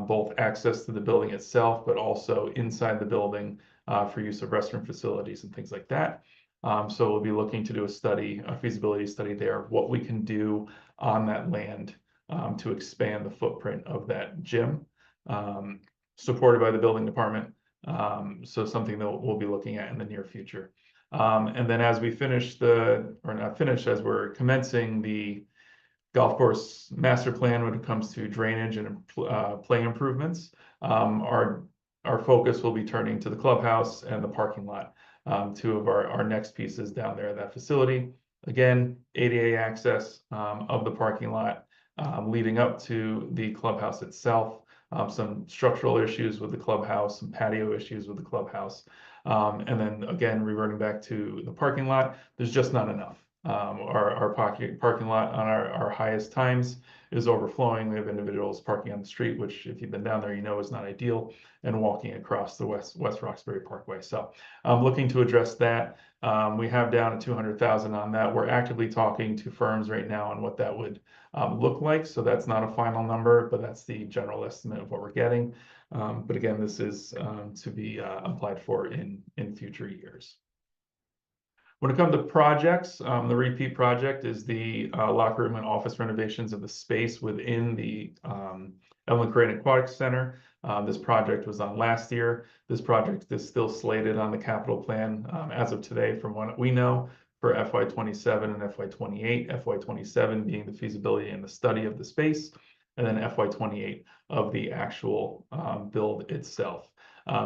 both access to the building itself, but also inside the building for use of restroom facilities and things like that. So we'll be looking to do a feasibility study there of what we can do on that land to expand the footprint of that gym, supported by the building department. So something that we'll be looking at in the near future. And then as we finish as we're commencing the golf course master plan when it comes to drainage and play improvements, our focus will be turning to the clubhouse and the parking lot, 2 of our next pieces down there at that facility. Again, ADA access of the parking lot leading up to the clubhouse itself. Some structural issues with the clubhouse, some patio issues with the clubhouse. And then again, reverting back to the parking lot, there's just not enough. Our parking lot on our highest times is overflowing. We have individuals parking on the street, which if you've been down there, you know is not ideal, and walking across the West Roxbury Parkway. So I'm looking to address that. We have down to 200,000 on that. We're actively talking to firms right now on what that would look like. So that's not a final number, but that's the general estimate of what we're getting. But again, this is to be applied for in future years. When it comes to projects, the repeat project is the locker room and office renovations of the space within the Evelyn Crane Aquatic Center. This project was on last year. This project is still slated on the capital plan as of today from what we know for FY27 and FY28, FY27 being the feasibility and the study of the space, and then FY28 of the actual build itself.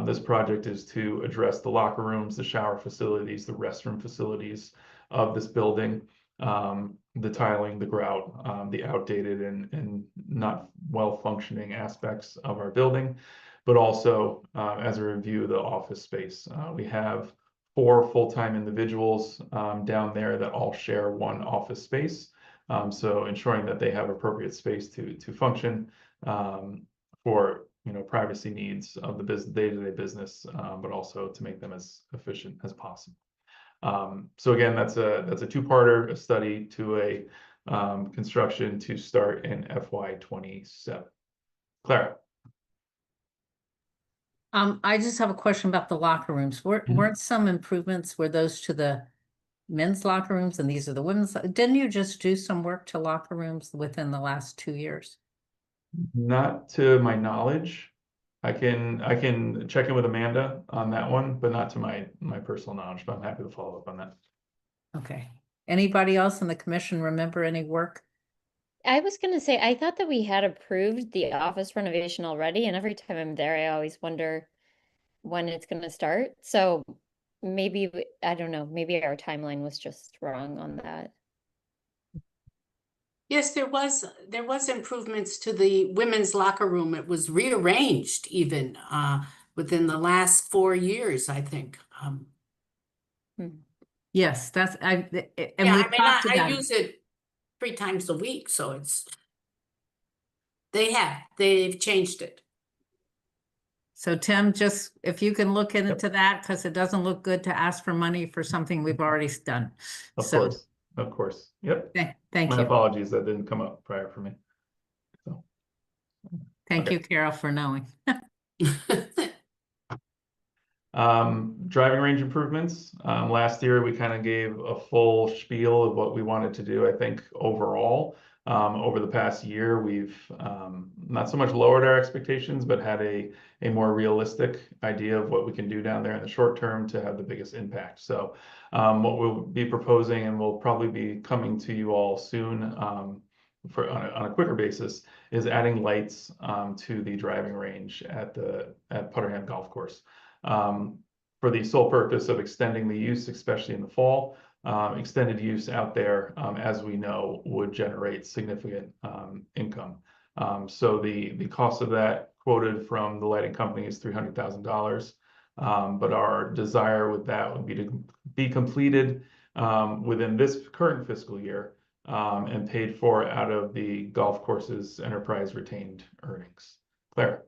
This project is to address the locker rooms, the shower facilities, the restroom facilities of this building, the tiling, the grout, the outdated and not well-functioning aspects of our building, but also as a review of the office space. We have 4 full-time individuals down there that all share one office space. So ensuring that they have appropriate space to function for privacy needs of the day-to-day business, but also to make them as efficient as possible. So again, that's a 2-parter, a study to a construction to start in FY27. Clara. I just have a question about the locker rooms. Weren't some improvements, were those to the men's locker rooms and these are the women's? Didn't you just do some work to locker rooms within the last 2 years? Not to my knowledge. I can check in with Amanda on that one, but not to my personal knowledge, but I'm happy to follow up on that. Okay. Anybody else in the commission remember any work? I was gonna say, I thought that we had approved the office renovation already, and every time I'm there, I always wonder when it's gonna start. So maybe, I don't know, maybe our timeline was just wrong on that. Yes, there was improvements to the women's locker room. It was rearranged even within the last 4 years, I think. Yes, that's and Yeah, we've I mean, talked I about use it 3 times a week, so they've changed it. So Tim, just if you can look into that, because it doesn't look good to ask for money for something we've already done. Of So course. Of course. Yep. Thank My you. apologies, that didn't come up prior for me. So, Thank okay. you, Carol, for knowing. Driving range improvements. Last year, we kind of gave a full spiel of what we wanted to do. I think overall, over the past year, we've not so much lowered our expectations, but had a more realistic idea of what we can do down there in the short term to have the biggest impact. So what we'll be proposing, and we'll probably be coming to you all soon on a quicker basis, is adding lights to the driving range at Putterham Golf Course. For the sole purpose of extending the use, especially in the fall. Extended use out there, as we know, would generate significant income. So the cost of that quoted from the lighting company is $300,000. But our desire with that would be to be completed within this current fiscal year and paid for out of the golf course's enterprise retained earnings. Claire.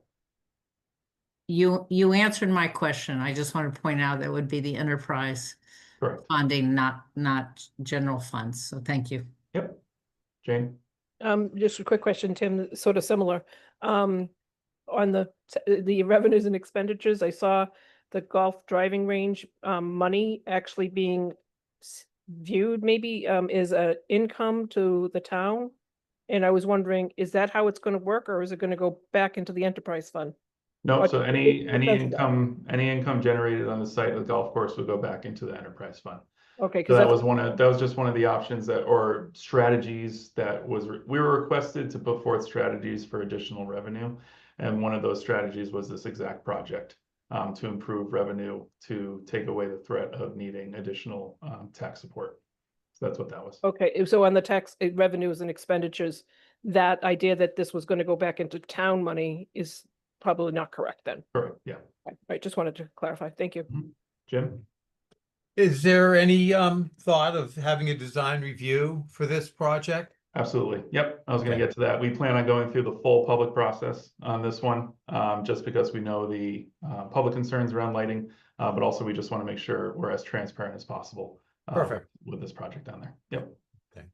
You answered my question. I just want to point out that would be the enterprise Correct. funding, not general funds. So thank you. Yep. Jane. Just a quick question, Tim, sort of similar. On the revenues and expenditures, I saw the golf driving range money actually being viewed maybe is a income to the town. And I was wondering, is that how it's going to work, or is it going to go back into the enterprise fund? No, What- so any sense of that? income generated on the site of the golf course would go back into the enterprise fund. Okay, So because that was just one of the options or strategies that we were requested to put forth strategies for additional revenue. And one of those strategies was this exact project to improve revenue, to take away the threat of needing additional tax support. So that's what that was. okay, so on the tax revenues and expenditures, that idea that this was going to go back into town money is probably not correct then. Correct, yeah. Right, just wanted to clarify. Thank you. Jim? Is there any thought of having a design review for this project? Absolutely. Yep. I was going Okay. to get to that. We plan on going through the full public process on this one, just because we know the public concerns around lighting, but also we just want to make sure we're as transparent as possible Perfect. with this project down there. Yep. Okay.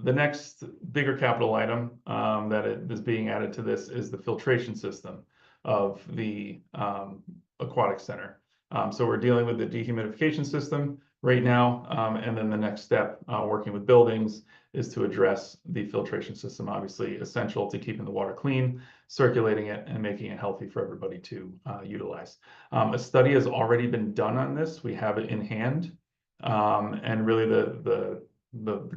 The next bigger capital item that is being added to this is the filtration system of the aquatic center. So we're dealing with the dehumidification system right now, and then the next step, working with buildings, is to address the filtration system. Obviously essential to keeping the water clean, circulating it, and making it healthy for everybody to utilize. A study has already been done on this. We have it in hand, and really the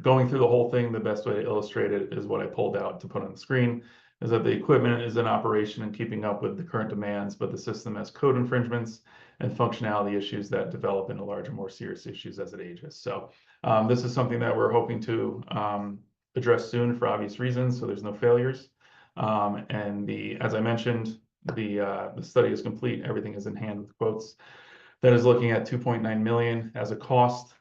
going through the whole thing, the best way to illustrate it is what I pulled out to put on the screen, is that the equipment is in operation and keeping up with the current demands, but the system has code infringements and functionality issues that develop into larger, more serious issues as it ages. So this is something that we're hoping to address soon for obvious reasons, so there's no failures. And as I mentioned, the study is complete. Everything is in hand with quotes. That is looking at 2.9 million as a cost.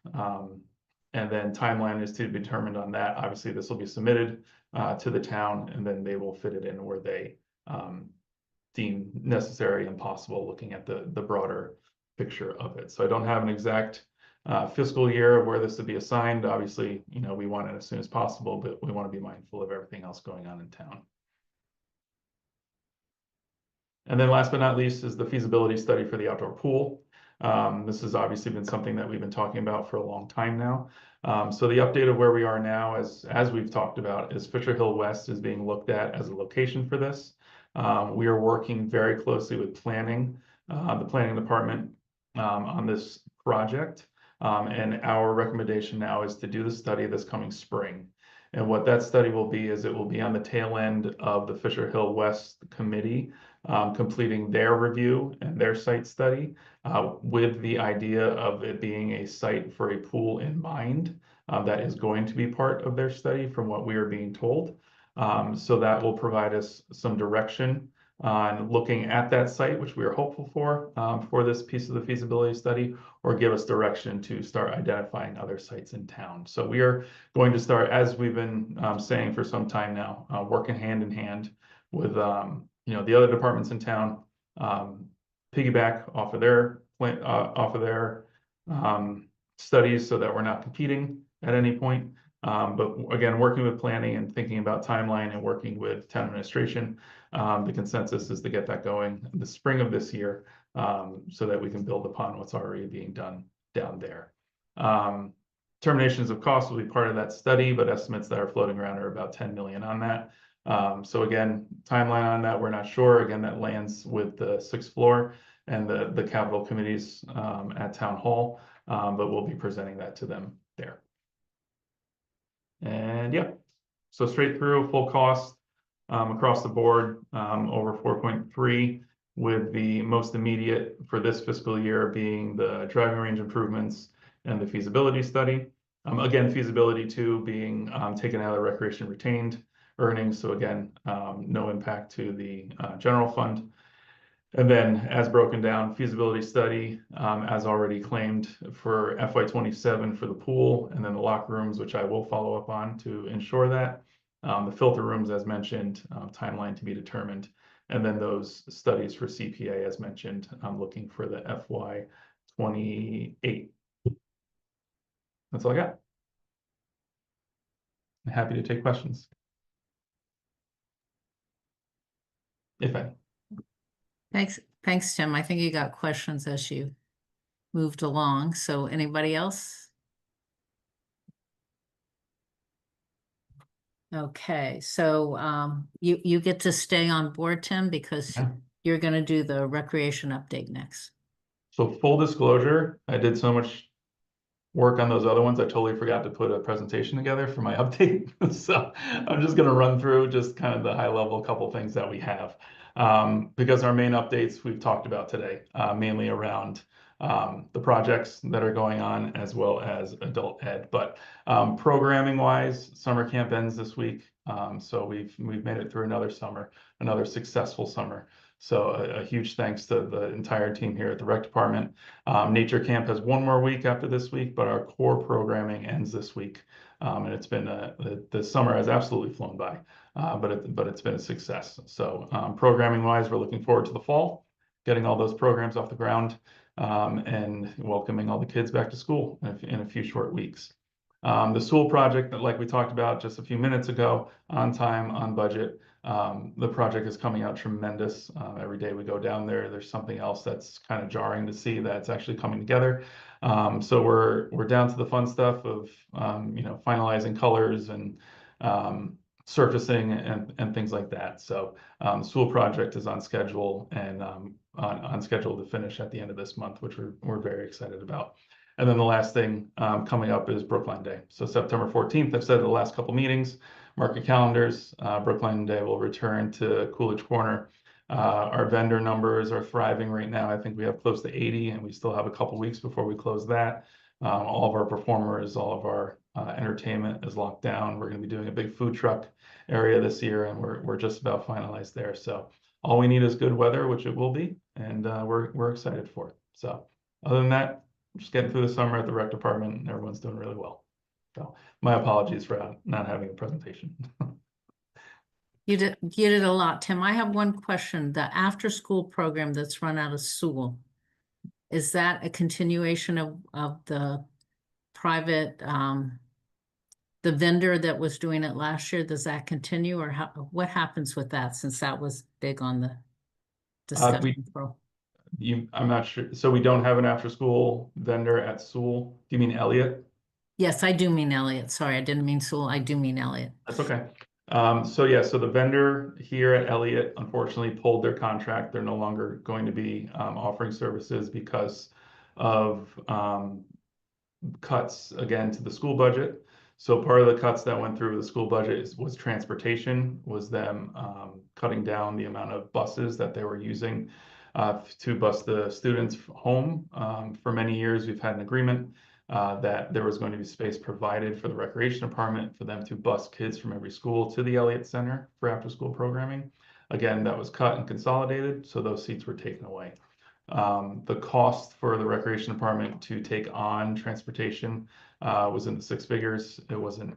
And then timeline is to be determined on that. Obviously, this will be submitted to the town, and then they will fit it in where they deem necessary and possible, looking at the broader picture of it. So I don't have an exact fiscal year of where this would be assigned. Obviously, we want it as soon as possible, but we want to be mindful of everything else going on in town. And then last but not least is the feasibility study for the outdoor pool. This has obviously been something that we've been talking about for a long time now. So the update of where we are now, as we've talked about, is Fisher Hill West is being looked at as a location for this. We are working very closely with planning, the planning department, on this project. And our recommendation now is to do the study this coming spring. And what that study will be is it will be on the tail end of the Fisher Hill West Committee completing their review and their site study with the idea of it being a site for a pool in mind. That is going to be part of their study from what we are being told. So that will provide us some direction on looking at that site, which we are hopeful for this piece of the feasibility study, or give us direction to start identifying other sites in town. So we are going to start, as we've been saying for some time now, working hand in hand with the other departments in town, piggyback off of their studies so that we're not competing at any point. But again, working with planning and thinking about timeline and working with town administration, the consensus is to get that going in the spring of this year, so that we can build upon what's already being done down there. Terminations of costs will be part of that study, but estimates that are floating around are about 10 million on that. So again, timeline on that, we're not sure. Again, that lands with the 6th floor and the capital committees at town hall, but we'll be presenting that to them there. And yeah, so straight through full cost across the board, over 4.3, with the most immediate for this fiscal year being the driving range improvements and the feasibility study. Again, feasibility 2 being taken out of the recreation retained earnings. So again, no impact to the general fund. And then as broken down, feasibility study, as already claimed for FY27 for the pool, and then the locker rooms, which I will follow up on to ensure that. The filter rooms, as mentioned, timeline to be determined. And then those studies for CPA, as mentioned, I'm looking for the FY28. That's all I got. I'm happy to take questions, if any. Thanks, Tim. I think you got questions as you moved along. So anybody else? Okay, so you get to stay on board, Tim, because Yeah. you're going to do the recreation update next. So full disclosure, I did so much work on those other ones, I totally forgot to put a presentation together for my update. So I'm just gonna run through just kind of the high level couple things that we have. Because our main updates we've talked about today, mainly around the projects that are going on as well as adult ed. But programming wise, summer camp ends this week. So we've made it through another summer, another successful summer. So a huge thanks to the entire team here at the rec department. Nature camp has one more week after this week, but our core programming ends this week. And it's been the summer has absolutely flown by, but it's been a success. So programming wise, we're looking forward to the fall, getting all those programs off the ground, and welcoming all the kids back to school in a few short weeks. The school project that, like we talked about just a few minutes ago, on time, on budget. The project is coming out tremendous. Every day we go down there, there's something else that's kind of jarring to see that's actually coming together. So we're down to the fun stuff of finalizing colors and surfacing and things like that. So the school project is on schedule and on schedule to finish at the end of this month, which we're very excited about. And then the last thing coming up is Brookline Day. So September 14th, I've said in the last couple meetings, mark your calendars. Brookline Day will return to Coolidge Corner. Our vendor numbers are thriving right now. I think we have close to 80, and we still have a couple weeks before we close that. All of our performers, all of our entertainment is locked down. We're going to be doing a big food truck area this year, and we're just about finalized there. So all we need is good weather, which it will be, and we're excited for it. So other than that, just getting through the summer at the rec department, and everyone's doing really well. So my apologies for not having a presentation. You did a lot, Tim. I have one question. The after-school program that's run out of Sewell, is that a continuation of the private, the vendor that was doing it last year? Does that continue, or what happens with that, since that was big on the discussion? I'm not sure. So we don't have an after-school vendor at Sewell. Do you mean Elliott? Yes, I do mean Elliott. Sorry, I didn't mean Sewell. I do mean Elliott. That's okay. So yeah, so the vendor here at Elliott unfortunately pulled their contract. They're no longer going to be offering services because of cuts again to the school budget. So part of the cuts that went through the school budget was transportation, was them cutting down the amount of buses that they were using to bus the students home. For many years, we've had an agreement that there was going to be space provided for the recreation department for them to bus kids from every school to the Elliott Center for after-school programming. Again, that was cut and consolidated, so those seats were taken away. The cost for the recreation department to take on transportation was in the 6 figures. It wasn't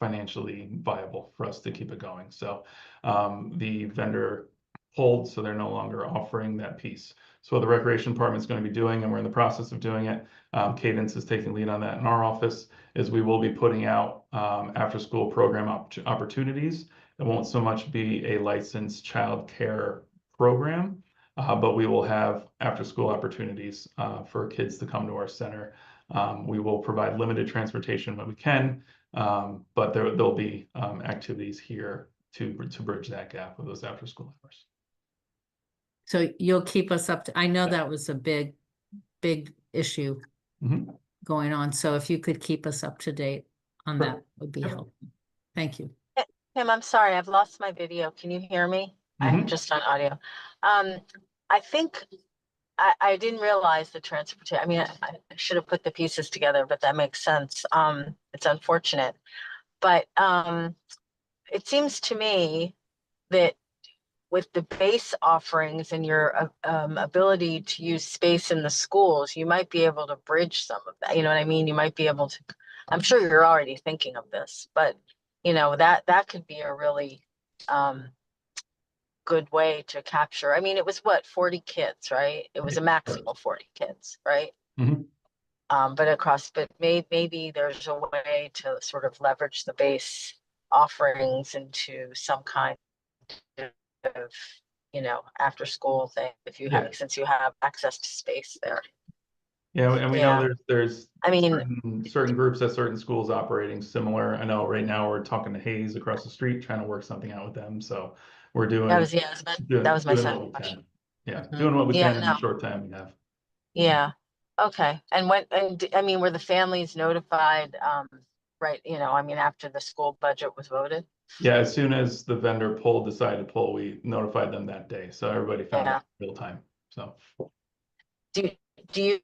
financially viable for us to keep it going. So the vendor pulled, so they're no longer offering that piece. So what the recreation department is going to be doing, and we're in the process of doing it, Cadence is taking lead on that in our office, is we will be putting out after-school program opportunities. It won't so much be a licensed child care program, but we will have after-school opportunities for kids to come to our center. We will provide limited transportation when we can, but there'll be activities here to bridge that gap with those after-school hours. So you'll keep us up to, I know Yeah. that was a big issue Mhm. going on. So if you could keep us up to date on Sure. that would be Yep. helpful. Thank you. Tim, I'm sorry, I've lost my video. Can you hear me? I'm Mhm. just on audio. I think I didn't realize the transportation. I mean, I should have put the pieces together, but that makes sense. It's unfortunate, but it seems to me that with the base offerings and your ability to use space in the schools, you might be able to bridge some of that. You know what I mean? You might be able to, I'm sure you're already thinking of this, but you know, that could be a really good way to capture. I mean, it was what, 40 kids, right? It was a maximum 40 kids, right? Mhm. But maybe there's a way to sort of leverage the base offerings into some kind of, you know, after school thing, if you have, Yeah. since you have access to space there. Yeah, and we Yeah. know there's I mean, certain groups at certain schools operating similar. I know right now we're talking to Hayes across the street, trying to work something out with them. So we're doing that was my doing second what we question. can. Yeah, Mhm. doing what we Yeah, can in no. the short time we have. Yeah, okay. And I mean, were the families notified, right, you know, I mean, after the school budget was voted? Yeah, as soon as the vendor decided to pull, we notified them that day. So everybody found out in real time. So Do you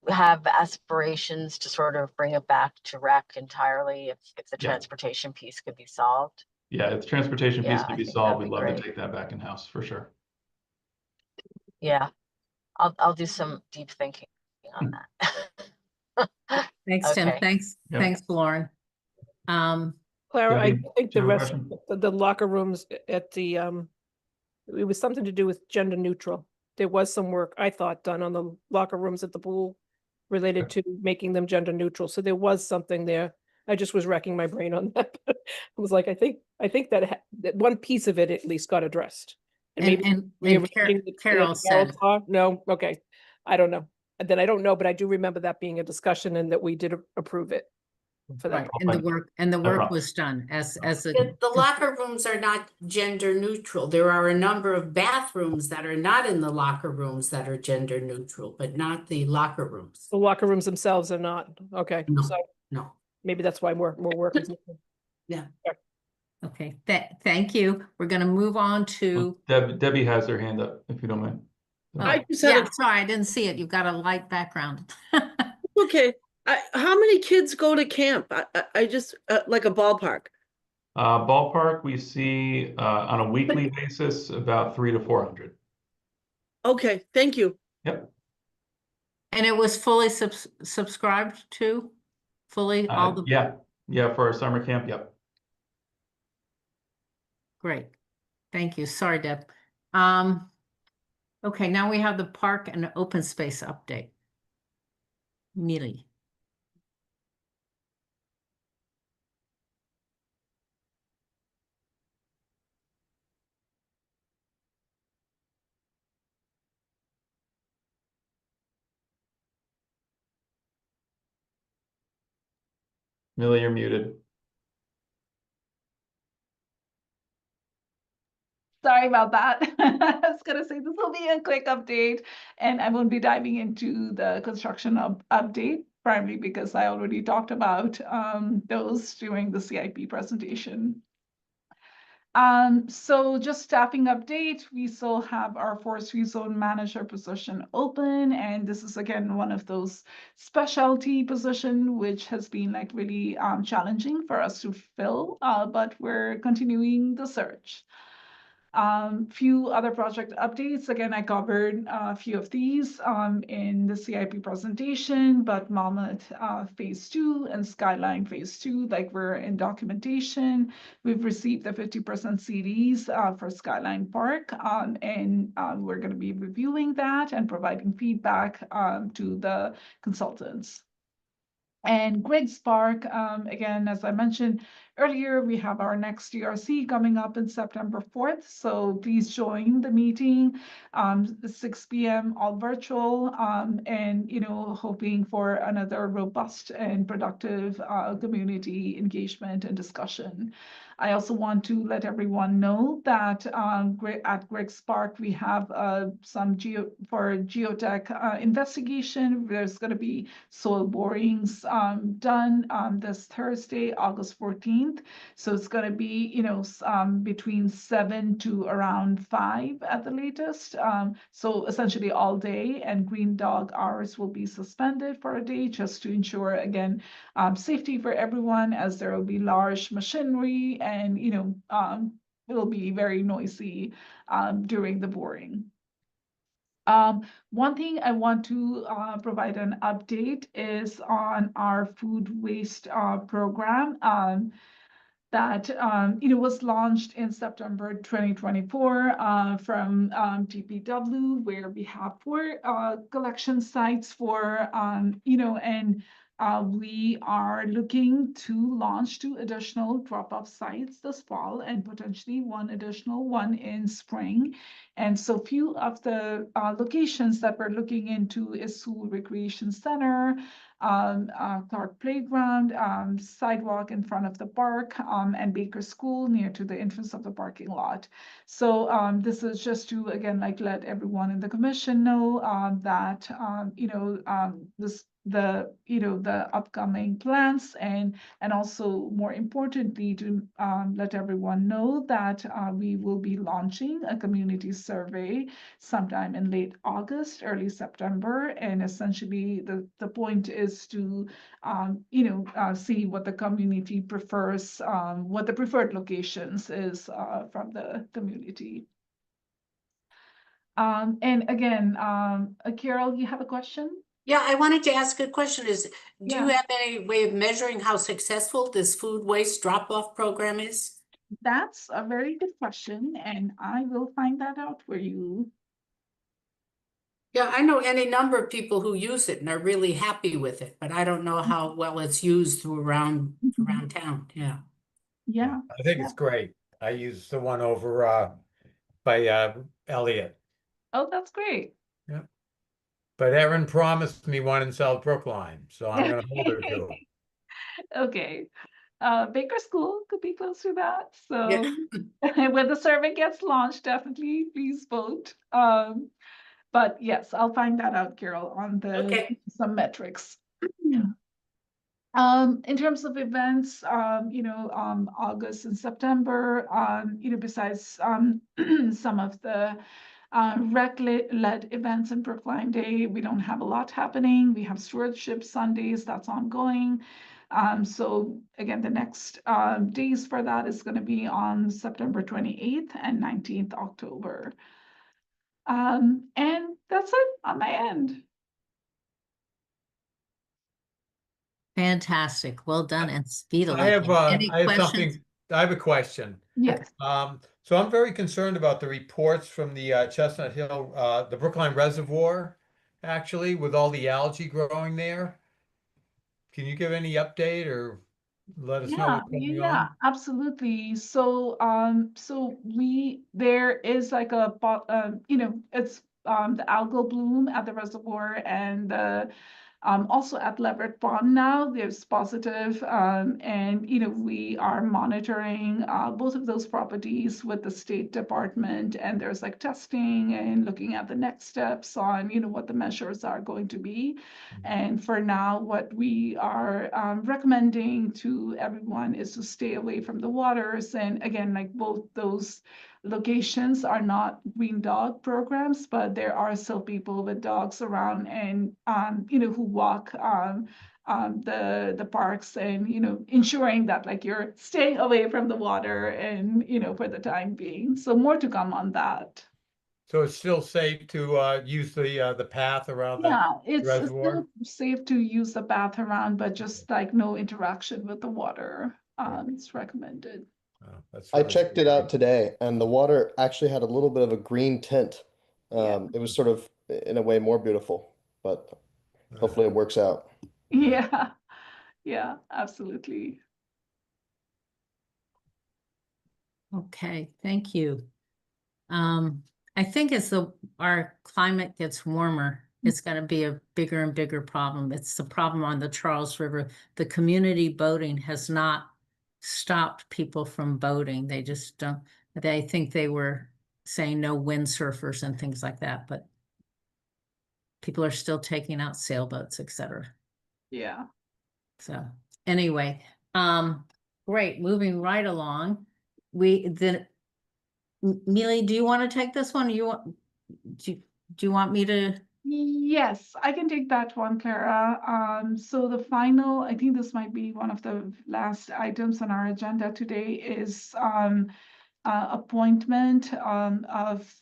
have aspirations to sort of bring it back to rec entirely if the Yeah. transportation piece could be solved? yeah, if the transportation piece Yeah, could I be think solved, that'd we'd be love to great. take that back in-house for sure. Yeah, I'll do some deep thinking on that. Thanks, Tim. Okay. Thanks, Lauren. Clara, I Debbie, think do the you have a rest, question? the locker rooms at the, it was something to do with gender neutral. There was some work, I thought, done on the locker rooms at the pool related to making them gender neutral. So there was something there. I just was racking my brain on that. I was like, I think that one piece of it at least got addressed. And maybe rearranging the Carol said, no, okay. I don't know. And then I don't know, but I do remember that being a discussion and that we did approve it for that. right, and the work was done as The locker rooms are not gender neutral. There are a number of bathrooms that are not in the locker rooms that are gender neutral, but not the locker rooms. The locker rooms themselves are not, okay, No, so no. maybe that's why we're working. Yeah. Okay, thank you. We're gonna move on to. Debbie has her hand up, if you don't mind. I just had Yeah, sorry, I didn't see it. You've got a light background. okay. How many kids go to camp? I just, like a ballpark. Ballpark, we see on a weekly basis about 300 to 400. Okay, thank you. Yep. And it was fully subscribed to? Fully, all the, Yeah, for our summer camp, yep. great. Thank you. Sorry, Deb. Okay, now we have the park and open space update. Neely. Millie, you're muted. Sorry about that. I was gonna say this will be a quick update, and I won't be diving into the construction update, primarily because I already talked about those during the CIP presentation. So just staffing update, we still have our forestry zone manager position open, and this is again one of those specialty position which has been like really challenging for us to fill, but we're continuing the search. Few other project updates. Again, I covered a few of these in the CIP presentation, but Monmouth Phase 2 and Skyline Phase 2, like we're in documentation. We've received the 50% CDs for Skyline Park, and we're going to be reviewing that and providing feedback to the consultants. And Greg's Park, again, as I mentioned earlier, we have our next DRC coming up in September 4th. So please join the meeting, 6 p.m. all virtual, and hoping for another robust and productive community engagement and discussion. I also want to let everyone know that at Greg's Park, we have some geotech investigation. There's going to be soil borings done this Thursday, August 14th. So it's going to be, between 7 to around 5 at the latest. So essentially all day, and green dog hours will be suspended for a day just to ensure, again, safety for everyone, as there will be large machinery and, it'll be very noisy during the boring. One thing I want to provide an update is on our food waste program that was launched in September 2024 from DPW, where we have 4 collection sites for and we are looking to launch 2 additional drop-off sites this fall and potentially 1 additional one in spring. And so few of the locations that we're looking into is Sewell Recreation Center, Clark Playground, sidewalk in front of the park, and Baker School near to the entrance of the parking lot. So this is just to, again, let everyone in the commission know that, the upcoming plans, and also more importantly to let everyone know that we will be launching a community survey sometime in late August, early September, and essentially the point is to see what the community prefers, what the preferred locations is from the community. And again, Carol, you have a question? Yeah, I wanted to ask a question do Yeah. you have any way of measuring how successful this food waste drop-off program is? That's a very good question, and I will find that out for you. Yeah, I know any number of people who use it and are really happy with it, but I don't know how well it's used around town. Yeah. Yeah. I think it's great. I use the one over by Elliott. Oh, that's great. Yeah. But Erin promised me one in South Brookline, so I'm gonna hold her to it. Okay. Baker School could be close to that. So Yeah. when the survey gets launched, definitely please vote. But yes, I'll find that out, Carol, on some metrics. In terms of events, August and September, besides some of the rec-led events in Brookline Day, we don't have a lot happening. We have Stewardship Sundays, that's ongoing. So again, the next days for that is going to be on September 28th and 19th October. And that's it on my end. Fantastic. Well done and speedily. I have Any questions? I have a question. Yes. So I'm very concerned about the reports from the Chestnut Hill, the Brookline Reservoir, actually, with all the algae growing there. Can you give any update or let us know what's going on? Absolutely. So, there is like it's the algal bloom at the reservoir, and also at Leverett Pond now, there's positive, and we are monitoring both of those properties with the State Department, and there's like testing and looking at the next steps on what the measures are going to be. And for now, what we are recommending to everyone is to stay away from the waters. And again, like both those locations are not green dog programs, but there are still people with dogs around and who walk the parks and, you know, ensuring that like you're staying away from the water and, you know, for the time being. So more to come on that. So it's still safe to use the path around the Yeah, it's reservoir? still safe to use the path around, but just like no interaction with the water. It's recommended. Oh, that's I really checked it out today, and the water actually had a little bit of a green tint. Yeah. It was sort of, in a way, more beautiful, but hopefully it works out. Yeah, yeah, absolutely. Okay, thank you. I think as our climate gets warmer, it's going to be a bigger and bigger problem. It's the problem on the Charles River. The community boating has not stopped people from boating. They just don't, they think they were saying no windsurfers and things like that, but people are still taking out sailboats, etc. Yeah. So anyway, great, moving right along. Mealy, do you want to take this one? Do you want me to? Yes, I can take that one, Clara. So the final, I think this might be one of the last items on our agenda today is appointment of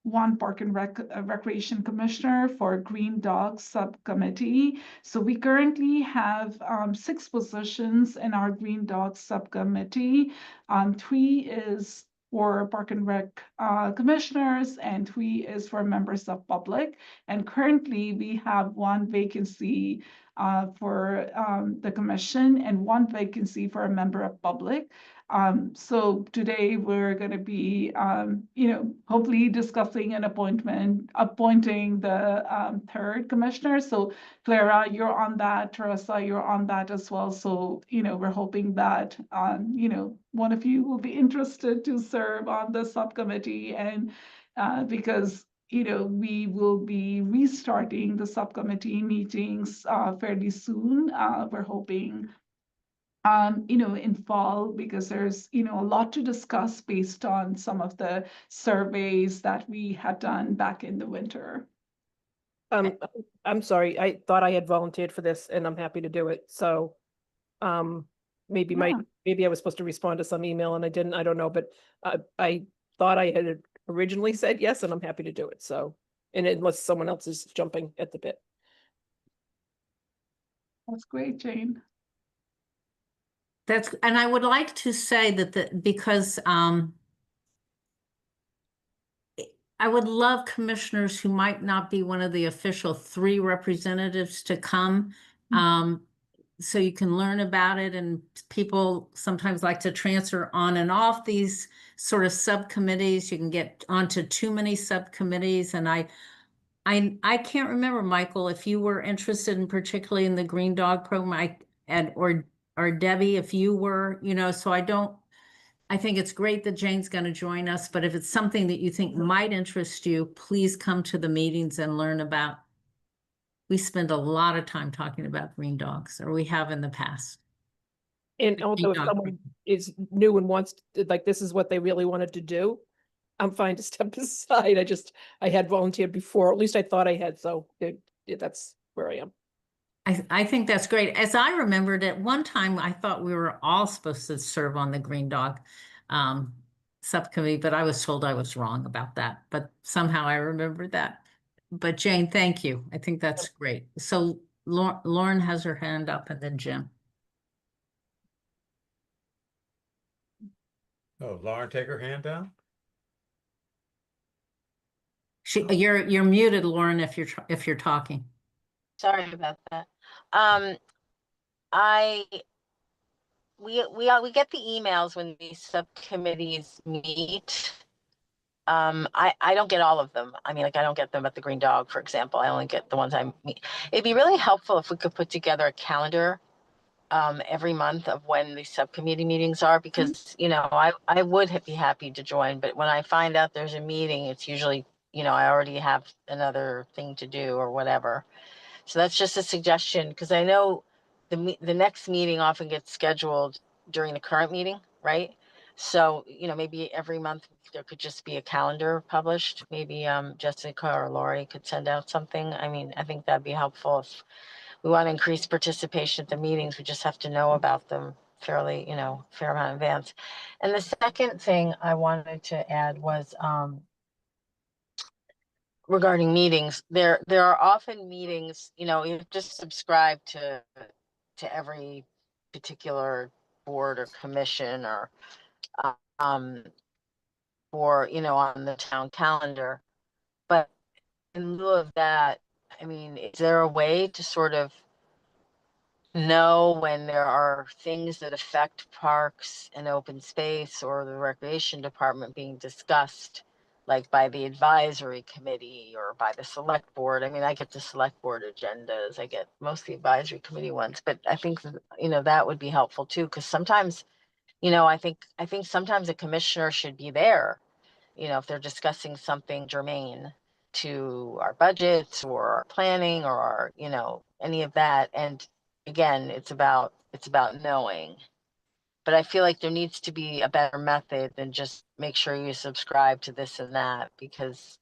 one Park and Recreation Commissioner for Green Dog Subcommittee. So we currently have 6 positions in our Green Dog Subcommittee. 3 is for Park and Rec commissioners, and 3 is for members of public. And currently we have 1 vacancy for the commission and 1 vacancy for a member of public. So today we're going to be, you know, hopefully discussing an appointing the 3rd commissioner. So Clara, you're on that. Teresa, you're on that as well. So, you know, we're hoping that, you know, one of you will be interested to serve on the subcommittee, and because you know, we will be restarting the subcommittee meetings fairly soon. We're hoping you know, in fall, because there's, you know, a lot to discuss based on some of the surveys that we had done back in the winter. I'm sorry, I thought I had volunteered for this and I'm happy to do it. So maybe Yeah. maybe I was supposed to respond to some email and I didn't, I don't know, but I thought I had originally said yes, and I'm happy to do it. So, and unless someone else is jumping at the bit. That's great, Jane. And I would like to say that because I would love commissioners who might not be one of the official 3 representatives to come. So you can learn about it, and people sometimes like to transfer on and off these sort of subcommittees. You can get onto too many subcommittees, and I can't remember, Michael, if you were interested in particularly in the Green Dog program, or Debbie, if you were, you know, so I think it's great that Jane's going to join us, but if it's something that you think might interest you, please come to the meetings and learn about. We spend a lot of time talking about green dogs, or we have in the past. And also if someone is new and wants to, like, this is what they really wanted to do, I'm fine to step aside. I had volunteered before, at least I thought I had, so that's where I am. I think that's great. As I remembered, at one time, I thought we were all supposed to serve on the Green Dog subcommittee, but I was told I was wrong about that. But somehow I remembered that. But Jane, thank you. I think that's great. So Lauren has her hand up, and then Jim. Oh, Lauren, take her hand down? You're muted, Lauren, if you're talking. Sorry about that. We get the emails when these subcommittees meet. I don't get all of them. I mean, like, I don't get them at the Green Dog, for example. I only get the ones I meet. It'd be really helpful if we could put together a calendar every month of when the subcommittee meetings are, because, you know, I would be happy to join, but when I find out there's a meeting, it's usually, you know, I already have another thing to do or whatever. So that's just a suggestion, because I know the next meeting often gets scheduled during the current meeting, right? So, you know, maybe every month there could just be a calendar published. Maybe Jessica or Lori could send out something. I mean, I think that'd be helpful if we want to increase participation at the meetings. We just have to know about them fairly, fair amount in advance. And the second thing I wanted to add was, regarding meetings, there are often meetings, you just subscribe to every particular board or commission or on the town calendar. But in lieu of that, I mean, is there a way to sort of know when there are things that affect parks and open space or the recreation department being discussed, like by the advisory committee or by the select board? I mean, I get the select board agendas, I get most of the advisory committee ones, but I think, that would be helpful too, because sometimes, I think sometimes a commissioner should be there, if they're discussing something germane to our budgets or our planning or our, any of that. And again, it's about knowing. But I feel like there needs to be a better method than just make sure you subscribe to this and that, because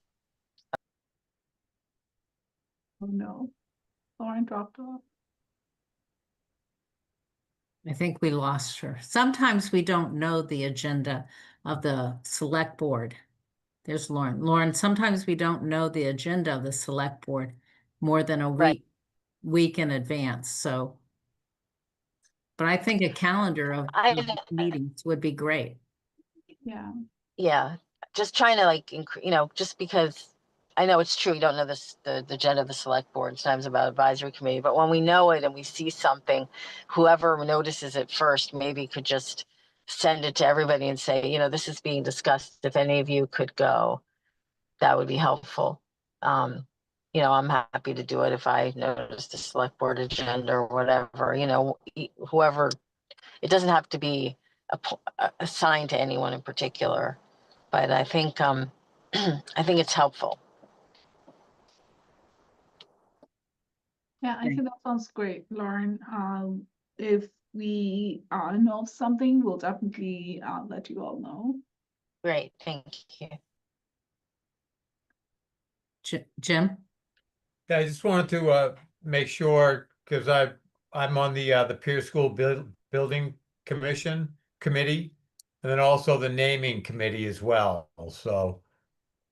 Oh, no. Lauren dropped off. I think we lost her. Sometimes we don't know the agenda of the select board. There's Lauren. Lauren, sometimes we don't know the agenda of the select board more than a Right. week in advance, so. But I think a calendar of meetings would be great. Yeah. Yeah, just trying to just because I know it's true, you don't know the agenda of the select board, sometimes about advisory committee, but when we know it and we see something, whoever notices it first maybe could just send it to everybody and say, this is being discussed. If any of you could go, that would be helpful. I'm happy to do it if I notice the select board agenda or whatever, whoever, it doesn't have to be assigned to anyone in particular, but I think, I think it's helpful. Yeah, I think that sounds great, Lauren. If we know of something, we'll definitely let you all know. Great, thank you. Jim? Yeah, I just wanted to make sure, because I'm on the Pier School Building Committee, and then also the naming committee as well. So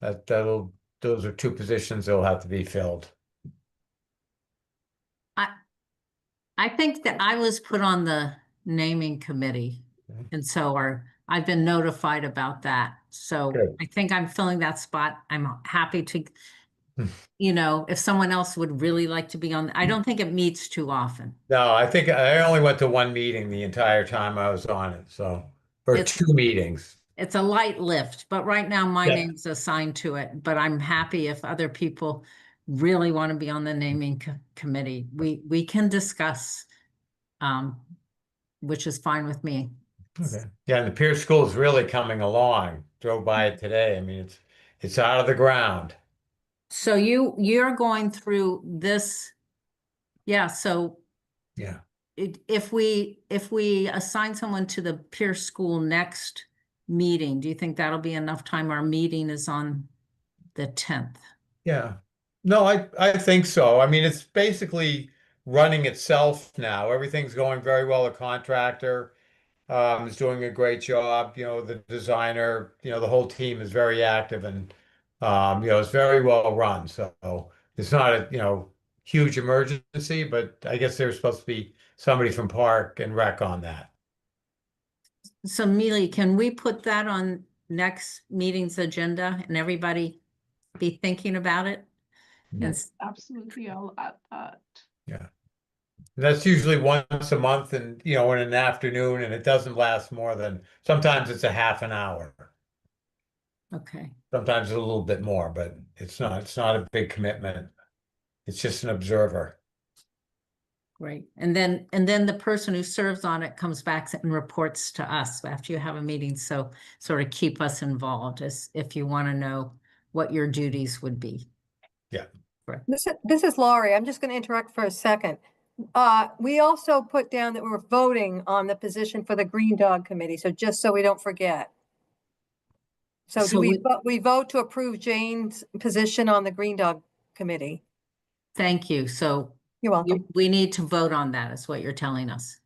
those are two positions that'll have to be filled. I think that I was put on the naming committee, Okay. and so I've been notified about that. So Good. I think I'm filling that spot. I'm happy to, if someone else would really like to be on, I don't think it meets too often. No, I think I only went to one meeting the entire time I was on it, or It's- 2 meetings. It's a light lift, but right now my Yeah. name's assigned to it, but I'm happy if other people really want to be on the naming committee. We can discuss, which is fine with me. Okay. Yeah, and the Pier School is really coming along. Drove by it today. I mean, it's out of the ground. So you're going through this. Yeah, so Yeah. if we assign someone to the Pier School next meeting, do you think that'll be enough time? Our meeting is on the 10th. Yeah. No, I think so. I mean, it's basically running itself now. Everything's going very well. The contractor is doing a great job. The designer, the whole team is very active and it's very well run. So it's not a, huge emergency, but I guess there's supposed to be somebody from Park and Rec on that. So Mealy, can we put that on next meeting's agenda and everybody be thinking about it? Yes, absolutely. I'll add that. Yeah. That's usually once a month and, in an afternoon, and it doesn't last more than, sometimes it's a half an hour. Okay, Sometimes a little bit more, but it's not a big commitment. It's just an observer. great. And then the person who serves on it comes back and reports to us after you have a meeting. So sort of keep us involved as if you want to know what your duties would be. Yeah. Right. This is Laurie. I'm just going to interrupt for a second. We also put down that we're voting on the position for the Green Dog Committee. So just so we don't forget. So So we vote to approve Jane's position on the Green Dog Committee? Thank you. So You're welcome. We need to vote on that, is what you're telling us.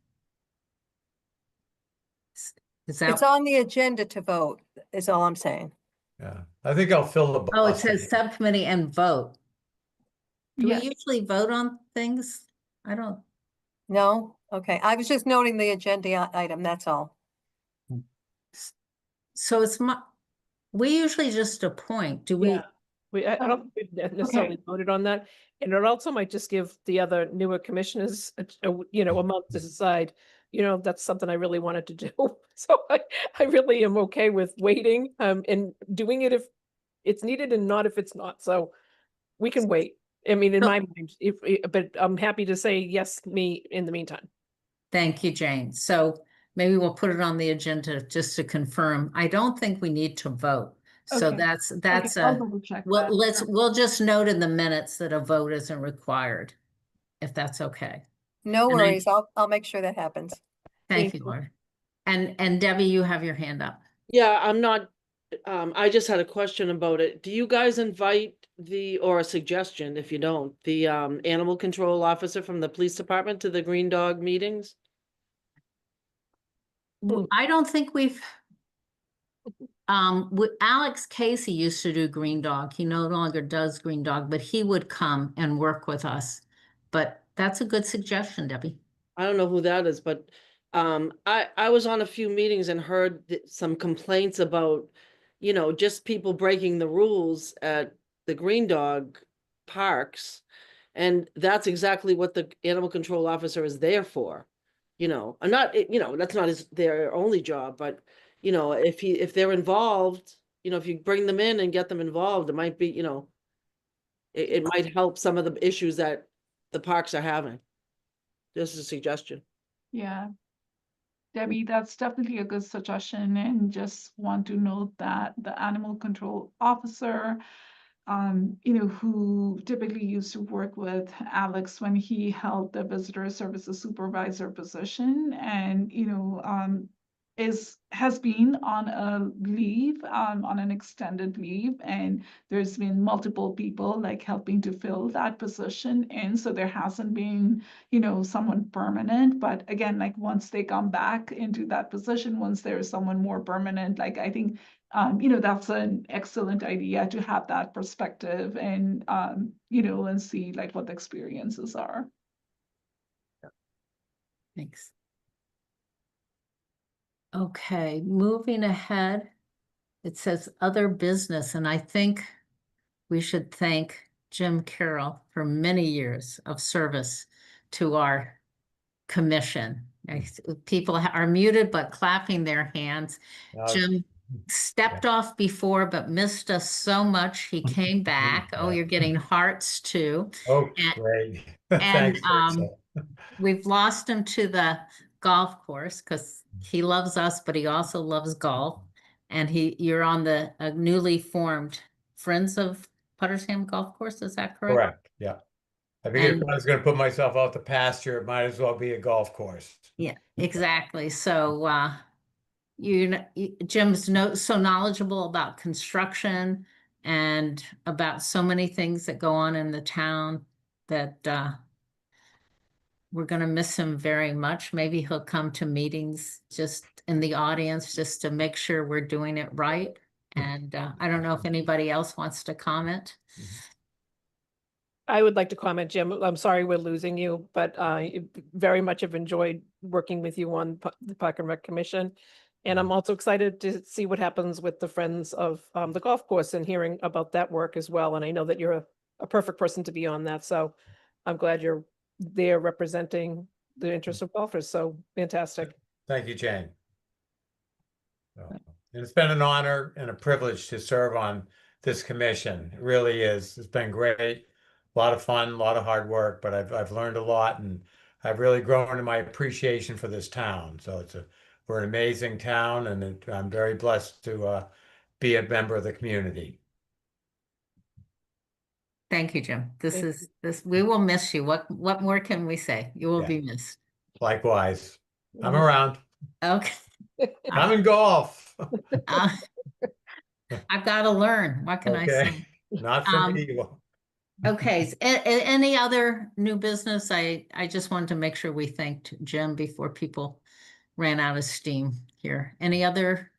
Is It's that, on the agenda to vote, is all I'm saying. Yeah, I think I'll fill the. oh, it says subcommittee and vote. Do we Yes. usually vote on things? I don't, No? Okay, I was just noting the agenda item, that's all. so it's we usually just appoint, do we? Yeah. I don't think we necessarily voted on that. And it also might just give the other newer commissioners, a month to decide, that's something I really wanted to do. So I really am okay with waiting, and doing it if it's needed and not if it's not. So we can wait. I mean, in my mind, but I'm happy to say yes, me in the meantime. Thank you, Jane. So maybe we'll put it on the agenda just to confirm. I don't think we need to vote. So Okay. that's I'll a, double check well, that. we'll just note in the minutes that a vote isn't required, if that's okay. No And I- worries, I'll make sure that happens. Thank Thank you, you. Laura. And Debbie, you have your hand up. Yeah, I'm not, I just had a question about it. Do you guys invite or a suggestion, if you don't, the animal control officer from the police department to the Green Dog meetings? I don't think we've, Alex Casey used to do Green Dog. He no longer does Green Dog, but he would come and work with us. But that's a good suggestion, Debbie. I don't know who that is, but I was on a few meetings and heard some complaints about, just people breaking the rules at the Green Dog parks. And that's exactly what the animal control officer is there for. I'm not, that's not their only job, but if they're involved, if you bring them in and get them involved, it might be, it might help some of the issues that the parks are having. Just a suggestion. Yeah. Debbie, that's definitely a good suggestion, and just want to note that the animal control officer, who typically used to work with Alex when he held the visitor services supervisor position, and, has been on a leave, on an extended leave, and there's been multiple people like helping to fill that position. And so there hasn't been, someone permanent, but again, like once they come back into that position, once there's someone more permanent, like I think, that's an excellent idea to have that perspective and, and see like what the experiences are. Thanks. Okay, moving ahead, it says other business, and I think we should thank Jim Carroll for many years of service to our commission. People are muted but clapping their hands. Jim stepped off before but missed us so much. He came back. Oh, you're getting hearts too. Oh, And- great. And Thanks, Teresa. we've lost him to the golf course because he loves us, but he also loves golf. And you're on the newly formed Friends of Puttersham Golf Course, is that correct? Correct, yeah. I figured if And- I was gonna put myself out to pasture, it might as well be a golf course. Yeah, exactly. So Jim's so knowledgeable about construction and about so many things that go on in the town that we're going to miss him very much. Maybe he'll come to meetings just in the audience just to make sure we're doing it right. And I don't know if anybody else wants to comment. I would like to comment, Jim. I'm sorry we're losing you, but I very much have enjoyed working with you on the Park and Rec Commission. And I'm also excited to see what happens with the Friends of the Golf Course and hearing about that work as well. And I know that you're a perfect person to be on that. So I'm glad you're there representing the interests of golfers. So fantastic. Thank you, Jane. And it's been an honor and a privilege to serve on this commission. It really is. It's been great. A lot of fun, a lot of hard work, but I've learned a lot, and I've really grown in my appreciation for this town. So we're an amazing town, and I'm very blessed to be a member of the community. Thank you, Jim. We will miss you. What more can we say? You will Yeah. be missed. Likewise, I'm around. Okay. I'm in golf. I've got to learn. What can I Okay. say? Not for me. Okay, any other new business? I just wanted to make sure we thanked Jim before people ran out of steam here. Any other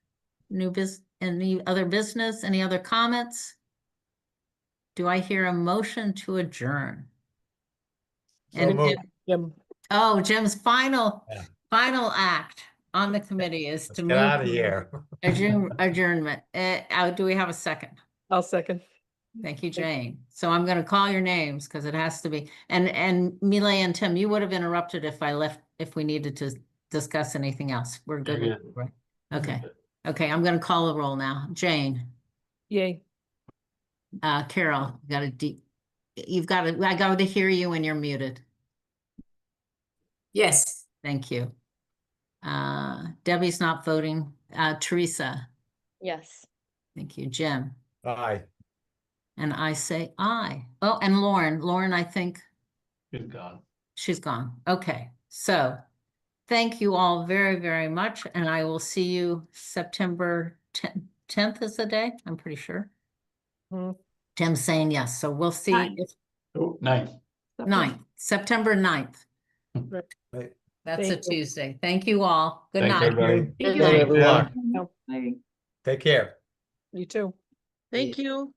any other business, any other comments? Do I hear a motion to adjourn? So And moved. Jim, oh, Jim's final Yeah. act on the committee is Let's to get move out of to here. adjournment. Do we have a second? I'll second. Thank you, Jane. So I'm going to call your names because it has to be, and Mila and Tim, you would have interrupted if we needed to discuss anything else. We're good. You're with it, right? Okay. Okay, I'm going to call the roll now. Jane, Yay. Carol, I got to hear you when you're muted. Yes. Thank you. Debbie's not voting. Teresa, Yes. thank you. Jim, Bye. and I say aye. Oh, and Lauren, I think Good God. she's gone. Okay, so thank you all very, very much, and I will see you September 10th is the day, I'm pretty sure. Mhm. Tim's saying yes, so we'll see. Ninth. If Oh, nice. 9th, September 9th. Right. That's a Thank you. Tuesday. Thank you all. Good Thanks, night. everybody. Thank Good you. night, everyone. Bye. Take care. You too. Thank you.